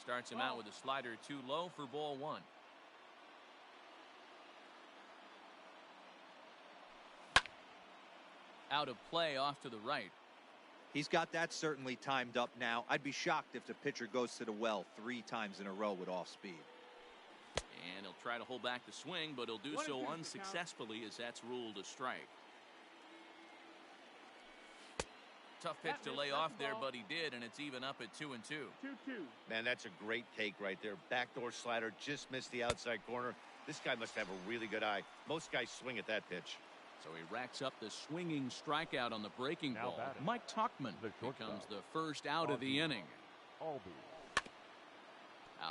Starts him out with a slider too low for ball 1. Out of play off to the right. He's got that certainly timed up now. I'd be shocked if the pitcher goes to the well 3 times in a row with off speed. And he'll try to hold back the swing, but he'll do so unsuccessfully as that's ruled a strike. Tough pitch to lay off there, but he did, and it's even up at 2-2. 2-2. Man, that's a great take right there. Backdoor slider just missed the outside corner. This guy must have a really good eye. Most guys swing at that pitch. So he racks up the swinging strikeout on the breaking Now ball. batting, Mike Tuchman becomes the first out of the inning. Out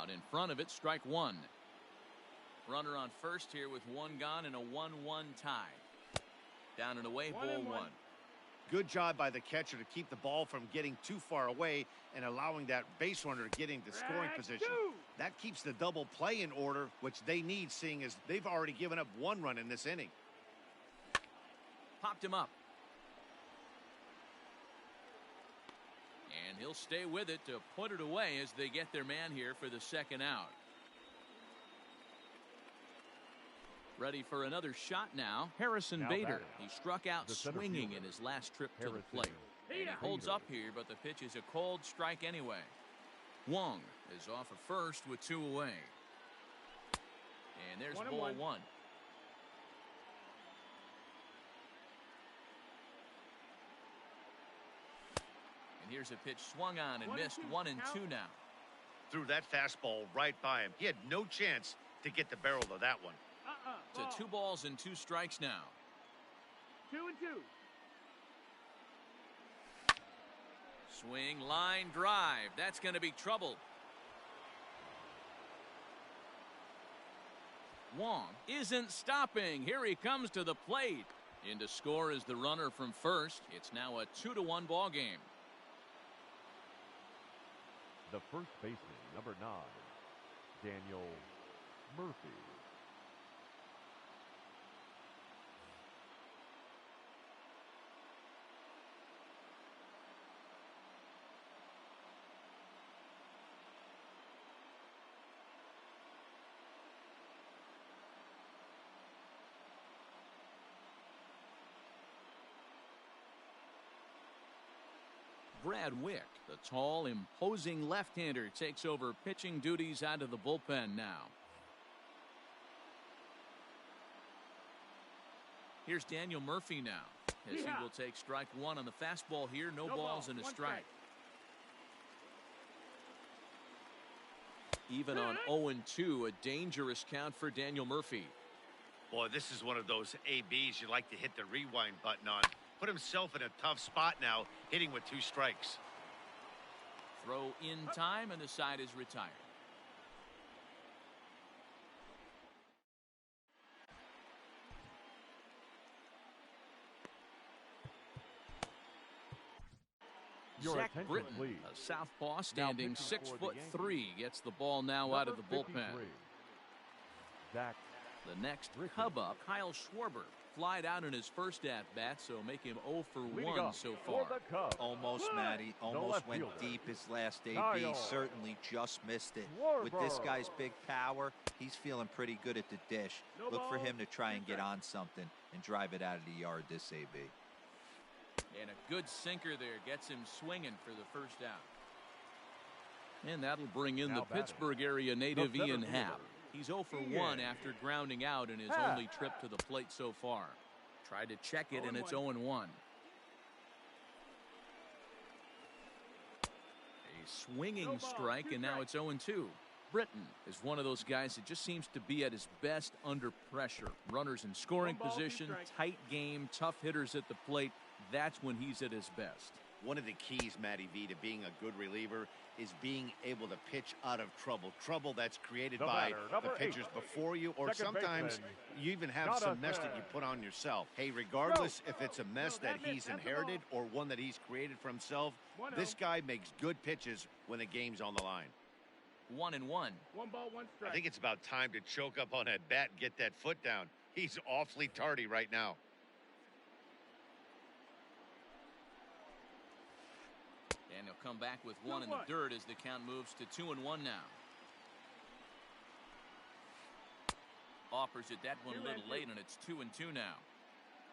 in front of it, strike one. Runner on first here with one gone and a 1-1 tie. Down and away, ball one. Good job by the catcher to keep the ball from getting too far away and allowing that base runner to get into scoring position. That keeps the double play in order, which they need, seeing as they've already given up one run in this inning. Popped him up. And he'll stay with it to put it away as they get their man here for the second out. Ready for another shot now. Harrison Bader. He struck out swinging in his last trip to the plate. And he holds up here, but the pitch is a cold strike anyway. Wong is off at first with two away. And there's ball one. And here's a pitch swung on and missed. 1-2 now. Threw that fastball right by him. He had no chance to get the barrel of that one. To 2 balls and 2 strikes now. 2-2. Swing, line, drive. That's going to be trouble. Wong isn't stopping. Here he comes to the plate. In to score is the runner from first. It's now a 2-1 ball game. The first baseman, number 9, Daniel Murphy. Brad Wick, the tall, imposing left-hander, takes over pitching duties out of the bullpen now. Here's Daniel Murphy now, as he will take strike one on the fastball here. No balls and a strike. Even on 0-2, a dangerous count for Daniel Murphy. Boy, this is one of those ABs you like to hit the rewind button on. Put himself in a tough spot now, hitting with 2 strikes. Throw in time, and the side is retired. Zach Britton, a southpaw standing 6'3", gets the ball now out of the bullpen. The next Cub up, Kyle Schwarber, flied out in his first at-bat, so make him 0 for 1 so far. Almost, Matty. Almost went deep his last AB. Certainly just missed it. With this guy's big power, he's feeling pretty good at the dish. Look for him to try and get on something and drive it out of the yard this AB. And a good sinker there gets him swinging for the first out. And that'll bring in the Pittsburgh area native Ian Happ. He's 0 for 1 after grounding out in his only trip to the plate so far. Tried to check it, and it's 0-1. A swinging strike, and now it's 0-2. Britton is one of those guys that just seems to be at his best under pressure. Runners in scoring position, tight game, tough hitters at the plate. That's when he's at his best. One of the keys, Matty V, to being a good reliever is being able to pitch out of trouble. Trouble that's created by the pitchers before you, or sometimes you even have some mess that you put on yourself. Hey, regardless if it's a mess that he's inherited or one that he's created for himself, this guy makes good pitches when the game's on the line. 1-1. 1 ball, 1 strike. I think it's about time to choke up on that bat and get that foot down. He's awfully tardy right now. And he'll come back with 1 in the dirt as the count moves to 2-1 now. Offers it that one a little late, and it's 2-2 now.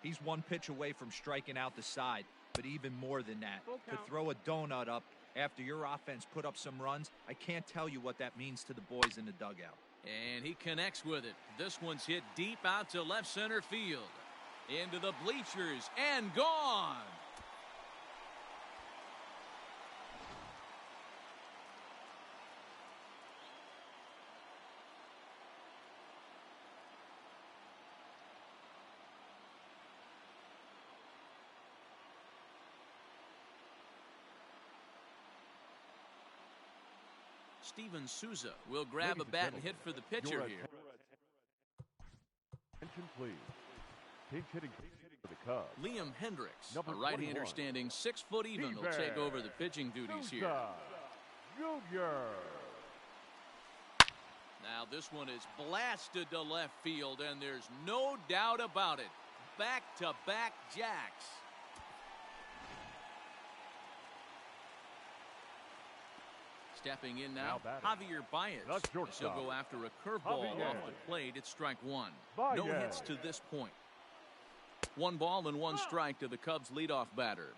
He's 1 pitch away from striking out the side, but even more than that, to throw a donut up after your offense put up some runs, I can't tell you what that means to the boys in the dugout. And he connects with it. This one's hit deep out to left center field. Into the bleachers and gone. Steven Souza will grab a bat and hit for the pitcher here. Attention, please. Pinch hitting for the Cubs. Liam Hendricks, Number a right-hander 21. standing 6 foot even, will take over the pitching duties here. Junior. Now this one is blasted to left field, and there's no doubt about it. Back-to-back jacks. Stepping in now, Javier Baez. He'll go after a curveball off the plate. It's strike one. No hits to this point. 1 ball and 1 strike to the Cubs leadoff batter.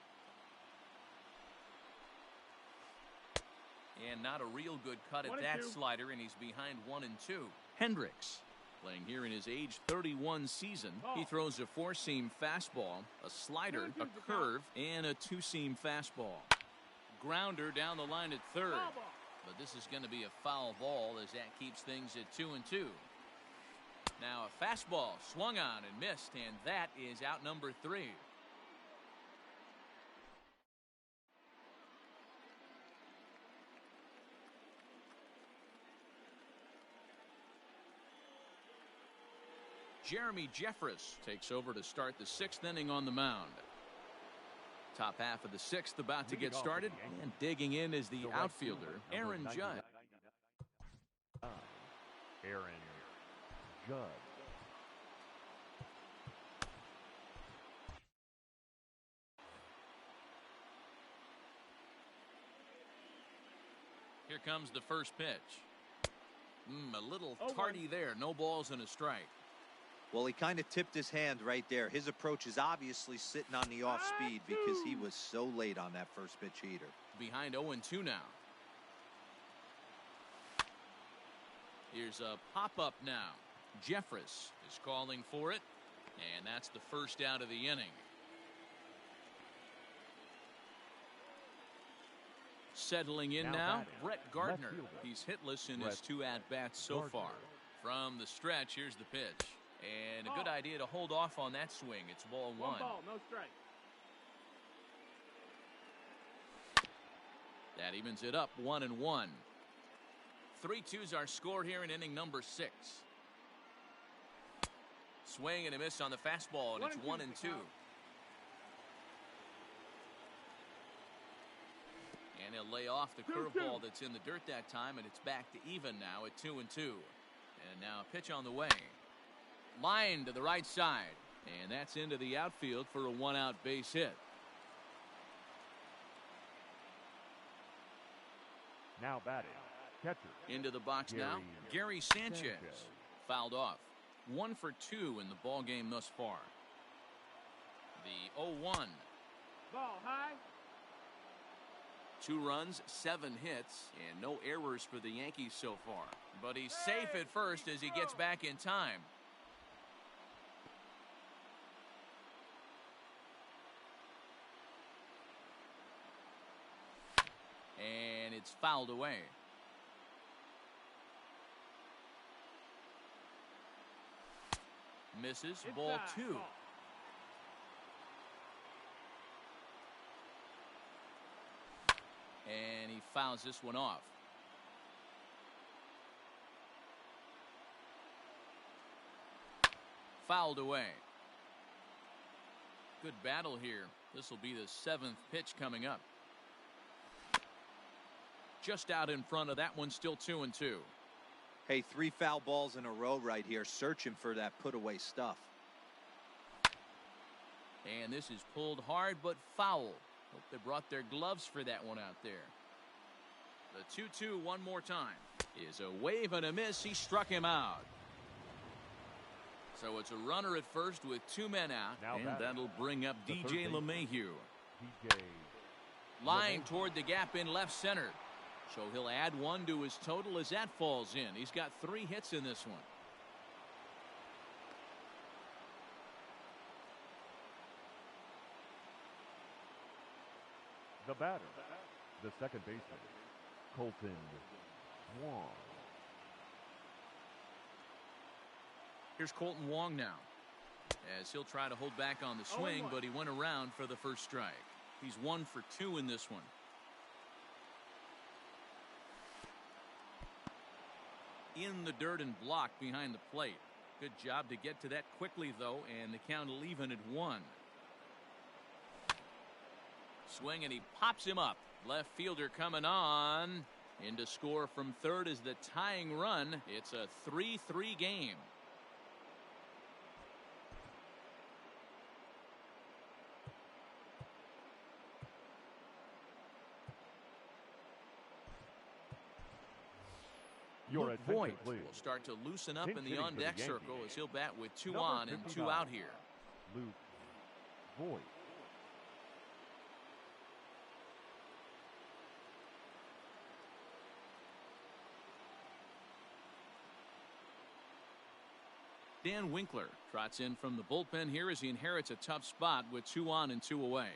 And not a real good cut at that slider, and he's behind 1-2. Hendricks playing here in his age 31 season. He throws a 4-seam fastball, a slider, a curve, and a 2-seam fastball. Grounder down the line at third. But this is going to be a foul ball as that keeps things at 2-2. Now a fastball swung on and missed, and that is out number 3. Jeremy Jeffress takes over to start the 6th inning on the mound. Top half of the 6th about to get started, and digging in is the outfielder, Aaron Judd. Aaron Judd. Here comes the first pitch. A little tardy there. No balls and a strike. Well, he kind of tipped his hand right there. His approach is obviously sitting on the off speed because he was so late on that first pitch heater. Behind 0-2 now. Here's a pop-up now. Jeffress is calling for it, and that's the first out of the inning. Settling in now, Brett Gardner. He's hitless in his 2 at-bats so far. From the stretch, here's the pitch. And a good idea to hold off on that swing. It's ball 1. 1 ball, no strike. That evens it up, 1-1. 3-2's our score here in inning number 6. Swing and a miss on the fastball, and it's 1-2. And he'll lay off the curveball that's in the dirt that time, and it's back to even now at 2-2. And now a pitch on the way. Line to the right side, and that's into the outfield for a 1-out base hit. Now batting, catcher. Into the box now, Gary Sanchez. Fouled off. 1 for 2 in the ball game thus far. The 0-1. Ball high. 2 runs, 7 hits, and no errors for the Yankees so far. But he's safe at first as he gets back in time. And it's fouled away. Misses, ball 2. And he fouls this one off. Fouled away. Good battle here. This will be the 7th pitch coming up. Just out in front of that one, still 2-2. Hey, 3 foul balls in a row right here, searching for that put-away stuff. And this is pulled hard but foul. Hope they brought their gloves for that one out there. The 2-2 one more time is a wave and a miss. He struck him out. So it's a runner at first with 2 men out, and that'll bring up DJ LeMahieu. Line toward the gap in left center. So he'll add 1 to his total as that falls in. He's got 3 hits in this one. The batter, the second baseman, Colton Wong. Here's Colton Wong now, as he'll try to hold back on the swing, but he went around for the first strike. He's 1 for 2 in this one. in the dirt and blocked behind the plate. Good job to get to that quickly, though, and the count will even at 1. Swing, and he pops him up. Left fielder coming on. In to score from third is the tying run. It's a 3-3 game. Luke Voigt will start to loosen up in the on-deck circle as he'll bat with 2 on and 2 out here. Luke Voigt. Dan Winkler trots in from the bullpen here as he inherits a tough spot with 2 on and 2 away.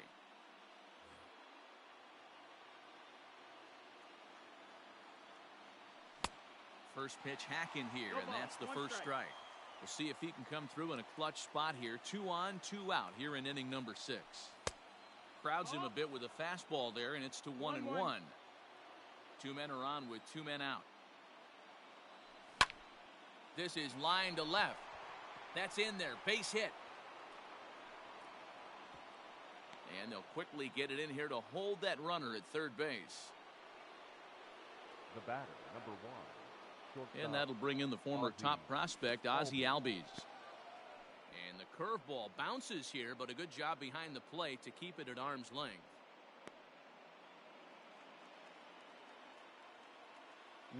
First pitch hack in here, and that's the first strike. We'll see if he can come through in a clutch spot here. 2 on, 2 out here in inning number 6. Crowds him a bit with a fastball there, and it's to 1-1. 2 men are on with 2 men out. This is line to left. That's in there. Base hit. And they'll quickly get it in here to hold that runner at third base. The batter, number 1. And that'll bring in the former top prospect, Ozzie Albies. And the curveball bounces here, but a good job behind the plate to keep it at arm's length.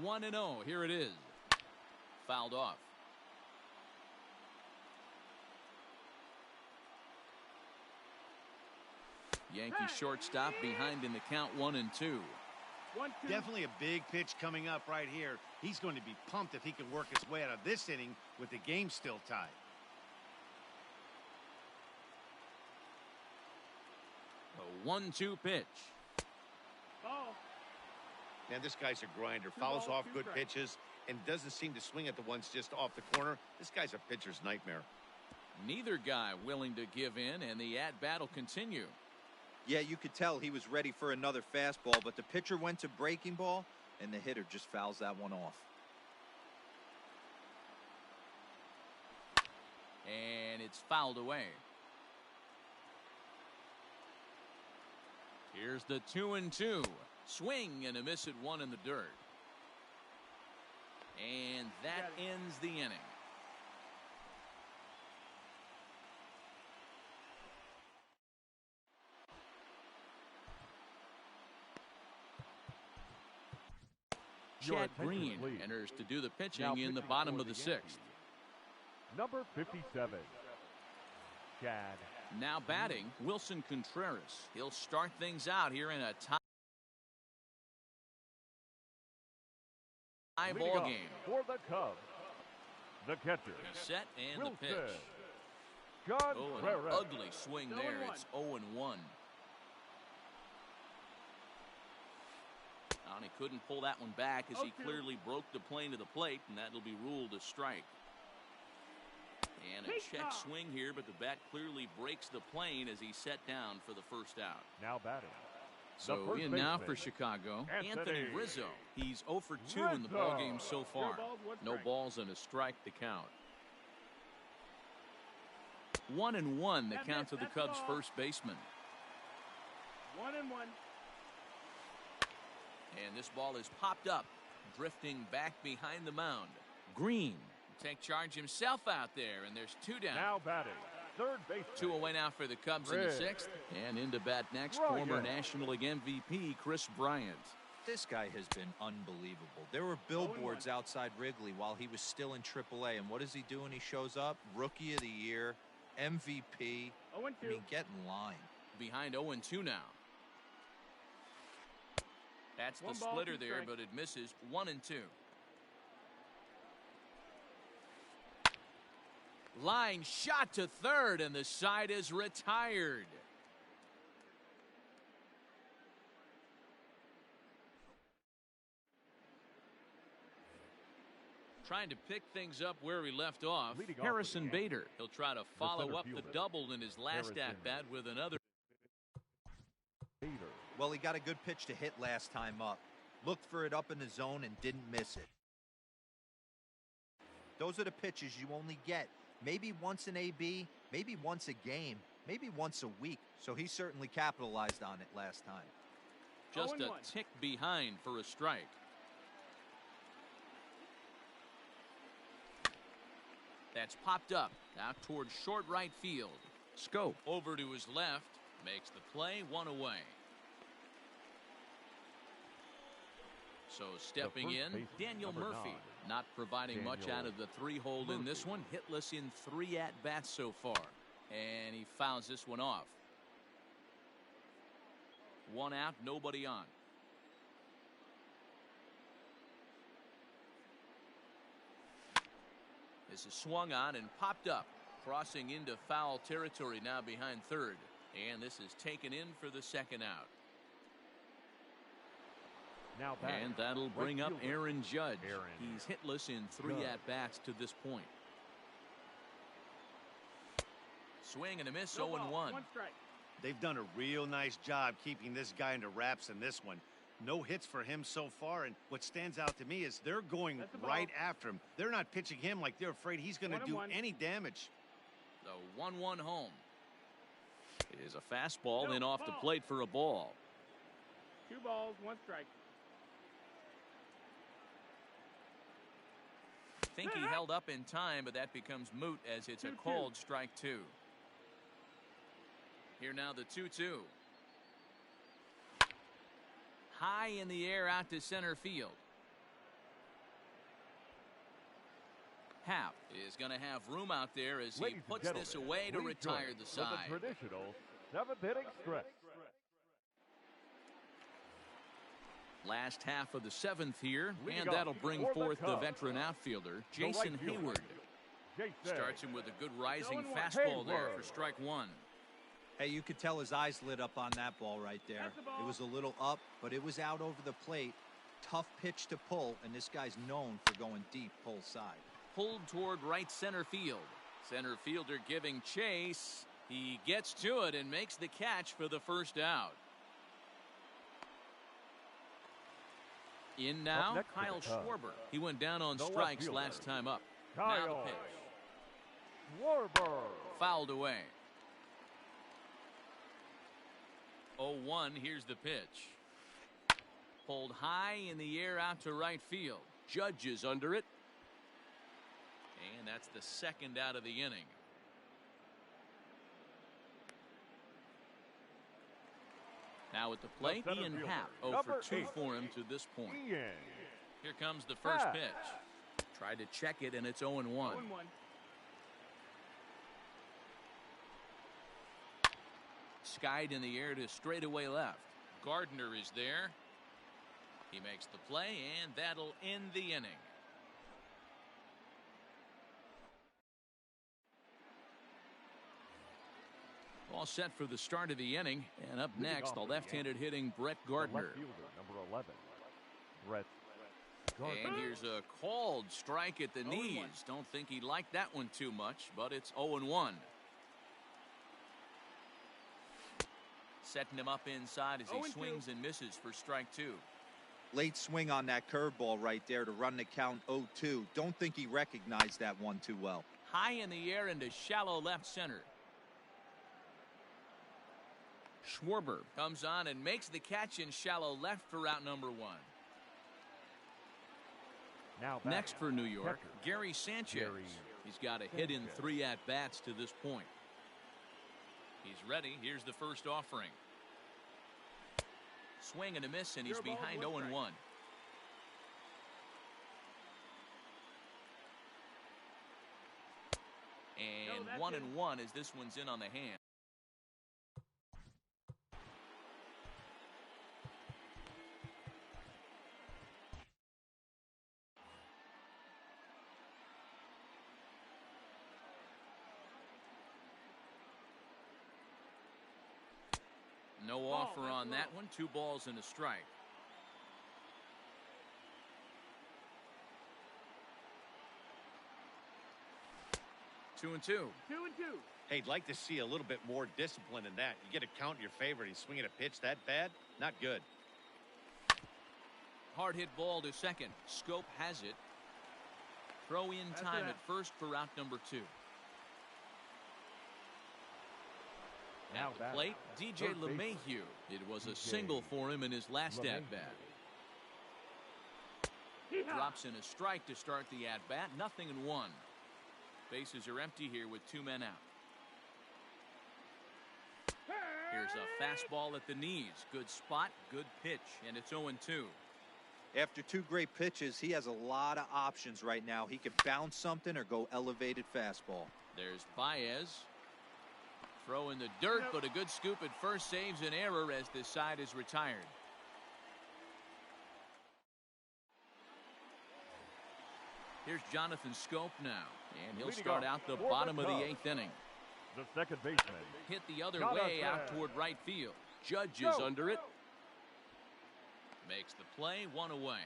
1-0. Here it is. Fouled off. Yankee shortstop behind in the count 1-2. Definitely a big pitch coming up right here. He's going to be pumped if he can work his way out of this inning with the game still tied. A 1-2 pitch. Ball. Man, this guy's a grinder. Fouls off good pitches and doesn't seem to swing at the ones just off the corner. This guy's a pitcher's nightmare. Neither guy willing to give in, and the at-bat will continue. Yeah, you could tell he was ready for another fastball, but the pitcher went to breaking ball, and the hitter just fouls that one off. And it's fouled away. Here's the 2-2. Swing and a miss at 1 in the dirt. And that ends the inning. Chad Green enters to do the pitching in the bottom of the 6th. Number 57, Chad. Now batting, Wilson Contreras. He'll start things out here in a tie ball game. For the Cubs, the catcher. Set and Wilson the pitch. Contreras. An ugly swing there. It's 0-1. And he couldn't pull that one back as he clearly broke the plane to the plate, and that'll be ruled a strike. And a check swing here, but the bat clearly breaks the plane as he's set down for the first out. Now batting. So in now for Chicago, Anthony Rizzo. He's 0 for 2 in the ballgame so far. No balls and a strike to count. 1-1 the count to the Cubs' first baseman. 1-1. And this ball is popped up, drifting back behind the mound. Green take charge himself out there, and there's 2 down. Now batting, third base. 2 away now for the Cubs in the 6th. And into bat next, former National League MVP Chris Bryant. This guy has been unbelievable. There were billboards outside Wrigley while he was still in AAA, and what is he doing? He shows up, Rookie of the Year, MVP. I mean, get in line. Behind 0-2 now. That's the splitter there, but it misses. 1-2. Line shot to third, and the side is retired. Trying to pick things up where he left off, Harrison Bader. He'll try to follow up the double in his last at-bat with another. Well, he got a good pitch to hit last time up. Looked for it up in the zone and didn't miss it. Those are the pitches you only get maybe once in AB, maybe once a game, maybe once a week. So he certainly capitalized on it last time. Just a tick behind for a strike. That's popped up out towards short right field. Scope over to his left, makes the play, one away. So stepping in, Daniel Murphy, not providing much out of the three-hole in this one. Hitless in 3 at-bats so far. And he fouls this one off. 1 out, nobody on. This is swung on and popped up. Crossing into foul territory now behind third. And this is taken in for the 2nd out. Now and that'll bring up Aaron Judge. He's hitless in 3 at-bats to this point. Swing and a miss, 0-1. They've done a real nice job keeping this guy under wraps in this one. No hits for him so far, and what stands out to me is they're going right after him. They're not pitching him like they're afraid he's going to do any damage. The 1-1 home. It is a fastball in off the plate for a ball. 2 balls, 1 strike. Think he held up in time, but that becomes moot as it's a called strike 2. Here now the 2-2. High in the air out to center field. Happ is going to have room out there as he puts this away to retire the side. The traditional 7th inning stretch. Last half of the 7th here, and that'll bring forth the veteran outfielder, Jason Hayward. Starts him with a good rising fastball there for strike 1. Hey, you could tell his eyes lit up on that ball right there. It was a little up, but it was out over the plate. Tough pitch to pull, and this guy's known for going deep pull side. Pulled toward right center field. Center fielder giving chase. He gets to it and makes the catch for the 1st out. In now, Kyle Schwarber. He went down on strikes last time up. Now the pitch. Schwarber. Fouled away. 0-1, here's the pitch. Pulled high in the air out to right field. Judge is under it. And that's the 2nd out of the inning. Now at the plate, Ian Happ, 0 for 2 for him to this point. Here comes the first pitch. Tried to check it, and it's 0-1. Skied in the air to straightaway left. Gardner is there. He makes the play, and that'll end the inning. All set for the start of the inning, and up next, the left-handed hitting Brett Gardner. Number 11, Brett Gardner. And here's a called strike at the knees. Don't think he liked that one too much, but it's 0-1. Setting him up inside as he swings and misses for strike 2. Late swing on that curveball right there to run the count 0-2. Don't think he recognized that one too well. High in the air into shallow left center. Schwarber comes on and makes the catch in shallow left for out number 1. Now next for New York, Gary Sanchez. He's got a hit in 3 at-bats to this point. He's ready. Here's the first offering. Swing and a miss, and he's behind 0-1. And 1-1 as this one's in on the hand. No offer on that one. 2 balls and a strike. 2-2. 2-2. Hey, I'd like to see a little bit more discipline in that. You get a count in your favor and he's swinging a pitch that bad? Not good. Hard hit ball to second. Scope has it. Throw in time at first for route number 2. At the plate, DJ LeMahieu. It was a single for him in his last at-bat. Drops in a strike to start the at-bat. 0-1. Bases are empty here with 2 men out. Here's a fastball at the knees. Good spot, good pitch, and it's 0-2. After 2 great pitches, he has a lot of options right now. He could bounce something or go elevated fastball. There's Baez. Throw in the dirt, but a good scoop at first saves an error as this side is retired. Here's Jonathan Scope now, and he'll start out the bottom of the 8th inning. The second baseman hit the other way out toward right field. Judge is under it. Makes the play, 1 away.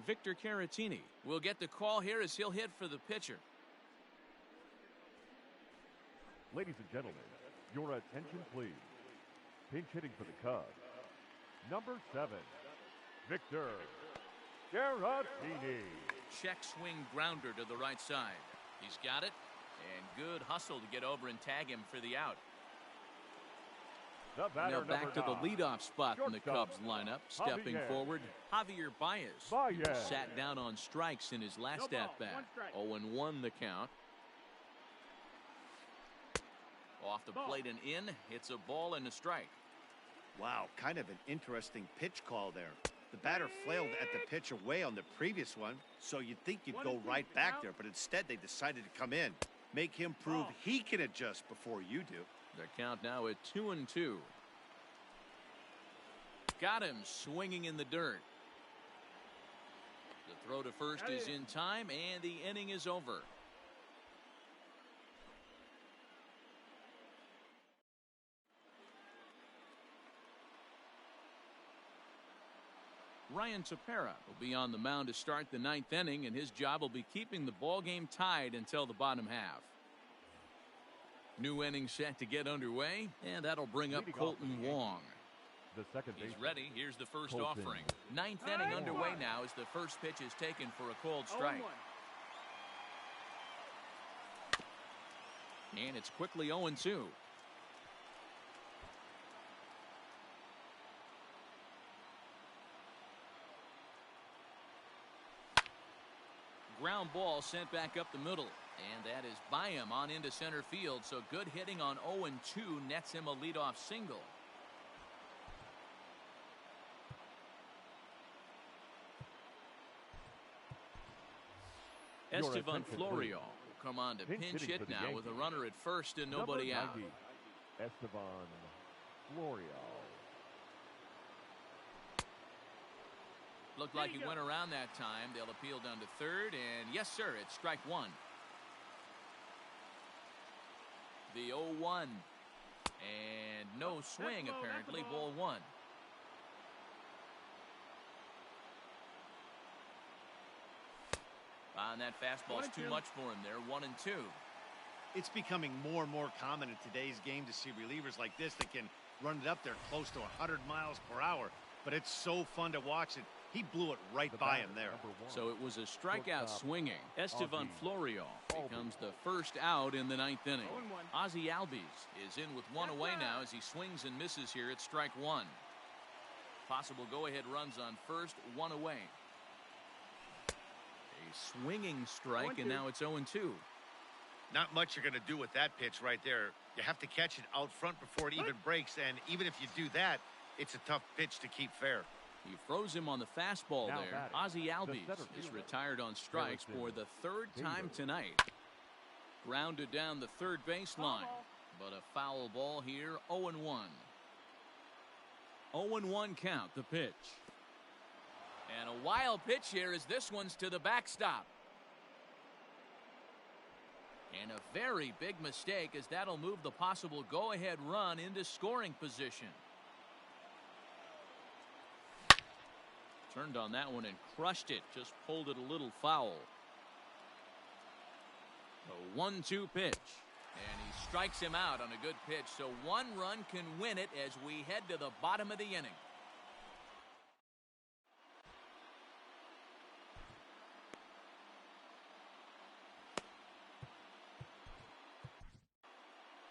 Victor Caratini will get the call here as he'll hit for the pitcher. Ladies and gentlemen, your attention please. Pinch hitting for the Cubs. Number 7, Victor Caratini. Check swing grounder to the right side. He's got it, and good hustle to get over and tag him for the out. Now back to the leadoff spot in the Cubs lineup. Stepping forward, Javier Baez. Sat down on strikes in his last at-bat. 0-1 the count. Off the plate and in. It's a ball and a strike. Wow, kind of an interesting pitch call there. The batter flailed at the pitch away on the previous one, so you'd think you'd go right back there, but instead they decided to come in. Make him prove he can adjust before you do. The count now at 2-2. Got him swinging in the dirt. The throw to first is in time, and the inning is over. Ryan Tepera will be on the mound to start the 9th inning, and his job will be keeping the ball game tied until the bottom half. New inning set to get underway, and that'll bring up Colton Wong. The second He's ready. Here's the first offering. 9th inning underway now as the first pitch is taken for a cold strike. And it's quickly 0-2. Ground ball sent back up the middle, and that is by him on into center field. So good hitting on 0-2 nets him a leadoff single. Estevan Florio will come on to pinch hit now with a runner at first and nobody out. Estevan Florio. Looked like he went around that time. They'll appeal down to third, and yes, sir, it's strike 1. The 0-1, and no swing apparently. Ball 1. And that fastball's too much for him there. 1-2. It's becoming more and more common in today's game to see relievers like this that can run it up there close to 100 miles per hour. But it's so fun to watch it. He blew it right by him there. So it was a strikeout swinging. Estevan Florio becomes the first out in the 9th inning. Ozzie Albies is in with 1 away now as he swings and misses here at strike 1. Possible go-ahead runs on first, 1 away. A swinging strike, and now it's 0-2. Not much you're going to do with that pitch right there. You have to catch it out front before it even breaks, and even if you do that, it's a tough pitch to keep fair. He froze him on the fastball there. Ozzie Albies is retired on strikes for the 3rd time tonight. Grounded down the third baseline, but a foul ball here. 0-1. 0-1 count, the pitch. And a wild pitch here as this one's to the backstop. And a very big mistake as that'll move the possible go-ahead run into scoring position. Turned on that one and crushed it. Just pulled it a little foul. A 1-2 pitch. And he strikes him out on a good pitch, so one run can win it as we head to the bottom of the inning.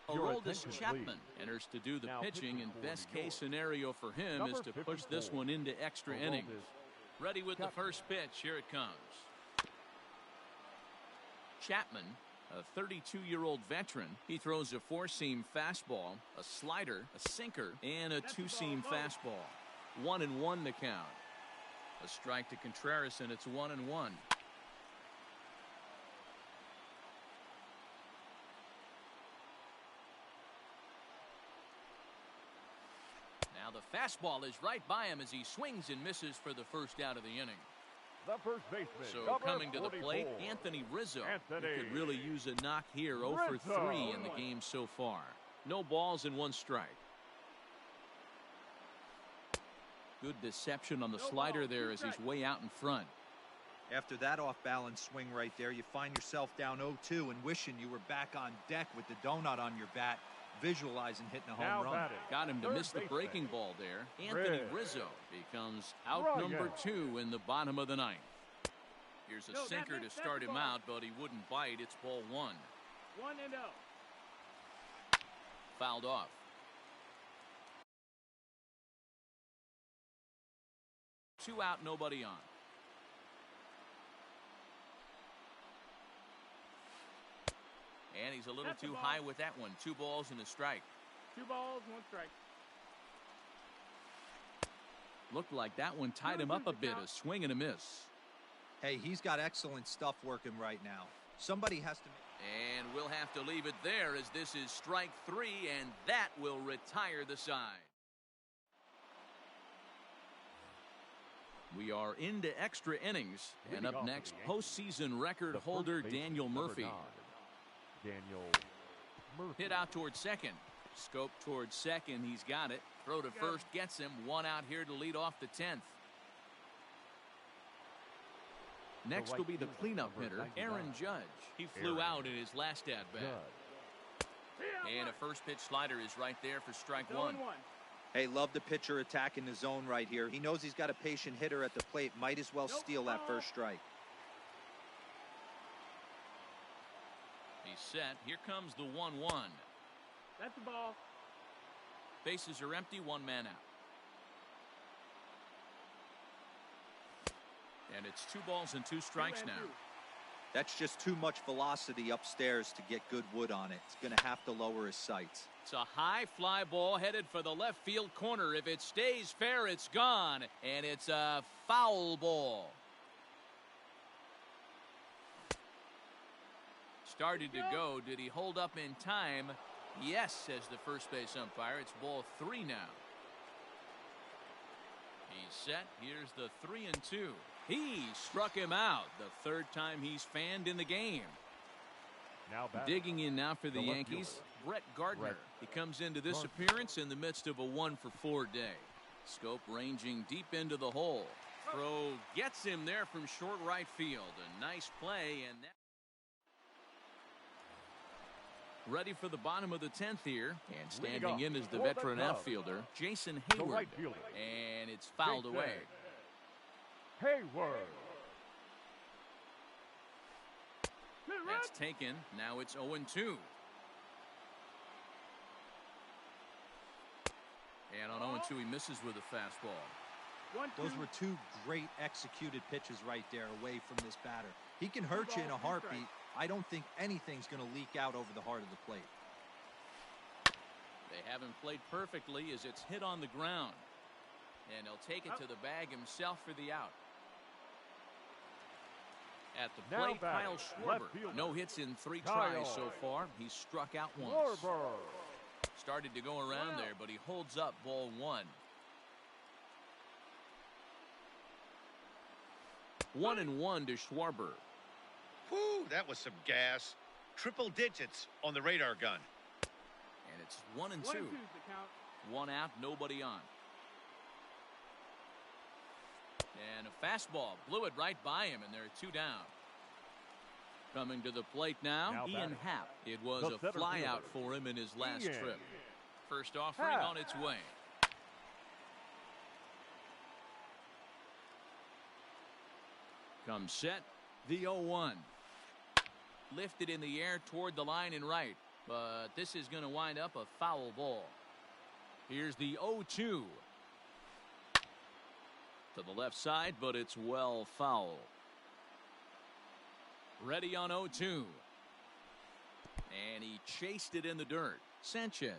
Aroldis Chapman enters to do the pitching, and best case scenario for him is to push this one into extra innings. Ready with the first pitch. Here it comes. Chapman, a 32-year-old veteran. He throws a four-seam fastball, a slider, a sinker, and a two-seam fastball. 1-1 to count. A strike to Contreras, and it's 1-1. Now the fastball is right by him as he swings and misses for the first out of the inning. The first baseman. So coming to the plate, Anthony Rizzo. He could really use a knock here. 0 for 3 in the game so far. No balls and one strike. Good deception on the slider there as he's way out in front. After that off-balance swing right there, you find yourself down 0-2 and wishing you were back on deck with the donut on your bat, visualizing hitting a home run. Got him to miss the breaking ball there. Anthony Rizzo becomes out number 2 in the bottom of the ninth. Here's a sinker to start him out, but he wouldn't bite. It's ball 1. 1-0. Fouled off. Two out, nobody on. And he's a little too high with that one. 2 balls and a strike. 2 balls, 1 strike. Looked like that one tied him up a bit. A swing and a miss. Hey, he's got excellent stuff working right now. Somebody has to make... And we'll have to leave it there as this is strike 3, and that will retire the side. We are into extra innings, and up next, postseason record holder Daniel Murphy. Hit out towards second. Scope towards second. He's got it. Throw to first gets him. 1 out here to lead off the 10th. Next will be the cleanup hitter, Aaron Judge. He flew out in his last at-bat. And a first pitch slider is right there for strike 1. Hey, love the pitcher attacking the zone right here. He knows he's got a patient hitter at the plate. Might as well steal that first strike. He's set. Here comes the 1-1. That's the ball. Bases are empty. 1 man out. And it's 2 balls and 2 strikes now. That's just too much velocity upstairs to get good wood on it. It's going to have to lower his sights. It's a high fly ball headed for the left field corner. If it stays fair, it's gone. And it's a foul ball. Started to go. Did he hold up in time? Yes, says the first base umpire. It's ball 3 now. He's set. Here's the 3-2. He struck him out. The 3rd time he's fanned in the game. Now digging in now for the Yankees, Brett Gardner. He comes into this appearance in the midst of a 1-for-4 day. Scope ranging deep into the hole. Throw gets him there from short right field. A nice play, and that. Ready for the bottom of the 10th here, and standing in is the veteran outfielder, Jason Hayward. And it's fouled away. Hayward. That's taken. Now it's 0-2. And on 0-2, he misses with a fastball. Those were 2 great executed pitches right there away from this batter. He can hurt you in a heartbeat. I don't think anything's going to leak out over the heart of the plate. They haven't played perfectly as it's hit on the ground. And he'll take it to the bag himself for the out. At the plate, Kyle Schwarber. No hits in 3 tries so far. He's struck out once. Started to go around there, but he holds up ball 1. 1-1 to Schwarber. Whew, that was some gas. Triple digits on the radar gun. And it's 1-2. 1 out, nobody on. And a fastball blew it right by him, and there are 2 down. Coming to the plate now Ian Happ. It was a flyout for him in his last trip. First offering on its way. Comes set. The 0-1. Lifted in the air toward the line and right. But this is going to wind up a foul ball. Here's the 0-2. To the left side, but it's well foul. Ready on 0-2. And he chased it in the dirt. Sanchez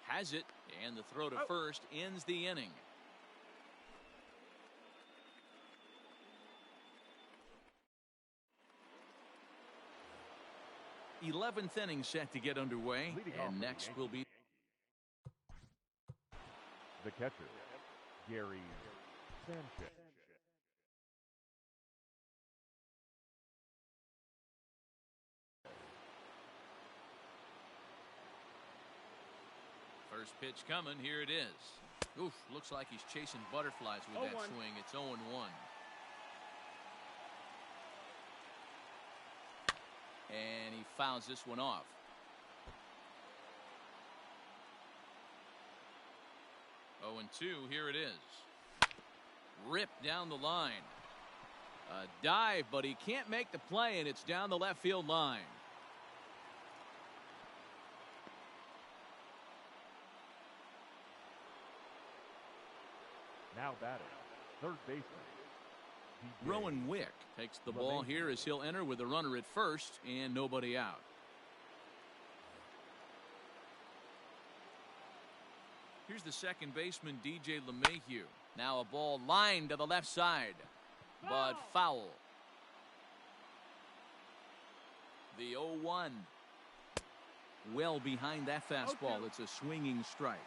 has it, and the throw to first ends the inning. 11th inning set to get underway, and next will be the catcher, Gary Sanchez. First pitch coming. Here it is. Oof, looks like he's chasing butterflies with that swing. It's 0-1. And he fouls this one off. 0-2. Here it is. Ripped down the line. A dive, but he can't make the play, and it's down the left field line. Now batting, third baseman. Rowan Wick takes the ball here as he'll enter with a runner at first and nobody out. Here's the second baseman, DJ LeMahieu. Now a ball lined to the left side, but foul. The 0-1. Well behind that fastball. It's a swinging strike.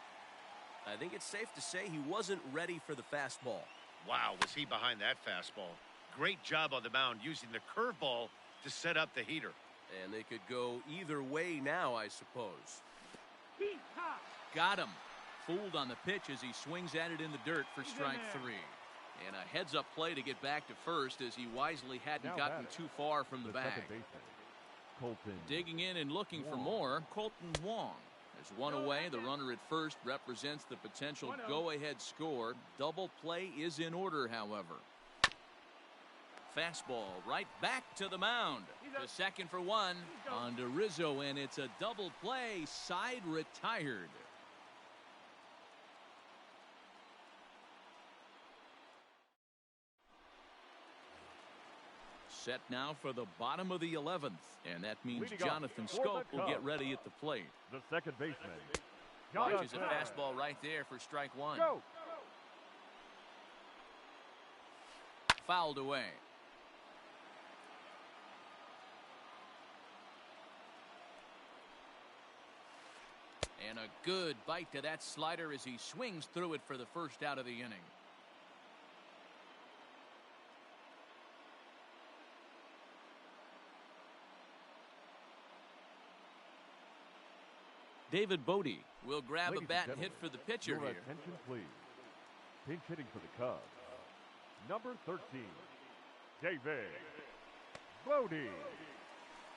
I think it's safe to say he wasn't ready for the fastball. Wow, was he behind that fastball. Great job on the mound using the curveball to set up the heater. And they could go either way now, I suppose. Got him. Fooled on the pitch as he swings at it in the dirt for strike 3. And a heads-up play to get back to first as he wisely hadn't gotten too far from the bag. Digging in and looking for more, Colton Wong. There's one away. The runner at first represents the potential go-ahead score. Double play is in order, however. Fastball right back to the mound. The second for one on to Rizzo, and it's a double play. Side retired. Set now for the bottom of the 11th, and that means Jonathan Scope will get ready at the plate. The second baseman. Watches a fastball right there for strike 1. Fouled away. And a good bite to that slider as he swings through it for the first out of the inning. David Bodie will grab a bat and hit for the pitcher your here. Attention, please. Pinch hitting for the Cubs. Number 13, David Bodie.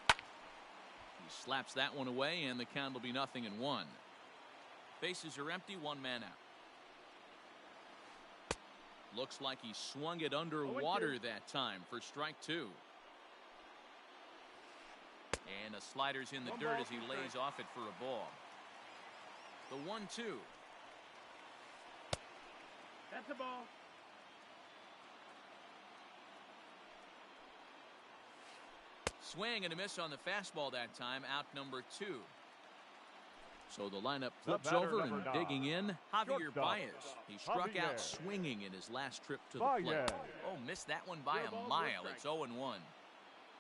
He slaps that one away, and the count will be 0-1. Bases are empty, one man out. Looks like he swung it underwater that time for strike 2. And a slider's in the dirt as he lays off it for a ball. The 1-2. That's a ball. Swing and a miss on the fastball that time. Out number 2. So the lineup flips over and digging in. Javier Baez. He struck out swinging in his last trip to the plate. Oh, missed that one by a mile. It's 0-1.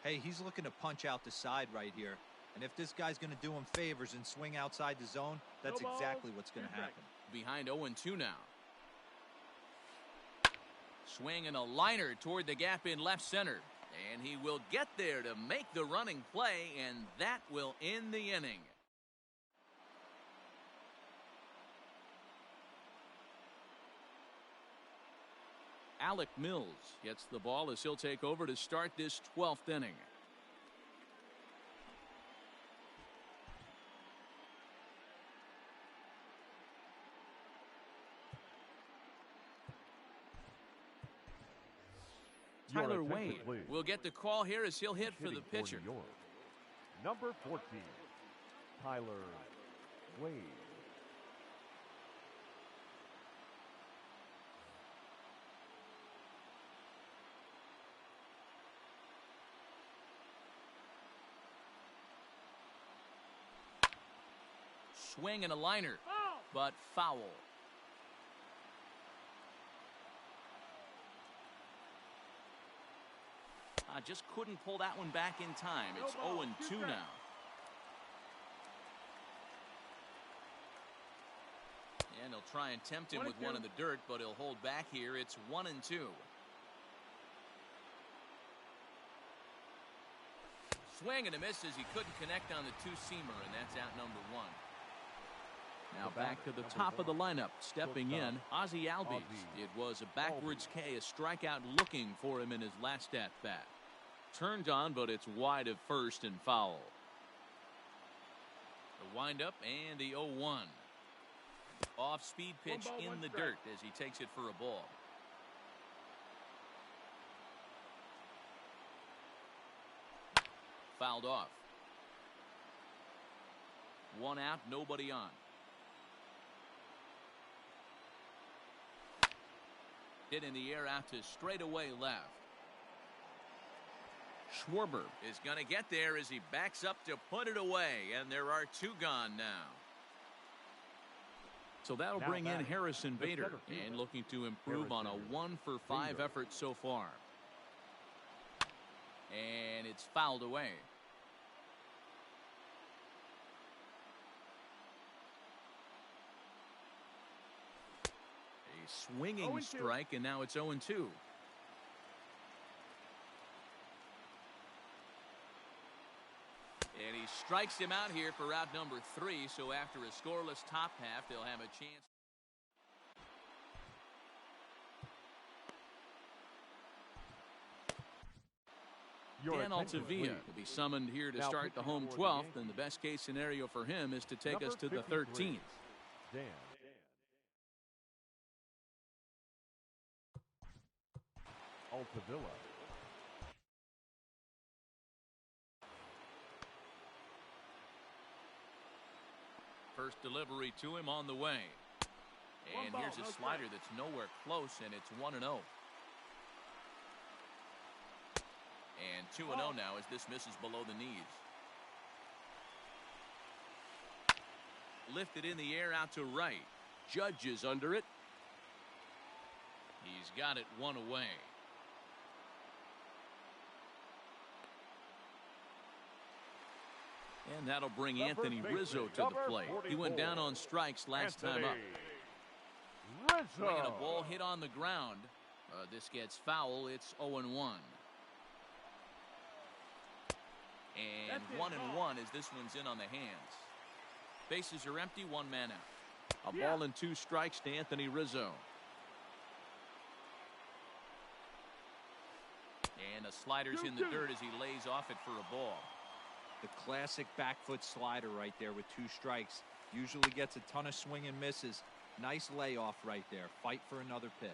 Hey, he's looking to punch out the side right here. And if this guy's going to do him favors and swing outside the zone, that's exactly what's going to happen. Behind 0-2 now. Swing and a liner toward the gap in left center. And he will get there to make the running play, and that will end the inning. Alec Mills gets the ball as he'll take over to start this 12th inning. Tyler Wade will get the call here as he'll hit for the pitcher. Number 14, Tyler Wade. Swing and a liner, but foul. Just couldn't pull that one back in time. It's 0-2 now. And he'll try and tempt him with one in the dirt, but he'll hold back here. It's 1-2. Swing and a miss as he couldn't connect on the two-seamer, and that's out number one. Now back to the top of the lineup. Stepping in, Ozzie Albies. It was a backwards K, a strikeout looking for him in his last at-bat. Turned on, but it's wide of first and foul. The windup and the 0-1. Off-speed pitch in the dirt as he takes it for a ball. Fouled off. One out, nobody on. Hit in the air out to straightaway left. Schwarber is going to get there as he backs up to put it away, and there are two gone now. So that'll bring in Harrison Bader, and looking to improve on a 1-for-5 effort so far. And it's fouled away. A swinging strike, and now it's 0-2. And he strikes him out here for out number 3. So after a scoreless top half, they'll have a chance. Dan Altavia will be summoned here to start the home 12th, and the best case scenario for him is to take us to the 13th. Dan. Altavilla. First delivery to him on the way. And here's a slider that's nowhere close, and it's 1-0. And 2-0 now as this misses below the knees. Lifted in the air out to right. Judge is under it. He's got it one away. And that'll bring Anthony Rizzo to the plate. He went down on strikes last time up. Bringing a ball hit on the ground. This gets foul. It's 0-1. And 1-1 as this one's in on the hands. Bases are empty, one man out. A ball and 2 strikes to Anthony Rizzo. And a slider's in the dirt as he lays off it for a ball. The classic back foot slider right there with 2 strikes. Usually gets a ton of swing and misses. Nice layoff right there. Fight for another pitch.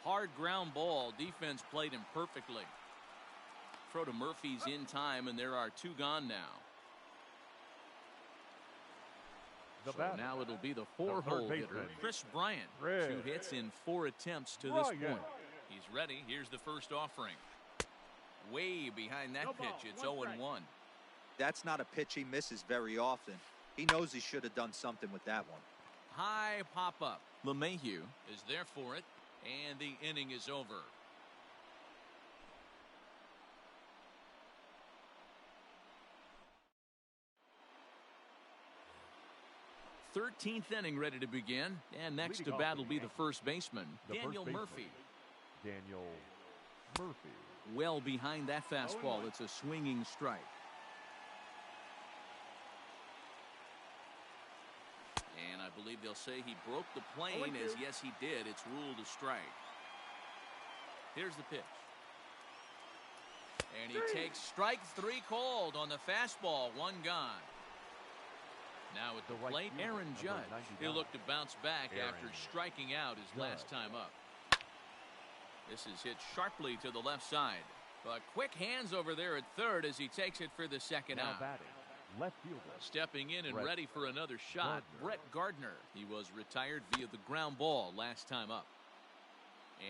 Hard ground ball. Defense played him perfectly. Throw to Murphy's in time, and there are 2 gone now. So now it'll be the 4-hole hitter, Chris Bryant. 2 hits in 4 attempts to this point. He's ready. Here's the first offering. Way behind that pitch. It's 0-1. That's not a pitch he misses very often. He knows he should have done something with that one. High pop-up. LeMahieu is there for it, and the inning is over. Thirteenth inning ready to begin, and next to bat will be the first baseman, Daniel Murphy. Daniel Murphy. Well behind that fastball. It's a swinging strike. And I believe they'll say he broke the plane, as yes he did. It's ruled a strike. Here's the pitch. And he takes strike 3 called on the fastball. 1 gone. Now at the plate, Aaron Judge. He'll look to bounce back after striking out his last time up. This is hit sharply to the left side. But quick hands over there at third as he takes it for the second Now out. batting, left fielder. Stepping in and Brett ready for another shot, Gardner. Brett Gardner. He was retired via the ground ball last time up.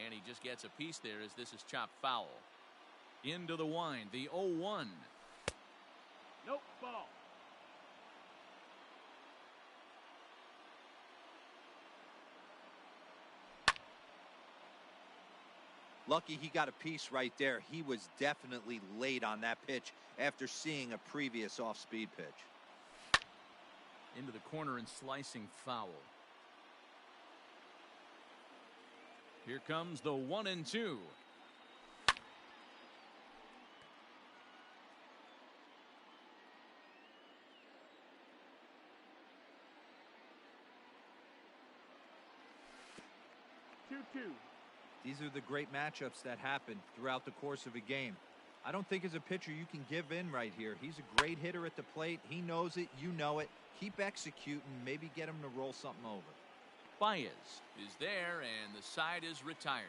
And he just gets a piece there as this is chopped foul. Into the wind, the 0-1. Nope, ball. Lucky he got a piece right there. He was definitely late on that pitch after seeing a previous off-speed pitch. Into the corner and slicing foul. Here comes the 1-2. These are the great matchups that happen throughout the course of a game. I don't think as a pitcher you can give in right here. He's a great hitter at the plate. He knows it. You know it. Keep executing. Maybe get him to roll something over. Baez is there, and the side is retired.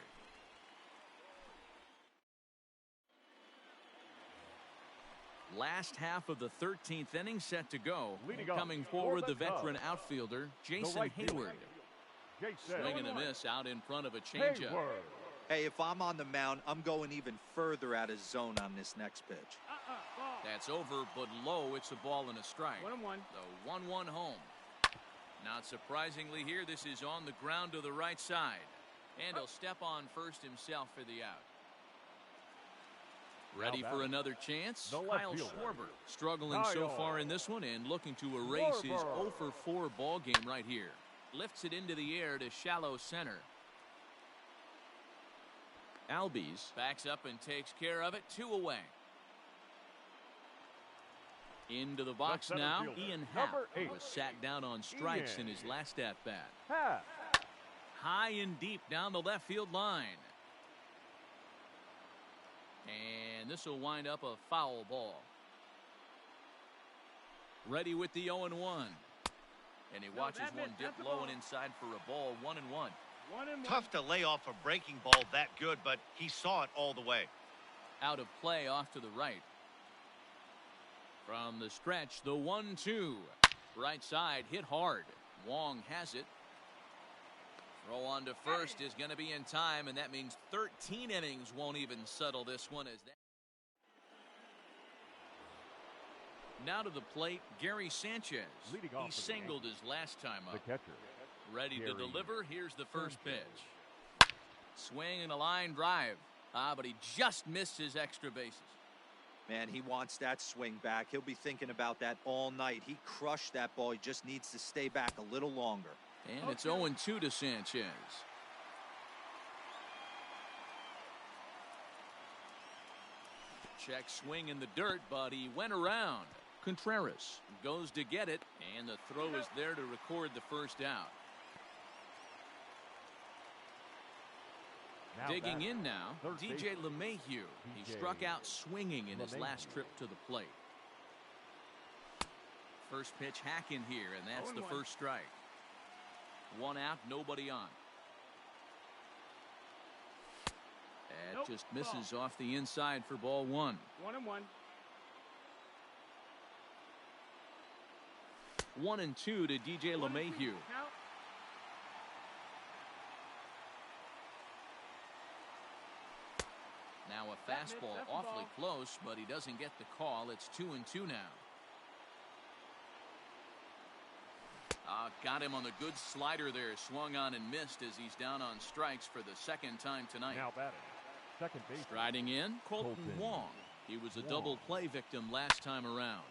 Last half of the 13th inning set to go. Leading off Coming for forward, the the veteran Cubs, outfielder, Jason right fielder, Hayward. Jason Swing and a miss out in front of a changeup. Hayward. Hey, if I'm on the mound, I'm going even further out of zone on this next pitch. Ball. That's over, but low. It's a ball and a strike. 1-1. The 1-1 home. Not surprisingly here, this is on the ground to the right side. And he'll step on first himself for the out. Ready for another chance? The left Kyle fielder. Schwarber struggling so far in this one and looking to erase his 0-for-4 ball game right here. Lifts it into the air to shallow center. Albies backs up and takes care of it. 2 away. Into the box center now. fielder, Ian Happ number 8. was sat down on strikes in his last at bat. Happ. High and deep down the left field line. And this will wind up a foul ball. Ready with the 0-1. And he watches one dip low and inside for a ball. 1-1. 1-1. Tough to lay off a breaking ball that good, but he saw it all the way. Out of play off to the right. From the stretch, the 1-2. Right side hit hard. Wong has it. Throw on to first is going to be in time, and that means 13 innings won't even settle this one. As that. Now to the plate, Gary Sanchez. Leading off He for the singled his last time The up. catcher. Ready to Gary deliver. Here's the first Sanchez. pitch. Swing and a line drive. But he just missed his extra bases. Man, he wants that swing back. He'll be thinking about that all night. He crushed that ball. He just needs to stay back a little longer. And it's 0-2 to Sanchez. Check swing in the dirt, but he went around. Contreras goes to get it, and the throw is there to record the first out. Now Digging batting, in now, third DJ baseman, LeMahieu. He DJ struck out swinging in his LeMahieu. last trip to the plate. First pitch hack in here, and that's the 0-1. first strike. 1 out, nobody on. That Nope, just misses off the inside for ball 1. 1-1. 1-2 to DJ LeMahieu. Count. Now a That's fastball the awfully ball. close, but he doesn't get the call. It's 2-2 now. Got him on the good slider there. Swung on and missed as he's down on strikes for the second time tonight. Now batting, second base. Striding in, Colton Wong. He was a double play victim last time around.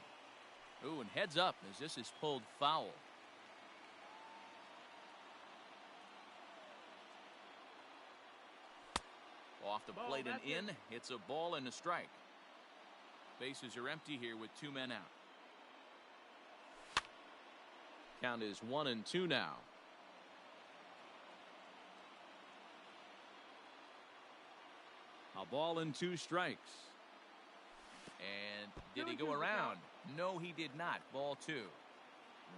Ooh, and heads up as this is pulled foul. Off the Ball, plate and that's in. it. It's a ball and a strike. Bases are empty here with 2 men out. Count is 1-2 now. A ball and 2 strikes. And did he go around? No, he did not. Ball 2.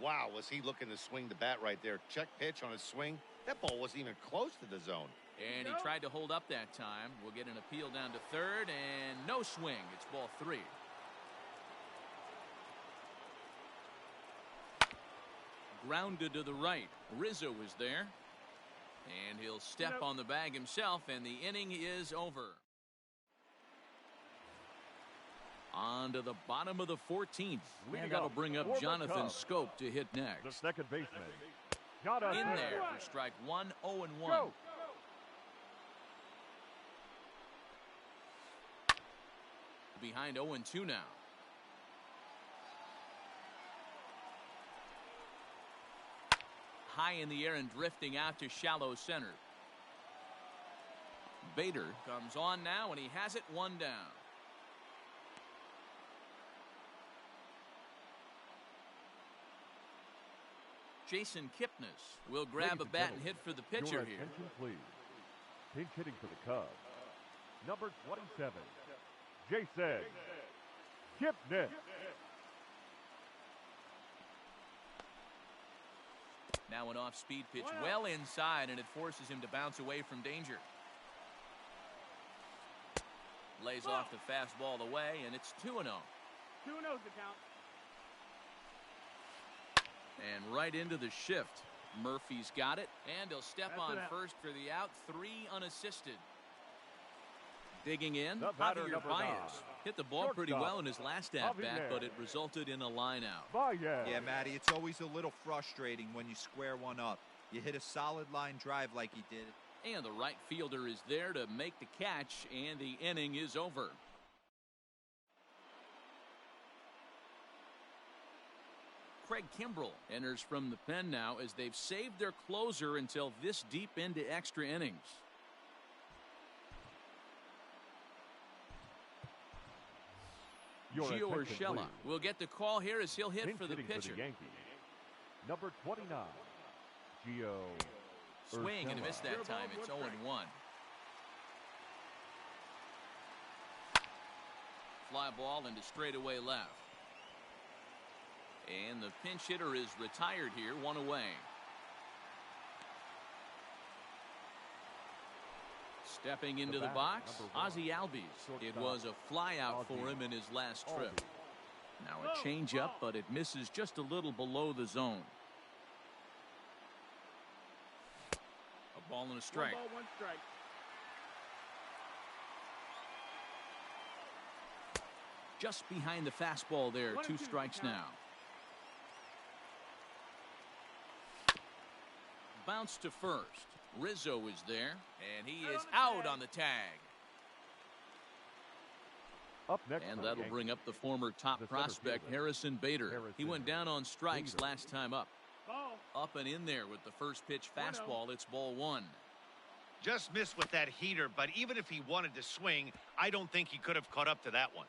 Wow, was he looking to swing the bat right there. Check pitch on his swing. That ball wasn't even close to the zone. And he tried to hold up that time. We'll get an appeal down to third, and no swing. It's ball 3. Grounded to the right. Rizzo is there. And he'll step on the bag himself, and the inning is over. On to the bottom of the 14th. And that'll bring up Jonathan Scope to hit next. The second baseman. In there for strike 1, 0-1. Go. Behind 0-2 now. High in the air and drifting out to shallow center. Bader comes on now, and he has it 1 down. Jason Kipnis will grab a bat and hit for the pitcher here. Attention, please. Pinch hitting for the Cubs. Number 27, Jason Kipnis. Now an off-speed pitch well inside, and it forces him to bounce away from danger. Lays off the fastball away, and it's 2-0. 2-0 the count. And right into the shift. Murphy's got it, and he'll step on first for the out. 3 unassisted. Digging in, Javier Baez hit the ball pretty well in his last at-bat, but it resulted in a line-out. Yeah, Matty, it's always a little frustrating when you square one up. You hit a solid line drive like he did. And the right fielder is there to make the catch, and the inning is over. Craig Kimbrell enters from the pen now as they've saved their closer until this deep into extra innings. Gio Urshela will get the call here as he'll hit for the pitcher. For the Yankees. Number 29, Gio Swing and a miss that time. It's 0-1. Fly ball into straightaway left. And the pinch hitter is retired here, 1 away. Stepping into the box, Ozzie Albies. It was a fly out for him in his last trip. Now a changeup, but it misses just a little below the zone. A ball and a strike. 1 ball, 1 strike. Just behind the fastball there, 2 strikes now. Bounce to first. Rizzo is there, and he is out on the tag. Up next, and that'll bring up the former top prospect, Harrison Bader. He went down on strikes last time up. Up and in there with the first pitch fastball. It's ball 1. Just missed with that heater, but even if he wanted to swing, I don't think he could have caught up to that one.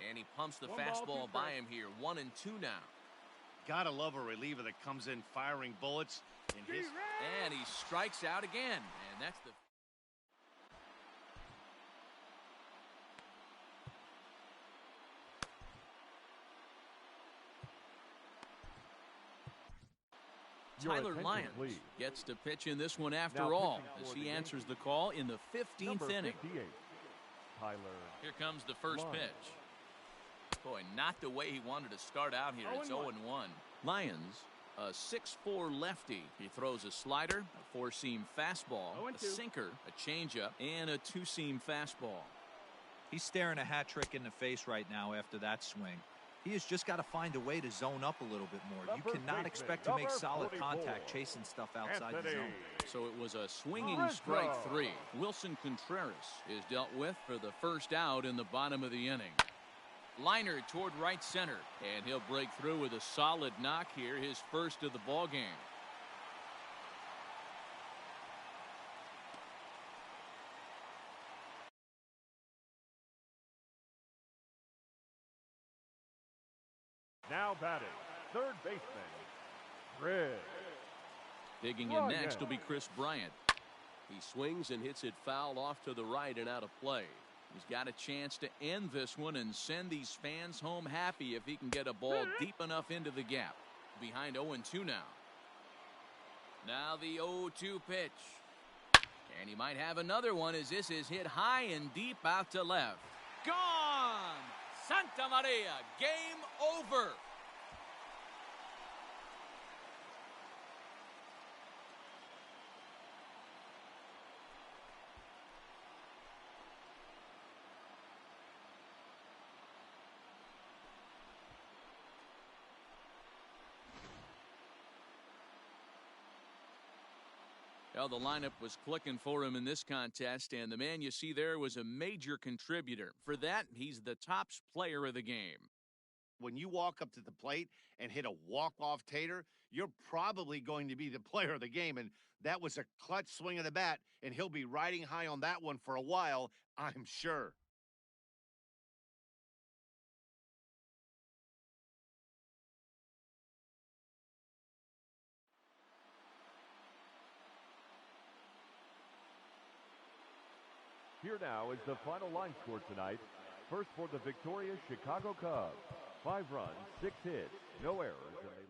And he pumps the fastball by him here. 1-2 now. Gotta love a reliever that comes in firing bullets. And he strikes out again. And that's the... Tyler Lyons gets to pitch in this one after all, as he answers the call in the 15th inning. Tyler. Here comes the first pitch. Boy, not the way he wanted to start out here. It's 0-1. Lyons, a 6'4" lefty. He throws a slider, a 4-seam fastball, a sinker, a changeup, and a 2-seam fastball. He's staring a hat trick in the face right now after that swing. He has just got to find a way to zone up a little bit more. You cannot expect to make solid contact chasing stuff outside the zone. So it was a swinging strike 3. Wilson Contreras is dealt with for the first out in the bottom of the inning. Liner toward right center, and he'll break through with a solid knock here, his first of the ball game. Now batting, third baseman, Chris. Digging in next will be Chris Bryant. He swings and hits it foul off to the right and out of play. He's got a chance to end this one and send these fans home happy if he can get a ball deep enough into the gap. behind 0-2 now. Now the 0-2 pitch. And he might have another one as this is hit high and deep out to left. Gone! Santa Maria, game over. Well, the lineup was clicking for him in this contest, and the man you see there was a major contributor. For that, he's the top player of the game. When you walk up to the plate and hit a walk-off tater, you're probably going to be the player of the game, and that was a clutch swing of the bat, and he'll be riding high on that one for a while, I'm sure. Here now is the final line score tonight. First for the victorious Chicago Cubs. 5 runs, 6 hits, no errors, and